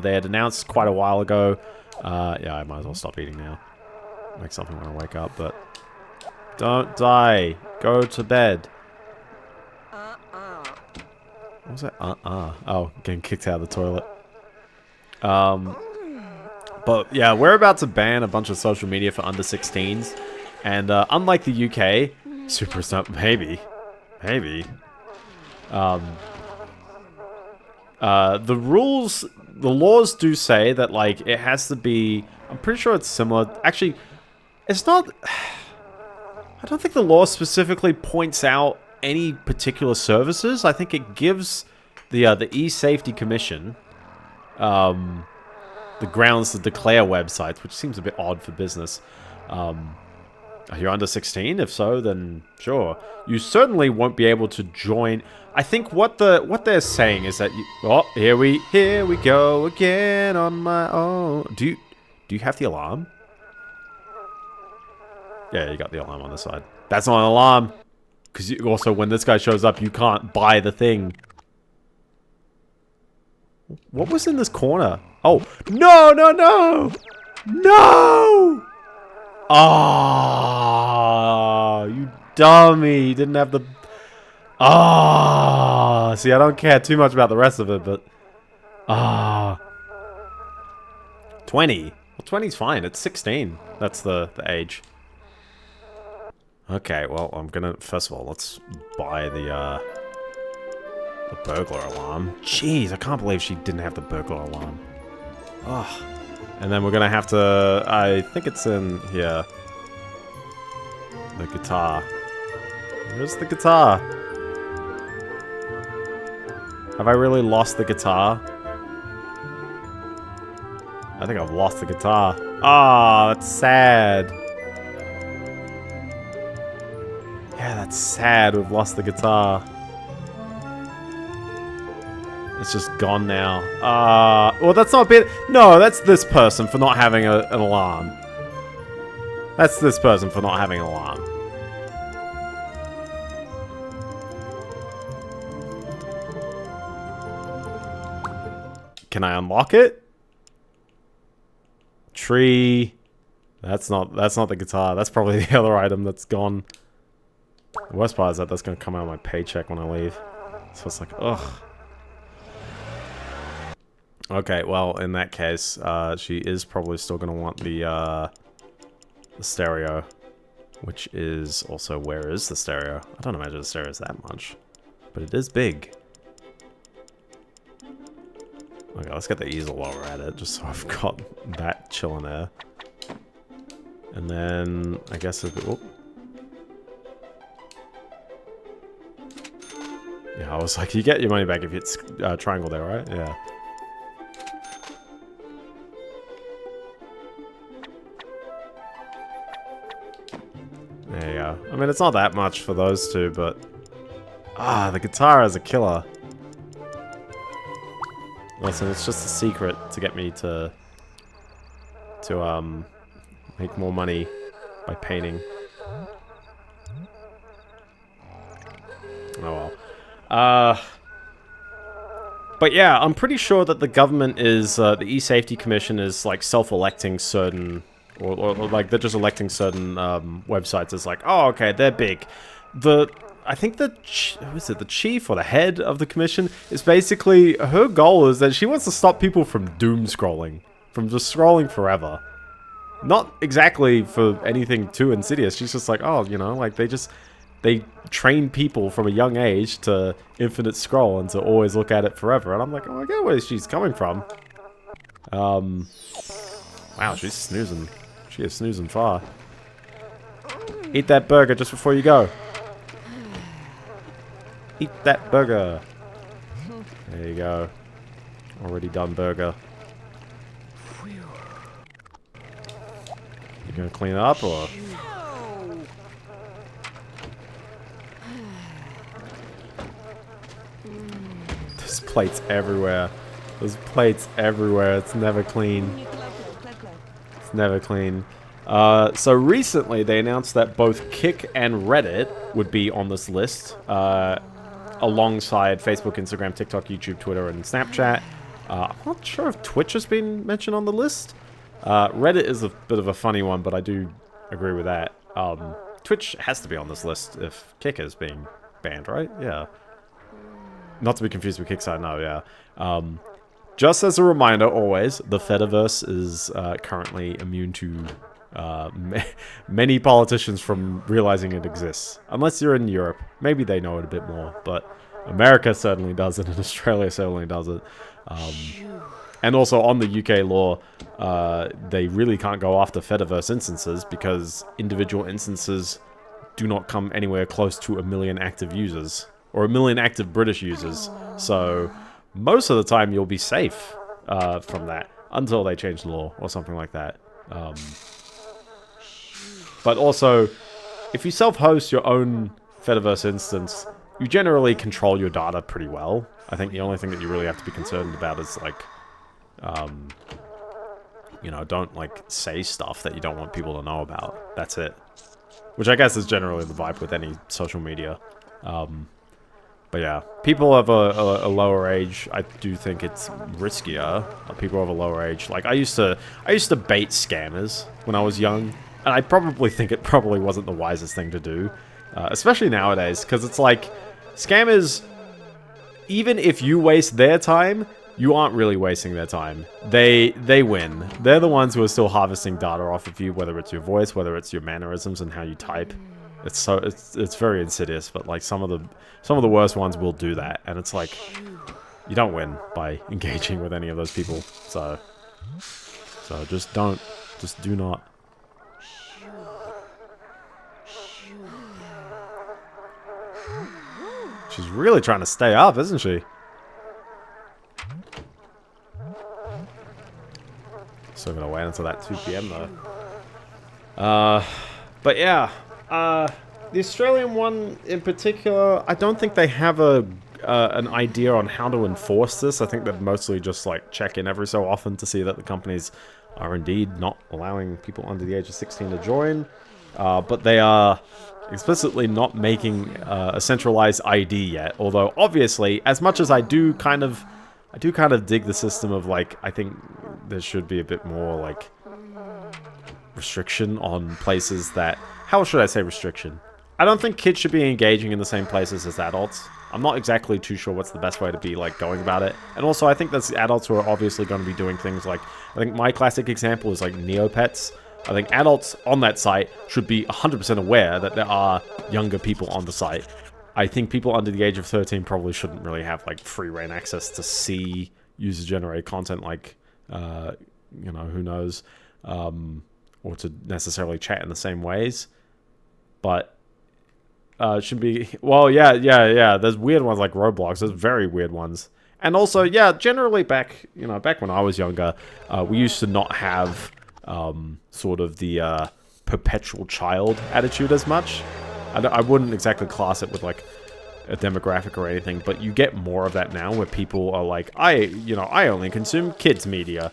They had announced quite a while ago. Yeah, I might as well stop eating now. Make something when I wake up, but don't die. Go to bed. What was that? Oh, getting kicked out of the toilet. But yeah, we're about to ban a bunch of social media for under 16s. And unlike the UK, super snap, maybe. The laws do say that like it has to be. I'm pretty sure it's similar. Actually, it's not. I don't think the law specifically points out any particular services. I think it gives the E-Safety Commission the grounds to declare websites, which seems a bit odd for business. Are you under 16? If so, then sure. You certainly won't be able to join. I think what they're saying is that you. Oh, here we go again on my own. Do you have the alarm? Yeah, you got the alarm on the side. That's not an alarm. Because also, when this guy shows up, you can't buy the thing. What was in this corner? Oh, no! No! Ah, you dummy. You didn't have the... Ah, see, I don't care too much about the rest of it, but... 20. Well, 20's fine. It's 16. That's the age. Okay, well, I'm gonna... First of all, let's buy the burglar alarm. Jeez, I can't believe she didn't have the burglar alarm. Ugh. And then we're gonna have to... I think it's in here. The guitar. Where's the guitar? Have I really lost the guitar? I think I've lost the guitar. Ah, that's sad. Yeah, that's sad. We've lost the guitar. It's just gone now. Well, that's not bit. No, that's this person for not having an alarm. That's this person for not having an alarm. Can I unlock it? Tree. That's not the guitar. That's probably the other item that's gone. The worst part is that that's gonna come out of my paycheck when I leave. So it's like, ugh. Okay, well, in that case, she is probably still gonna want the stereo, which is also, where is the stereo? I don't imagine the stereo is that much, but it is big. Okay, let's get the easel while we're at it, just so I've got that chilling there. And then, I guess if it... Oh. Yeah, I was like, you get your money back if it's triangle there, right? Yeah. There you go. I mean, it's not that much for those two, but... Ah, the guitar is a killer. Listen, it's just a secret to get me to make more money by painting. Oh well. But yeah, I'm pretty sure that the government is, the E-Safety Commission is like self-electing certain, or like they're just electing certain websites as like, oh, okay, they're big. I think the chief or the head of the commission is basically, her goal is that she wants to stop people from doom scrolling, from just scrolling forever. Not exactly for anything too insidious. She's just like, oh, you know, like they train people from a young age to infinite scroll and to always look at it forever. And I'm like, oh, I get where she's coming from. Wow, she's snoozing. She is snoozing far. Eat that burger just before you go. Eat that burger. There you go. Already done burger. You gonna clean it up or? There's plates everywhere. There's plates everywhere. It's never clean. It's never clean. So recently they announced that both Kik and Reddit would be on this list. Alongside Facebook, Instagram, TikTok, YouTube, Twitter, and Snapchat. I'm not sure if Twitch has been mentioned on the list. Reddit is a bit of a funny one, but I do agree with that. Twitch has to be on this list if Kik is being banned, right? Yeah. Not to be confused with Kickside, no, yeah. Just as a reminder, always, the Fediverse is currently immune to many politicians from realizing it exists. Unless you're in Europe. Maybe they know it a bit more, but America certainly doesn't, and Australia certainly doesn't. And also on the UK law, they really can't go after Fediverse instances because individual instances do not come anywhere close to 1 million active users, or 1 million active British users. So most of the time you'll be safe from that until they change the law or something like that. But also, if you self-host your own Fediverse instance, you generally control your data pretty well. I think the only thing that you really have to be concerned about is, like, you know, don't, like, say stuff that you don't want people to know about. That's it. Which I guess is generally the vibe with any social media. But yeah, people of a lower age, I do think it's riskier. People of a lower age, like I used to bait scammers when I was young, and I probably think it probably wasn't the wisest thing to do, especially nowadays, because it's like scammers. Even if you waste their time, you aren't really wasting their time. They win. They're the ones who are still harvesting data off of you, whether it's your voice, whether it's your mannerisms and how you type. It's very insidious, but like some of the worst ones will do that, and it's like you don't win by engaging with any of those people. So just do not. She's really trying to stay up, isn't she? Still gonna wait until that 2 PM though. But yeah. The Australian one in particular, I don't think they have an idea on how to enforce this. I think they'd mostly just like check in every so often to see that the companies are indeed not allowing people under the age of 16 to join. But they are explicitly not making a centralized ID yet. Although obviously, as much as I do kind of dig the system of like, I think there should be a bit more like restriction on places that. How should I say restriction? I don't think kids should be engaging in the same places as adults. I'm not exactly too sure what's the best way to be like going about it. And also I think there's adults who are obviously going to be doing things like, I think my classic example is like Neopets. I think adults on that site should be 100% aware that there are younger people on the site. I think people under the age of 13 probably shouldn't really have like free reign access to see user generated content like, you know, who knows, or to necessarily chat in the same ways. But it should be... Well, yeah. There's weird ones like Roblox. There's very weird ones. And also, yeah, generally back when I was younger, we used to not have sort of the perpetual child attitude as much. I wouldn't exactly class it with like a demographic or anything, but you get more of that now where people are like, I only consume kids media.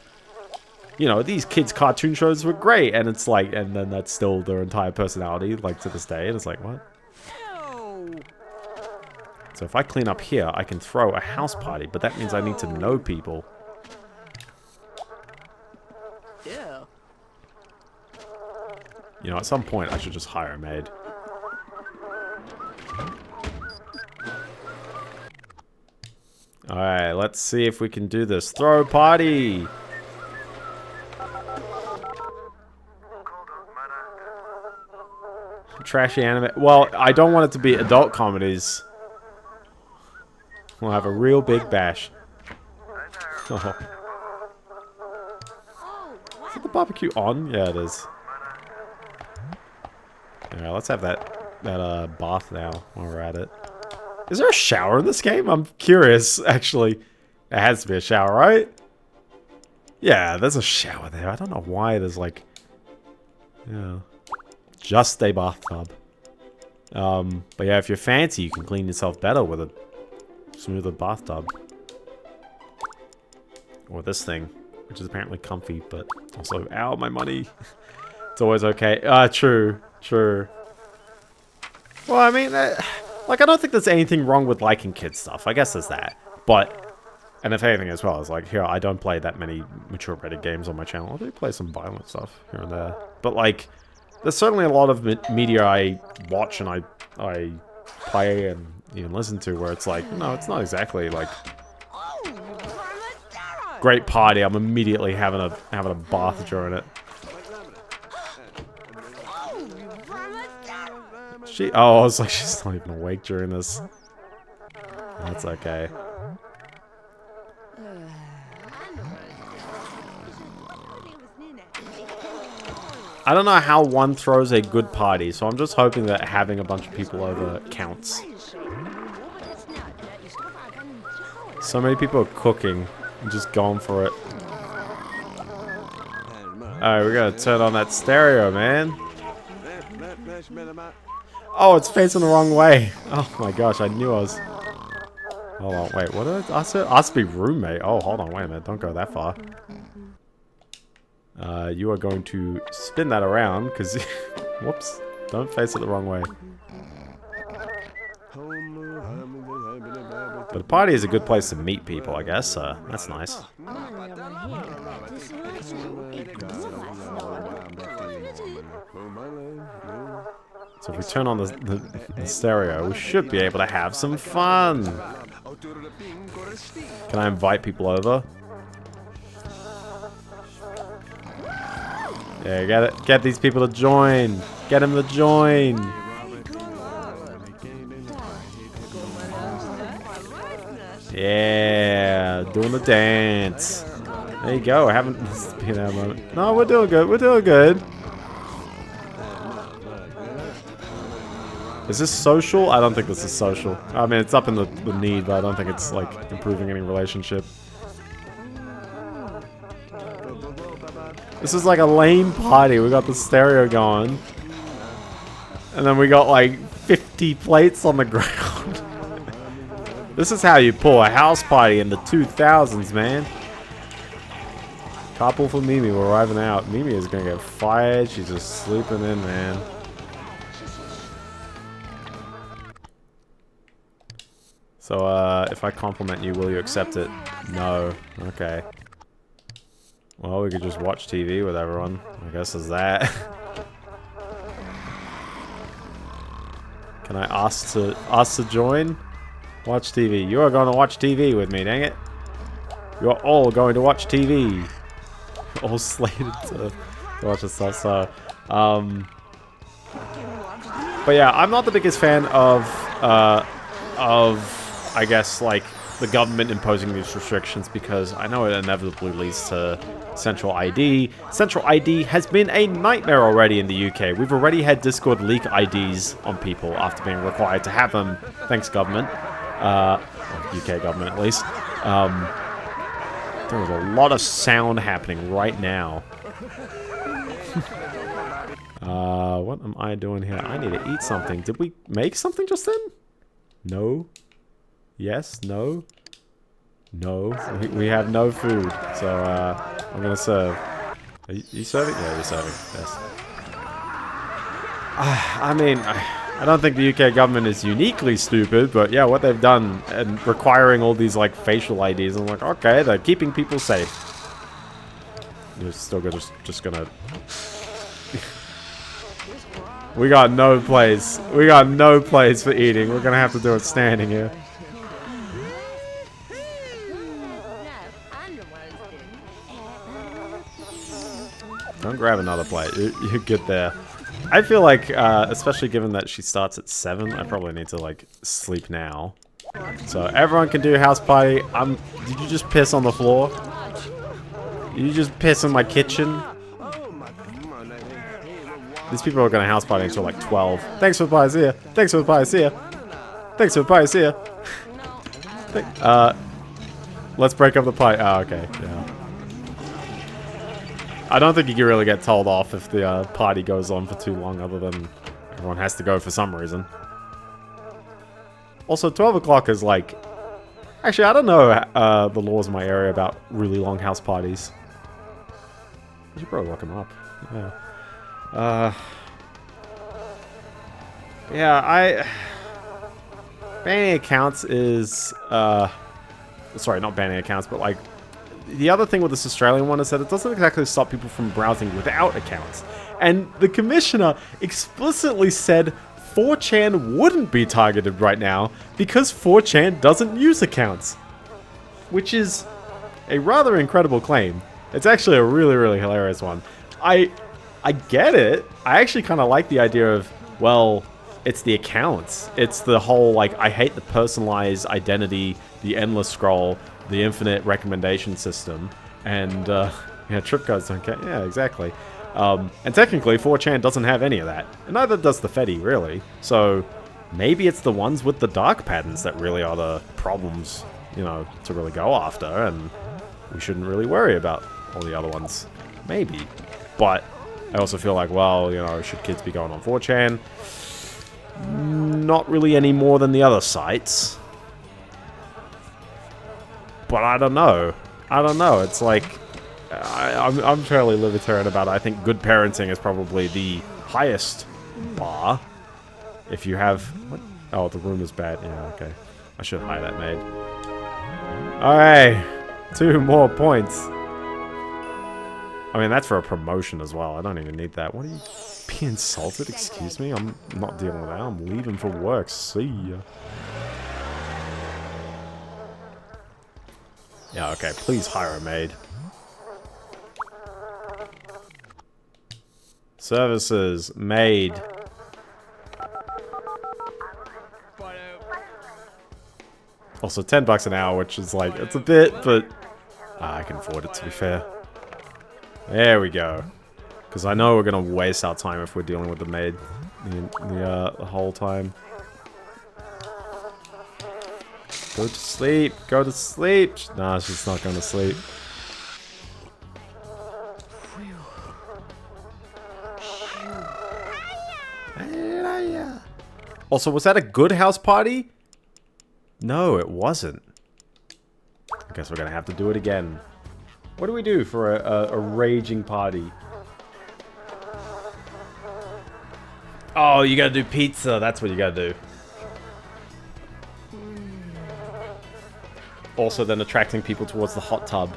These kids cartoon shows were great, and it's like, and then that's still their entire personality, like to this day, and it's like, what? So if I clean up here, I can throw a house party, but that means I need to know people. Yeah. At some point, I should just hire a maid. Alright, let's see if we can do this. Throw party! Trashy anime. Well, I don't want it to be adult comedies. We'll have a real big bash. Oh. Is it the barbecue on? Yeah, it is. Alright, let's have that bath now while we're at it. Is there a shower in this game? I'm curious, actually. It has to be a shower, right? Yeah, there's a shower there. I don't know why there's like... Yeah. Just a bathtub. But yeah, if you're fancy, you can clean yourself better with a smoother bathtub. Or this thing, which is apparently comfy, but also, ow, my money. It's always okay. True. Well, I mean, like, I don't think there's anything wrong with liking kids stuff. I guess there's that. But, and if anything as well, it's like, here, I don't play that many mature-rated games on my channel. I do play some violent stuff here and there. But, like, there's certainly a lot of media I watch and I play and even listen to where it's like, no, it's not exactly, like, great party. I'm immediately having a bath during it. I was like, she's not even awake during this. That's okay. I don't know how one throws a good party, so I'm just hoping that having a bunch of people over counts. So many people are cooking and just going for it. Alright, we gotta turn on that stereo, man. Oh, it's facing the wrong way. Oh my gosh, I knew I was... Hold on, wait, what did I say? Ask be roommate. Oh, hold on, wait a minute. Don't go that far. You are going to spin that around, because... Whoops. Don't face it the wrong way. But a party is a good place to meet people, I guess. That's nice. So if we turn on the stereo, we should be able to have some fun. Can I invite people over? Yeah, get these people to join. Get them to join. Yeah, doing the dance. There you go. I haven't been that moment. No, we're doing good. We're doing good. Is this social? I don't think this is social. I mean, it's up in the need, but I don't think it's, like, improving any relationship. This is like a lame party. We got the stereo going. And then we got, like, 50 plates on the ground. This is how you pull a house party in the 2000s, man. Carpool for Mimi. We're arriving out. Mimi is gonna get fired. She's just sleeping in, man. So, if I compliment you, will you accept it? No. Okay. Well, we could just watch TV with everyone. I guess there's that. Can I ask to join? Watch TV. You are going to watch TV with me, dang it. You are all going to watch TV. All slated to watch this stuff, so... But yeah, I'm not the biggest fan of I guess, like, the government imposing these restrictions because I know it inevitably leads to Central ID. Central ID has been a nightmare already in the UK. We've already had Discord leak IDs on people after being required to have them. Thanks, government. UK government, at least. There's a lot of sound happening right now. What am I doing here? I need to eat something. Did we make something just then? No. Yes, no. No. We have no food. So, I'm gonna serve. Are you serving? Yeah, you're serving. Yes. I mean, I don't think the UK government is uniquely stupid, but yeah, what they've done and requiring all these, like, facial IDs, I'm like, okay, they're keeping people safe. You're still just gonna... We got no place. We got no place for eating. We're gonna have to do it standing here. Don't grab another plate. You're good there. I feel like, especially given that she starts at 7, I probably need to, like, sleep now. So everyone can do house party. Did you just piss on the floor? Did you just piss in my kitchen? These people are going to house party until like 12. Thanks for the Biendeo. Thanks for the Biendeo. Thanks for the Biendeo. Let's break up the pie. Oh, okay. Yeah. I don't think you can really get told off if the party goes on for too long, other than everyone has to go for some reason. Also, 12 o'clock is like... Actually, I don't know the laws in my area about really long house parties. I should probably look them up. Yeah. Banning accounts is, sorry, not banning accounts, but like, the other thing with this Australian one is that it doesn't exactly stop people from browsing without accounts. And the commissioner explicitly said 4chan wouldn't be targeted right now because 4chan doesn't use accounts. Which is a rather incredible claim. It's actually a really, really hilarious one. I get it. I actually kind of like the idea of, well, it's the accounts. It's the whole, like, I hate the personalized identity, the endless scroll, the infinite recommendation system, and, yeah, trip codes don't count. Yeah, exactly. And technically, 4chan doesn't have any of that. And neither does the Fetty, really. So, maybe it's the ones with the dark patterns that really are the problems, you know, to really go after, and we shouldn't really worry about all the other ones. Maybe. But I also feel like, well, you know, should kids be going on 4chan? Not really any more than the other sites. But I don't know. I don't know. It's like, I'm fairly libertarian about it. I think good parenting is probably the highest bar. If you have... What? Oh, the room is bad. Yeah, okay. I should hire that maid. Alright. 2 more points. I mean, that's for a promotion as well. I don't even need that. What are you... Be insulted? Excuse me? I'm not dealing with that. I'm leaving for work. See ya. Yeah, okay. Please hire a maid. Services. Maid. Also, $10 an hour, which is like... It's a bit, but... I can afford it, to be fair. There we go. Because I know we're going to waste our time if we're dealing with the maid the whole time. Go to sleep. Go to sleep. Nah, she's not going to sleep. Also, was that a good house party? No, it wasn't. I guess we're going to have to do it again. What do we do for a raging party? Oh, you gotta do pizza. That's what you gotta do. Also then attracting people towards the hot tub.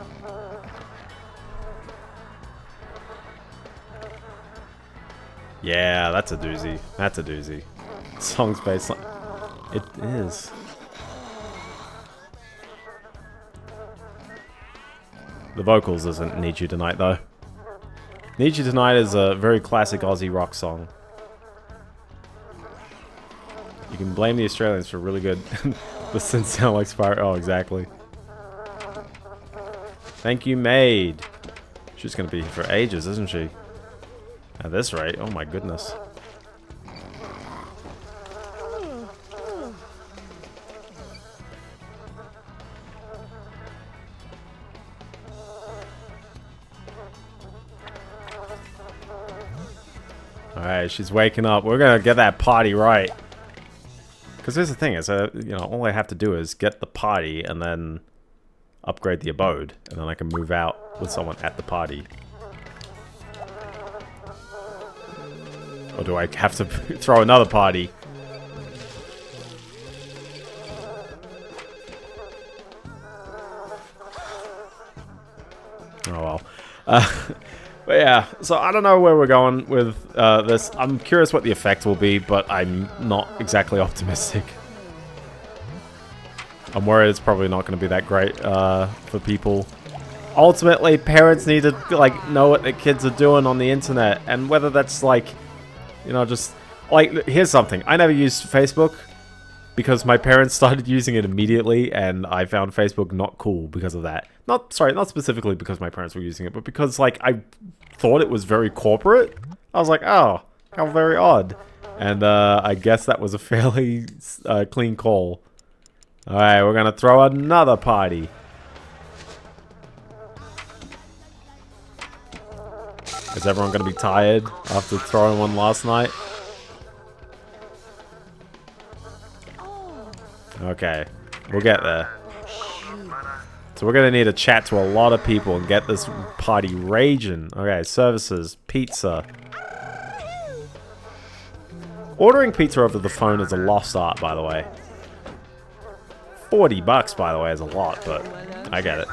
Yeah, that's a doozy. That's a doozy. Songs based on... It is. The vocals doesn't Need You Tonight, though. Need You Tonight is a very classic Aussie rock song. You can blame the Australians for really good The sin sound like Spyro. Oh, exactly. Thank you, maid. She's gonna be here for ages, isn't she? At this rate, oh my goodness. Alright, she's waking up. We're gonna get that party right. Because here's the thing, is you know, all I have to do is get the party and then upgrade the abode, and then I can move out with someone at the party. Or do I have to throw another party? Oh well. But yeah, so I don't know where we're going with this. I'm curious what the effect will be, but I'm not exactly optimistic. I'm worried it's probably not going to be that great for people. Ultimately, parents need to like know what their kids are doing on the internet, and whether that's like, you know, just like, here's something. I never used Facebook because my parents started using it immediately, and I found Facebook not cool because of that. Not specifically because my parents were using it, but because like I thought it was very corporate. I was like, oh, how very odd. And I guess that was a fairly clean call. Alright, we're gonna throw another party. Is everyone gonna be tired after throwing one last night? Okay, we'll get there. So we're gonna need to chat to a lot of people and get this party raging. Okay, services, pizza. Ordering pizza over the phone is a lost art, by the way. $40, by the way, is a lot, but I get it.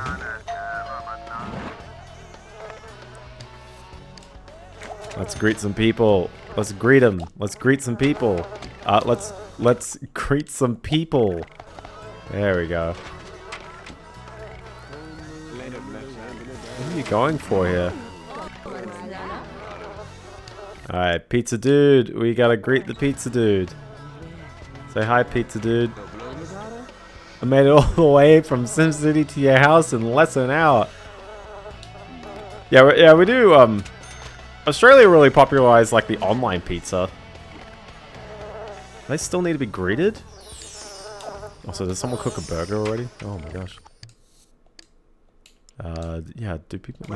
Let's greet some people. Let's greet them. Let's greet some people. Let's greet some people. There we go. What are you going for here? Alright, pizza dude. We gotta greet the pizza dude. Say hi, pizza dude. I made it all the way from SimCity to your house in less than an hour. Yeah, we do. Australia really popularized like the online pizza. They still need to be greeted. Also, did someone cook a burger already? Oh my gosh. Yeah, do people?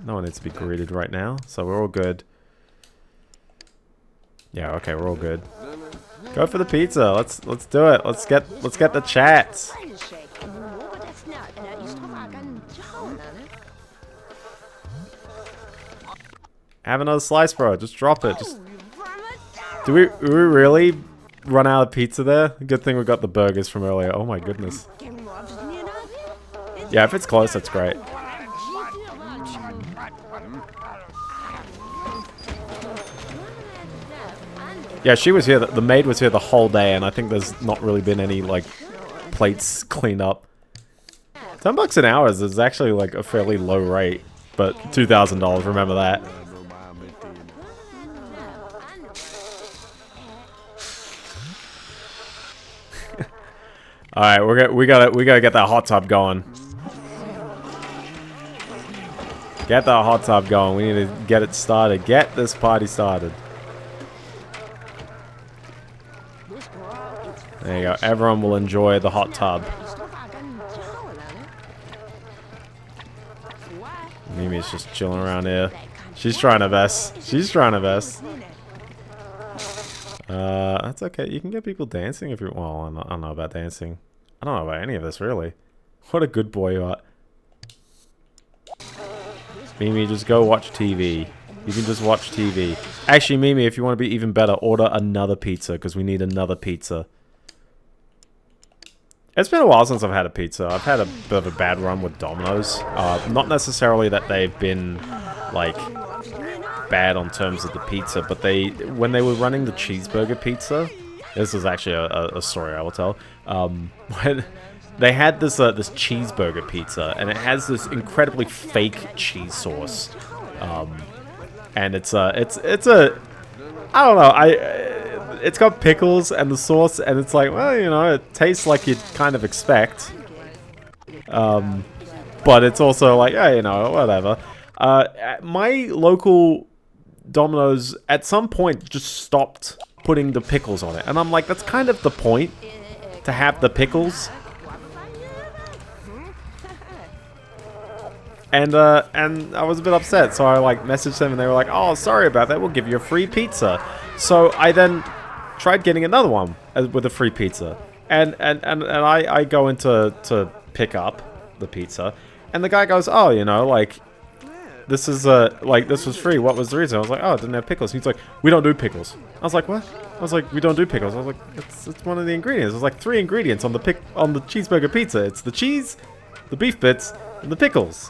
No one needs to be greeted right now, so we're all good. Yeah, okay, we're all good. Go for the pizza. Let's do it. Let's get the chats. Have another slice, bro. Just drop it. Just. Do we really run out of pizza there? Good thing we got the burgers from earlier. Oh my goodness. Yeah, if it's close, that's great. Yeah, she was here. The maid was here the whole day, and I think there's not really been any like plates cleaned up. $10 an hour is actually like a fairly low rate, but $2,000. Remember that. All right, we gotta get that hot tub going. Get that hot tub going. We need to get it started. Get this party started. There you go. Everyone will enjoy the hot tub. Mimi's just chilling around here. She's trying her best. She's trying her best. That's okay. You can get people dancing if you... Well, I don't know about dancing. I don't know about any of this, really. What a good boy you are. Mimi, just go watch TV. You can just watch TV. Actually, Mimi, if you want to be even better, order another pizza, because we need another pizza. It's been a while since I've had a pizza. I've had a bit of a bad run with Domino's. Not necessarily that they've been, like, bad on terms of the pizza, but when they were running the cheeseburger pizza, this is actually a story I will tell. When they had this this cheeseburger pizza, and it has this incredibly fake cheese sauce, and it's a I don't know, got pickles and the sauce, and it's like, well, you know, it tastes like you'd kind of expect. But it's also like, yeah, you know, whatever. My local Domino's at some point just stopped putting the pickles on it, and I'm like, that's kind of the point, to have the pickles. And I was a bit upset, so I like messaged them, and they were like, "Oh, sorry about that. We'll give you a free pizza." So I then tried getting another one with a free pizza, and I go into to pick up the pizza, and the guy goes, "Oh, you know, like this is this was free. What was the reason?" I was like, "Oh, it didn't have pickles." He's like, "We don't do pickles." I was like, "What?" I was like, "We don't do pickles." I was like, "It's one of the ingredients." There's like 3 ingredients on the cheeseburger pizza. It's the cheese, the beef bits, and the pickles.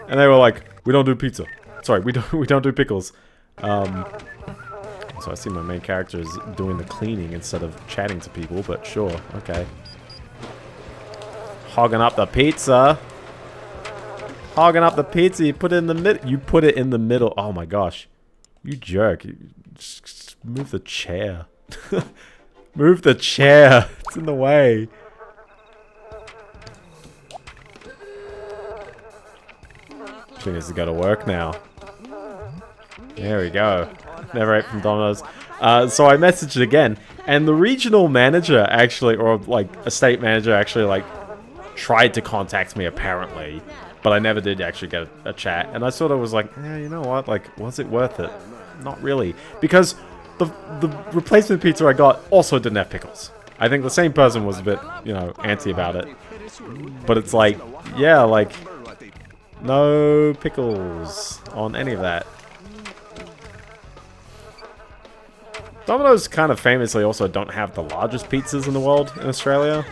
And they were like, "We don't do pizza. Sorry, we don't do pickles." So I see my main character is doing the cleaning instead of chatting to people, but sure, okay. Hogging up the pizza. Hogging up the pizza. You put it in the middle. You put it in the middle. Oh my gosh, you jerk! Just move the chair. Move the chair. It's in the way. I think this has got to work now. There we go. Never ate from Domino's. So I messaged it again, and the regional manager actually, or like estate manager actually, like tried to contact me apparently, but I never did actually get a chat. And I sort of was like, yeah, you know what? Like, was it worth it? Not really, because the replacement pizza I got also didn't have pickles. I think the same person was a bit, you know, antsy about it. But it's like, yeah, like, no pickles on any of that. Domino's kind of famously also don't have the largest pizzas in the world in Australia.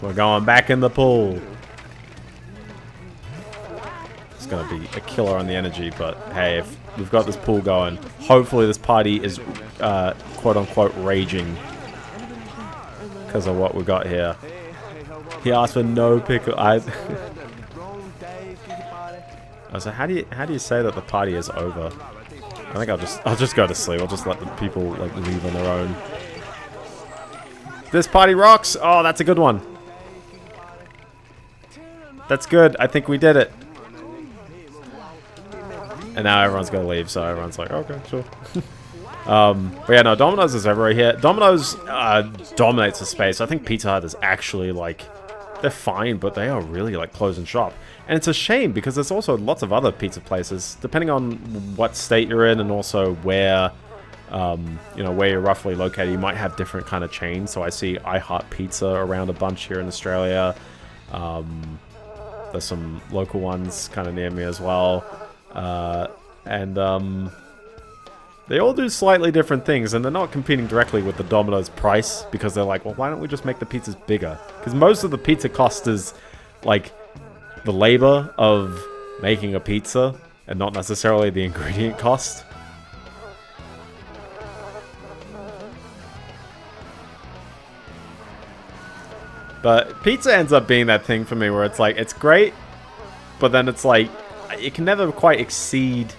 We're going back in the pool. It's going to be a killer on the energy, but hey, if we've got this pool going, hopefully this party is quote-unquote raging because of what we got here. He asked for no pickle. I was like, how do you say that the party is over? I think I'll just go to sleep. I'll just let the people like leave on their own. This party rocks. Oh, that's a good one. That's good. I think we did it. And now everyone's gonna leave, so everyone's like, okay, sure. But yeah, no, Domino's is everywhere here. Domino's dominates the space. I think Pizza Hut is actually like, they're fine, but they are really like closing shop. And it's a shame because there's also lots of other pizza places, depending on what state you're in and also where, you know, where you're roughly located. You might have different kind of chains. So I see I Heart Pizza around a bunch here in Australia. There's some local ones kind of near me as well. They all do slightly different things, and they're not competing directly with the Domino's price because they're like, well, why don't we just make the pizzas bigger? Because most of the pizza cost is like the labor of making a pizza and not necessarily the ingredient cost. But pizza ends up being that thing for me where it's like, it's great, but then it's like, it can never quite exceed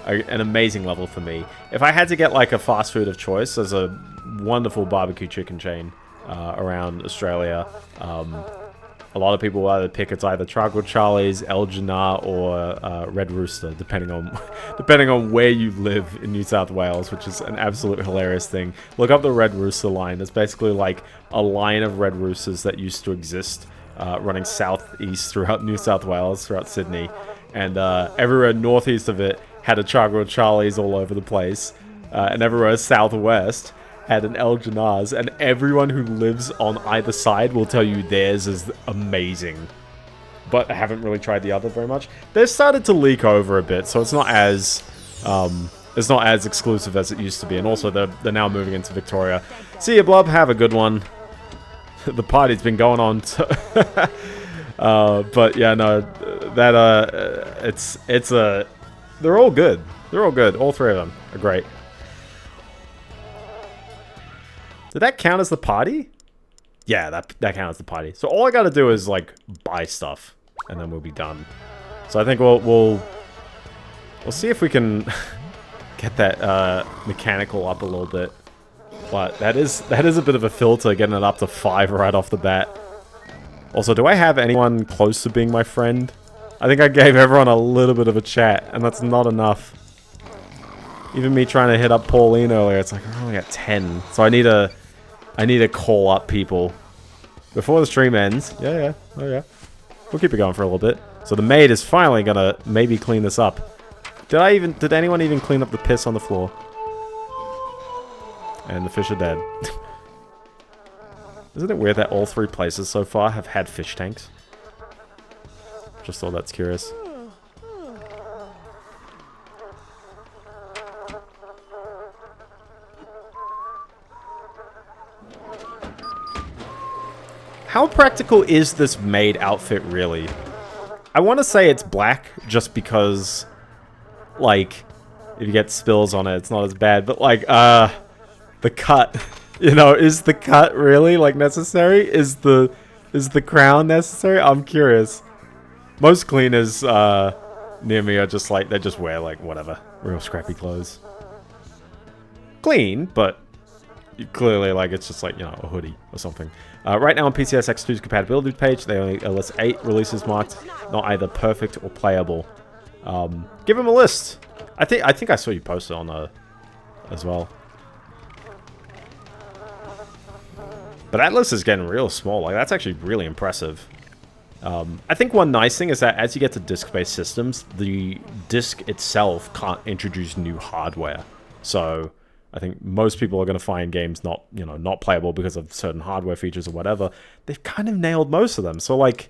an amazing level for me. If I had to get like a fast food of choice, there's a wonderful barbecue chicken chain around Australia. A lot of people will either pick it's either Charcoal Charlie's, El Jinnah, or Red Rooster, depending on where you live in New South Wales, which is an absolute hilarious thing. Look up the Red Rooster line. It's basically like a line of Red Roosters that used to exist, running southeast throughout New South Wales, throughout Sydney, and everywhere northeast of it had a Charcoal Charlie's all over the place, and everywhere southwest had an El Jinnah's, and everyone who lives on either side will tell you theirs is amazing. But I haven't really tried the other very much. They've started to leak over a bit, so it's not as exclusive as it used to be, and also they're now moving into Victoria. See ya, Blub. Have a good one. The party's been going on. But yeah, no, that they're all good. They're all good. All three of them are great. Did that count as the party? Yeah, that counts as the party. So all I gotta do is like buy stuff, and then we'll be done. So I think we'll see if we can get that mechanical up a little bit. But that is a bit of a filter, getting it up to 5 right off the bat. Also, do I have anyone close to being my friend? I think I gave everyone a little bit of a chat, and that's not enough. Even me trying to hit up Pauline earlier, it's like I'm only at 10. So I need to call up people before the stream ends. Yeah. Oh yeah. We'll keep it going for a little bit. So the maid is finally gonna maybe clean this up. Did anyone even clean up the piss on the floor? And the fish are dead. Isn't it weird that all 3 places so far have had fish tanks? Just thought that's curious. How practical is this maid outfit really? I want to say it's black just because, like, if you get spills on it, it's not as bad. But, like, the cut, you know, is the cut really, like, necessary? Is the crown necessary? I'm curious. Most cleaners near me are just, like, they just wear, like, whatever, real scrappy clothes. Clean, but clearly, like, it's just, like, you know, a hoodie or something. Right now on PCS X2's compatibility page, they only list 8 releases marked not either perfect or playable. Give them a list. I think I saw you post it on as well. But that list is getting real small. Like, that's actually really impressive. I think one nice thing is that as you get to disc-based systems, the disc itself can't introduce new hardware. So I think most people are going to find games not playable because of certain hardware features or whatever. They've kind of nailed most of them. So, like,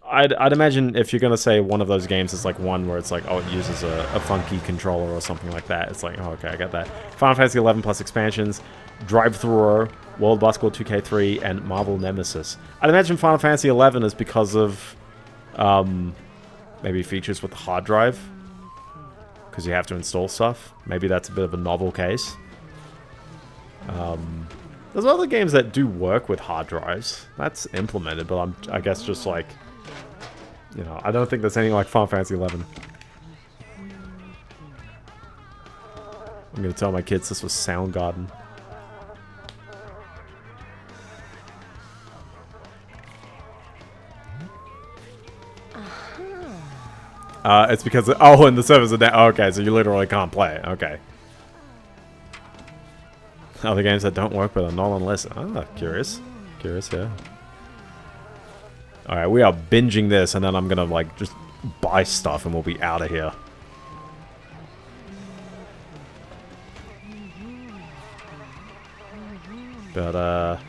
I'd imagine if you're going to say one of those games is, like, one where it's like, oh, it uses a funky controller or something like that. It's like, oh, okay, I get that. Final Fantasy 11 plus expansions, Drive-Thru, World Basketball 2K3, and Marvel Nemesis. I'd imagine Final Fantasy 11 is because of maybe features with the hard drive, because you have to install stuff. Maybe that's a bit of a novel case. There's other games that do work with hard drives. That's implemented, but I guess just like, you know, I don't think there's anything like Final Fantasy 11. I'm gonna tell my kids this was Soundgarden. It's because, oh, and the servers are down. Oh, okay, so you literally can't play it. Okay. Other games that don't work but are not on list. Oh, curious. Curious, yeah. Alright, we are binging this, and then I'm gonna, like, just buy stuff and we'll be out of here. But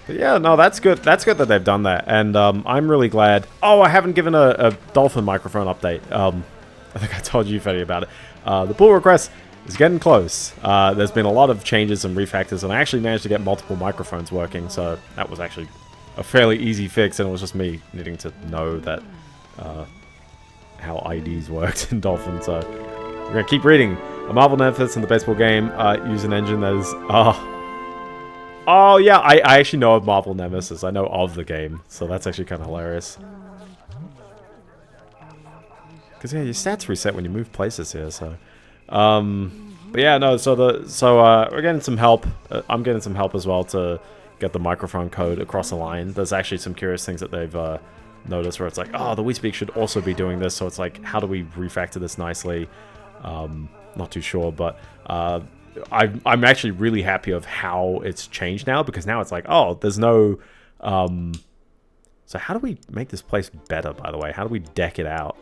yeah, no, that's good. That's good that they've done that, and I'm really glad. Oh, I haven't given a Dolphin microphone update. I think I told you, Fetty, about it. The pull request is getting close. There's been a lot of changes and refactors, and I actually managed to get multiple microphones working, so that was actually a fairly easy fix, and it was just me needing to know that how IDs worked in Dolphin. So we're gonna keep reading. A Marvel Nemesis in the baseball game use an engine that is oh, yeah, I actually know of Marvel Nemesis. I know of the game, so that's actually kind of hilarious. Because, yeah, your stats reset when you move places here, so... but, yeah, no, so we're getting some help. I'm getting some help as well to get the microphone code across the line. There's actually some curious things that they've noticed where it's like, oh, the WeSpeak should also be doing this, so it's like, how do we refactor this nicely? Not too sure, but... I'm actually really happy of how it's changed now, because now it's like, oh, there's no... So how do we make this place better, by the way? How do we deck it out?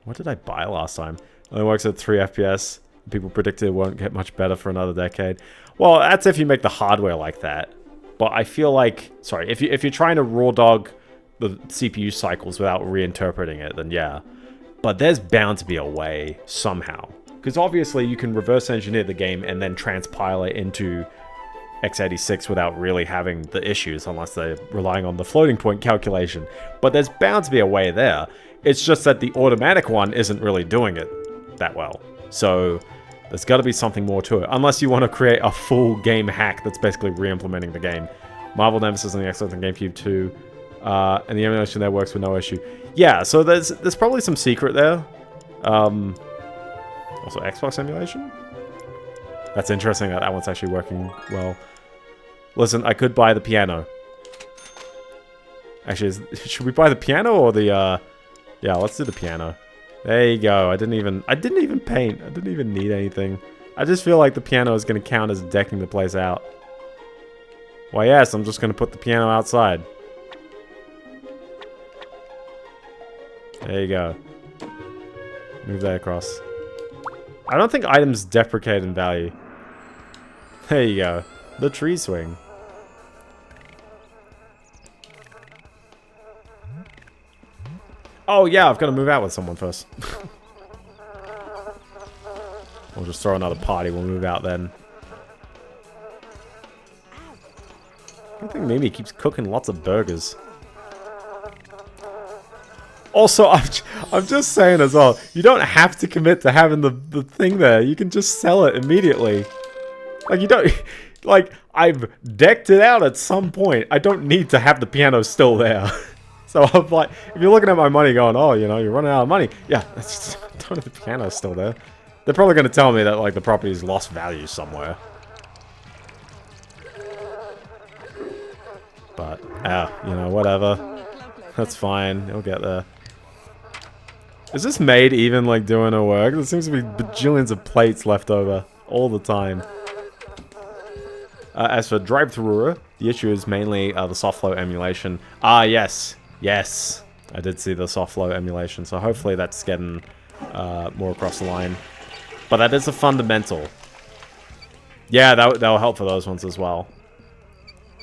What did I buy last time? It only works at 3 FPS. People predicted it won't get much better for another decade. Well, that's if you make the hardware like that. But I feel like... Sorry, if you're trying to raw dog the CPU cycles without reinterpreting it, then yeah. But there's bound to be a way, somehow. Because obviously you can reverse engineer the game and then transpile it into x86 without really having the issues, unless they're relying on the floating point calculation. But there's bound to be a way there. It's just that the automatic one isn't really doing it that well. So there's got to be something more to it. Unless you want to create a full game hack that's basically re-implementing the game. Marvel Nemesis on the Xbox and GameCube 2. And the emulation there works with no issue. Yeah, so there's probably some secret there. Also, Xbox emulation? That's interesting that one's actually working well. Listen, I could buy the piano. Actually, should we buy the piano or the, Yeah, let's do the piano. There you go. I didn't even paint. I didn't even need anything. I just feel like the piano is going to count as decking the place out. Why, yes, I'm just going to put the piano outside. There you go. Move that across. I don't think items deprecate in value. There you go. The tree swing. Oh yeah, I've got to move out with someone first. We'll just throw another party. We'll move out then. I think Mimi keeps cooking lots of burgers. Also, I'm just saying as well, you don't have to commit to having the thing there. You can just sell it immediately. Like, you don't... Like, I've decked it out at some point. I don't need to have the piano still there. So I'm like, if you're looking at my money going, oh, you know, you're running out of money. Yeah, don't have the piano still there. They're probably going to tell me that, like, the property's lost value somewhere. But, you know, whatever. That's fine. It'll get there. Is this maid even, like, doing her work? There seems to be bajillions of plates left over all the time. As for drive-thru, the issue is mainly the soft flow emulation. Ah, yes. Yes. I did see the soft flow emulation, so hopefully that's getting more across the line. But that is a fundamental. Yeah, that'll help for those ones as well.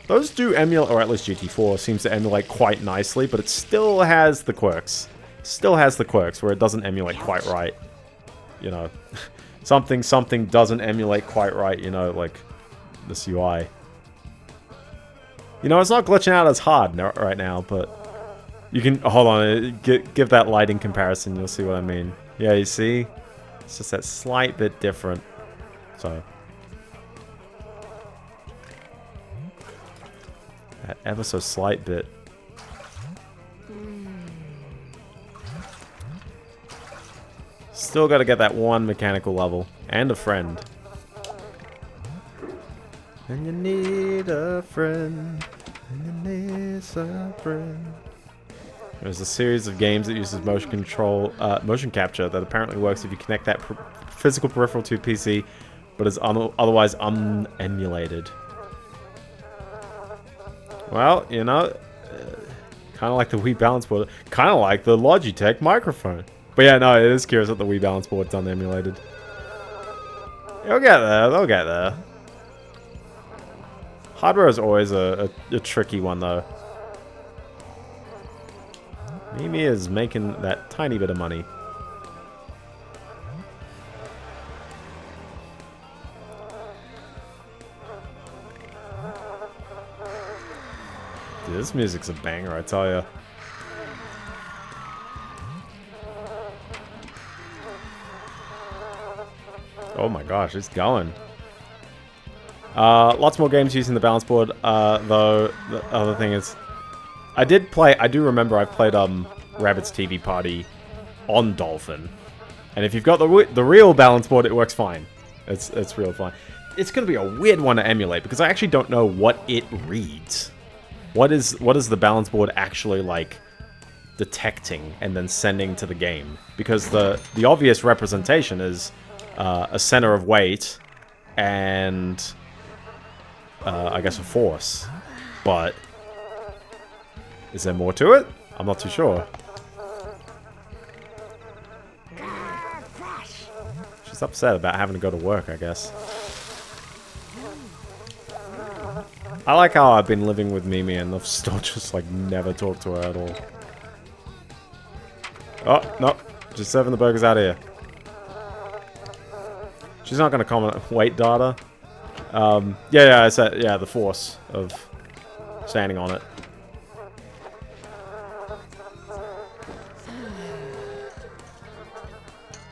Those do emulate, or at least GT4 seems to emulate quite nicely, but it still has the quirks. Still has the quirks where it doesn't emulate quite right. You know, something doesn't emulate quite right, you know, like this UI. You know, it's not glitching out as hard right now, but you can, hold on, give that lighting comparison, you'll see what I mean. Yeah, you see? It's just that slight bit different. So. That ever so slight bit. Still got to get that one mechanical level. And a friend. And you need a friend. And you need a friend. There's a series of games that uses motion capture that apparently works if you connect that physical peripheral to a PC, but is otherwise unemulated. Well, you know, kind of like the Wii balance board, kind of like the Logitech microphone. But yeah, no, it is curious that the Wii balance board's unemulated. They'll get there, they'll get there. Hardware is always a tricky one, though. Mimi is making that tiny bit of money. Dude, this music's a banger, I tell ya. Oh my gosh, it's going. Lots more games using the balance board, though the other thing is... I do remember I've played Rabbit's TV Party on Dolphin. And if you've got the real balance board, it works fine. It's real fine. It's going to be a weird one to emulate, because I actually don't know what it reads. What is the balance board actually, like, detecting and then sending to the game? Because the obvious representation is a center of weight and, I guess, a force. But is there more to it? I'm not too sure. She's upset about having to go to work, I guess. I like how I've been living with Mimi and I've still just, like, never talked to her at all. Oh, no. Just serving the burgers out of here. She's not going to comment weight data. Yeah, I said, yeah, the force of standing on it.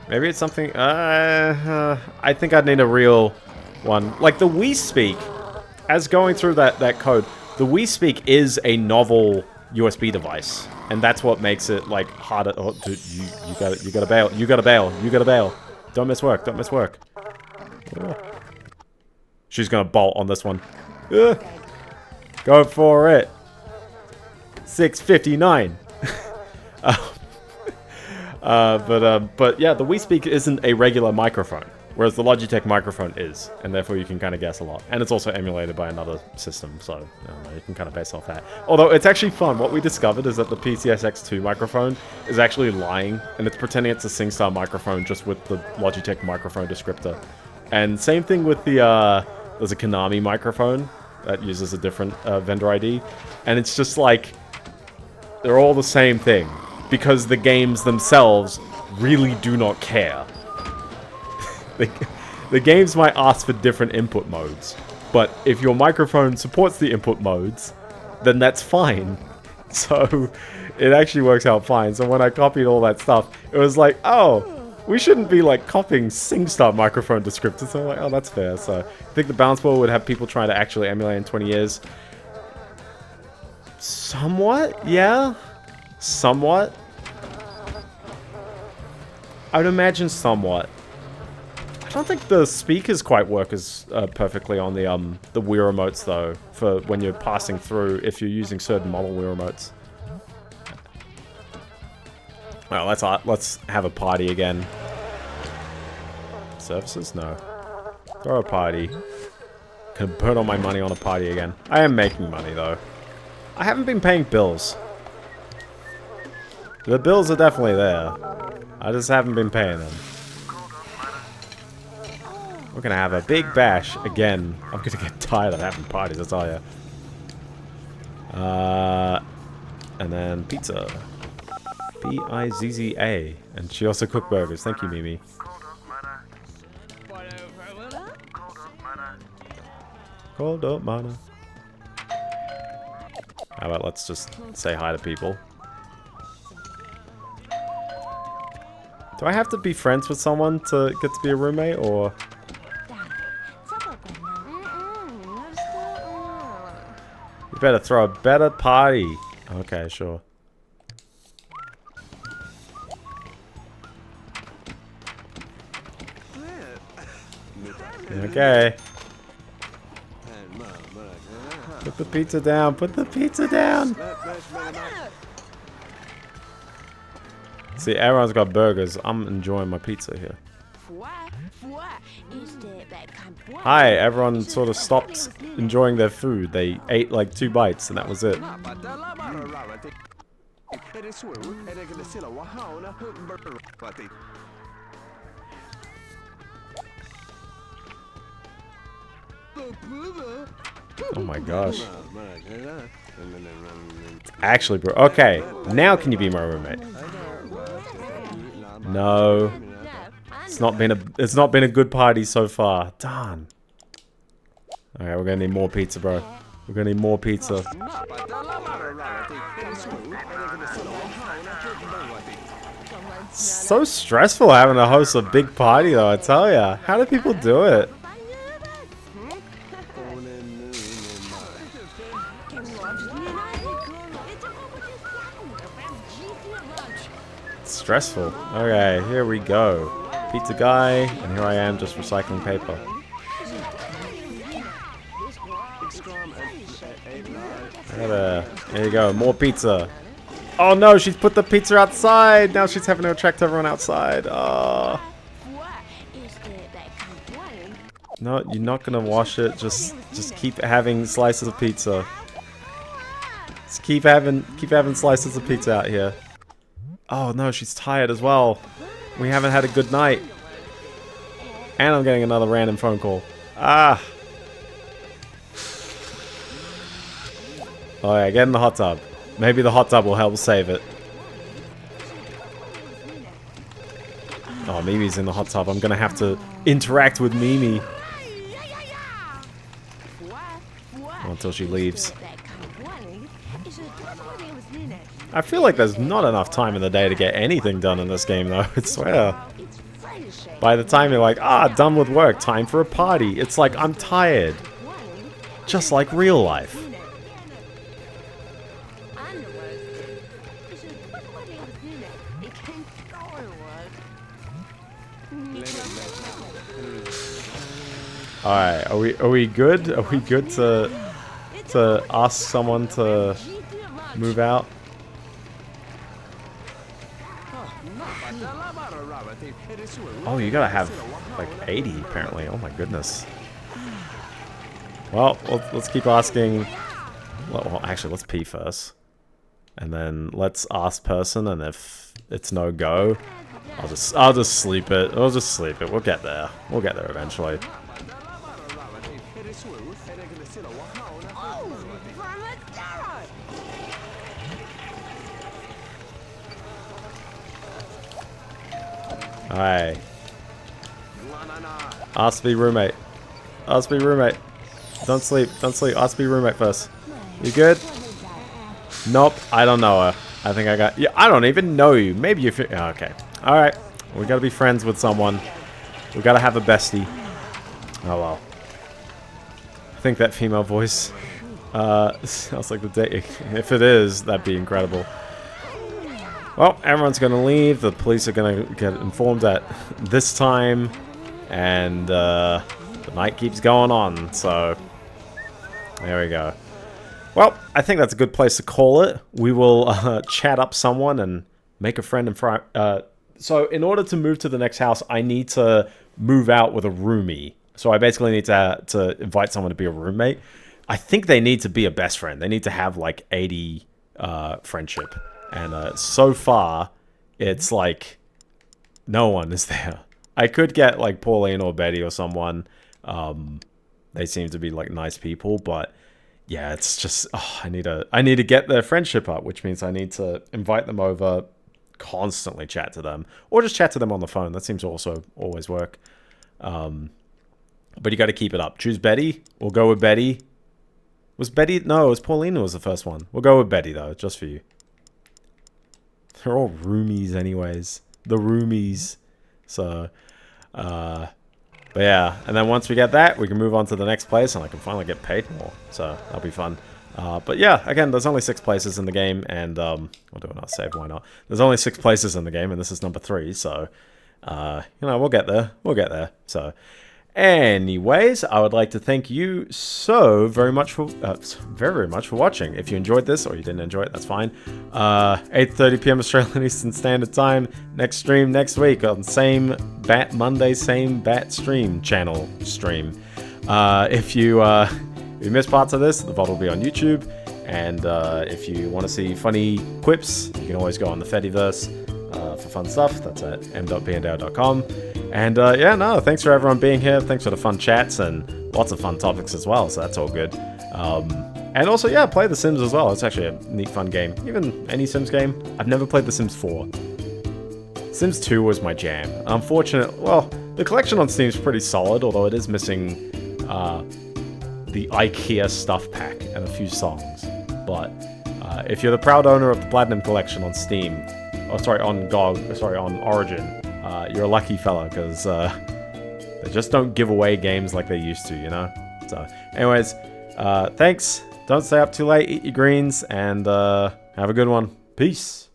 Maybe it's something, I think I'd need a real one. Like the Wii Speak, as going through that code, the Wii Speak is a novel USB device, and that's what makes it like harder. Oh, dude, you gotta bail. You gotta bail. You gotta bail. Don't miss work. Don't miss work. She's gonna bolt on this one. Go for it. 659. But yeah, the Wii speaker isn't a regular microphone, whereas the Logitech microphone is, and therefore you can kind of guess a lot. And it's also emulated by another system, so you can kind of base off that. Although it's actually fun. What we discovered is that the PCSX2 microphone is actually lying, and it's pretending it's a SingStar microphone just with the Logitech microphone descriptor. And same thing with the there's a Konami microphone that uses a different vendor ID, and it's just like they're all the same thing because the games themselves really do not care. The games might ask for different input modes, but if your microphone supports the input modes, then that's fine. So it actually works out fine. So when I copied all that stuff, it was like, oh, we shouldn't be like copying SingStar microphone descriptors. So I'm like, oh, that's fair. So I think the bounce ball would have people trying to actually emulate in 20 years. Somewhat, yeah. Somewhat. I would imagine somewhat. I don't think the speakers quite work as perfectly on the Wii remotes though, for when you're passing through if you're using certain model Wii remotes. Well, let's have a party again. Services? No. Throw a party. Can burn all my money on a party again. I am making money though. I haven't been paying bills. The bills are definitely there. I just haven't been paying them. We're gonna have a big bash again. I'm gonna get tired of having parties, I tell ya. And then pizza. Pizza. And she also cooked burgers. Thank you, Mimi. Cold up mana. How about let's just say hi to people. Do I have to be friends with someone to get to be a roommate, or...? You better throw a better party. Okay, sure. Okay. Put the pizza down. Put the pizza down. See, everyone's got burgers. I'm enjoying my pizza here. Hi, everyone sort of stopped enjoying their food. They ate like 2 bites and that was it. Oh my gosh. Actually, bro. Okay, now can you be my roommate? No. It's not been a good party so far. Darn. Alright, we're gonna need more pizza, bro. We're gonna need more pizza. So stressful having to host a big party though, I tell ya. How do people do it? Stressful. Okay, here we go. Pizza guy, and here I am just recycling paper. There you go, more pizza. Oh no, she's put the pizza outside. Now she's having to attract everyone outside. Oh. No, you're not gonna wash it. Just keep having slices of pizza. Just keep having slices of pizza out here. Oh no, she's tired as well. We haven't had a good night. And I'm getting another random phone call. Ah. Oh yeah, get in the hot tub. Maybe the hot tub will help save it. Oh, Mimi's in the hot tub. I'm gonna have to interact with Mimi until she leaves. I feel like there's not enough time in the day to get anything done in this game, though. I swear. By the time you're like, done with work, time for a party. It's like, I'm tired. Just like real life. Alright, are we good? Are we good to ask someone to move out? Oh, you gotta have like 80 apparently. Oh my goodness. Well, let's keep asking. Well, actually, let's pee first. And then let's ask person, and if it's no go, I'll just sleep it. I'll just sleep it. We'll get there. We'll get there eventually. Alright. Ask to be roommate. Ask to be roommate. Don't sleep. Don't sleep. Ask to be roommate first. You good? Nope. I don't know her. I think I got... Yeah, I don't even know you. Maybe you... Okay. Alright. We gotta be friends with someone. We gotta have a bestie. Oh, well. I think that female voice sounds like the day. If it is, that'd be incredible. Well, everyone's gonna leave. The police are gonna get informed at this time. And the night keeps going on. So, there we go. Well, I think that's a good place to call it. We will chat up someone and make a friend and so in order to move to the next house, I need to move out with a roomie. So I basically need to invite someone to be a roommate. I think they need to be a best friend. They need to have like 80 friendship. And so far, it's like no one is there. I could get like Pauline or Betty or someone. They seem to be like nice people, but yeah, it's just I need to get their friendship up, which means I need to invite them over, constantly chat to them, or just chat to them on the phone. That seems to also always work. But you got to keep it up. Choose Betty. We'll go with Betty. Was Betty? No, it was Pauline who was the first one. We'll go with Betty though, just for you. They're all roomies anyways. The roomies. So, but yeah. And then once we get that, we can move on to the next place and I can finally get paid more. So, that'll be fun. But yeah, again, there's only 6 places in the game and, we'll do another save, why not? There's only 6 places in the game and this is number 3, so, you know, we'll get there. We'll get there. So, anyways, I would like to thank you so very much for very much for watching. If you enjoyed this or you didn't enjoy it, that's fine. 8:30 p.m. Australian Eastern Standard Time. Next stream next week on same Bat Monday, same Bat stream channel stream. If you missed parts of this, the VOD will be on YouTube. And if you want to see funny quips, you can always go on the Fediverse for fun stuff. That's at m.biendeo.com. And yeah, no, thanks for everyone being here. Thanks for the fun chats and lots of fun topics as well. So that's all good. And also, yeah, play The Sims as well. It's actually a neat, fun game. Even any Sims game. I've never played The Sims 4. Sims 2 was my jam. Unfortunately, well, the collection on Steam is pretty solid, although it is missing the IKEA stuff pack and a few songs. But if you're the proud owner of the Platinum Collection on Steam, oh sorry, on GOG, sorry, on Origin, you're a lucky fella, because they just don't give away games like they used to, you know? So, anyways, thanks. Don't stay up too late, eat your greens, and have a good one. Peace.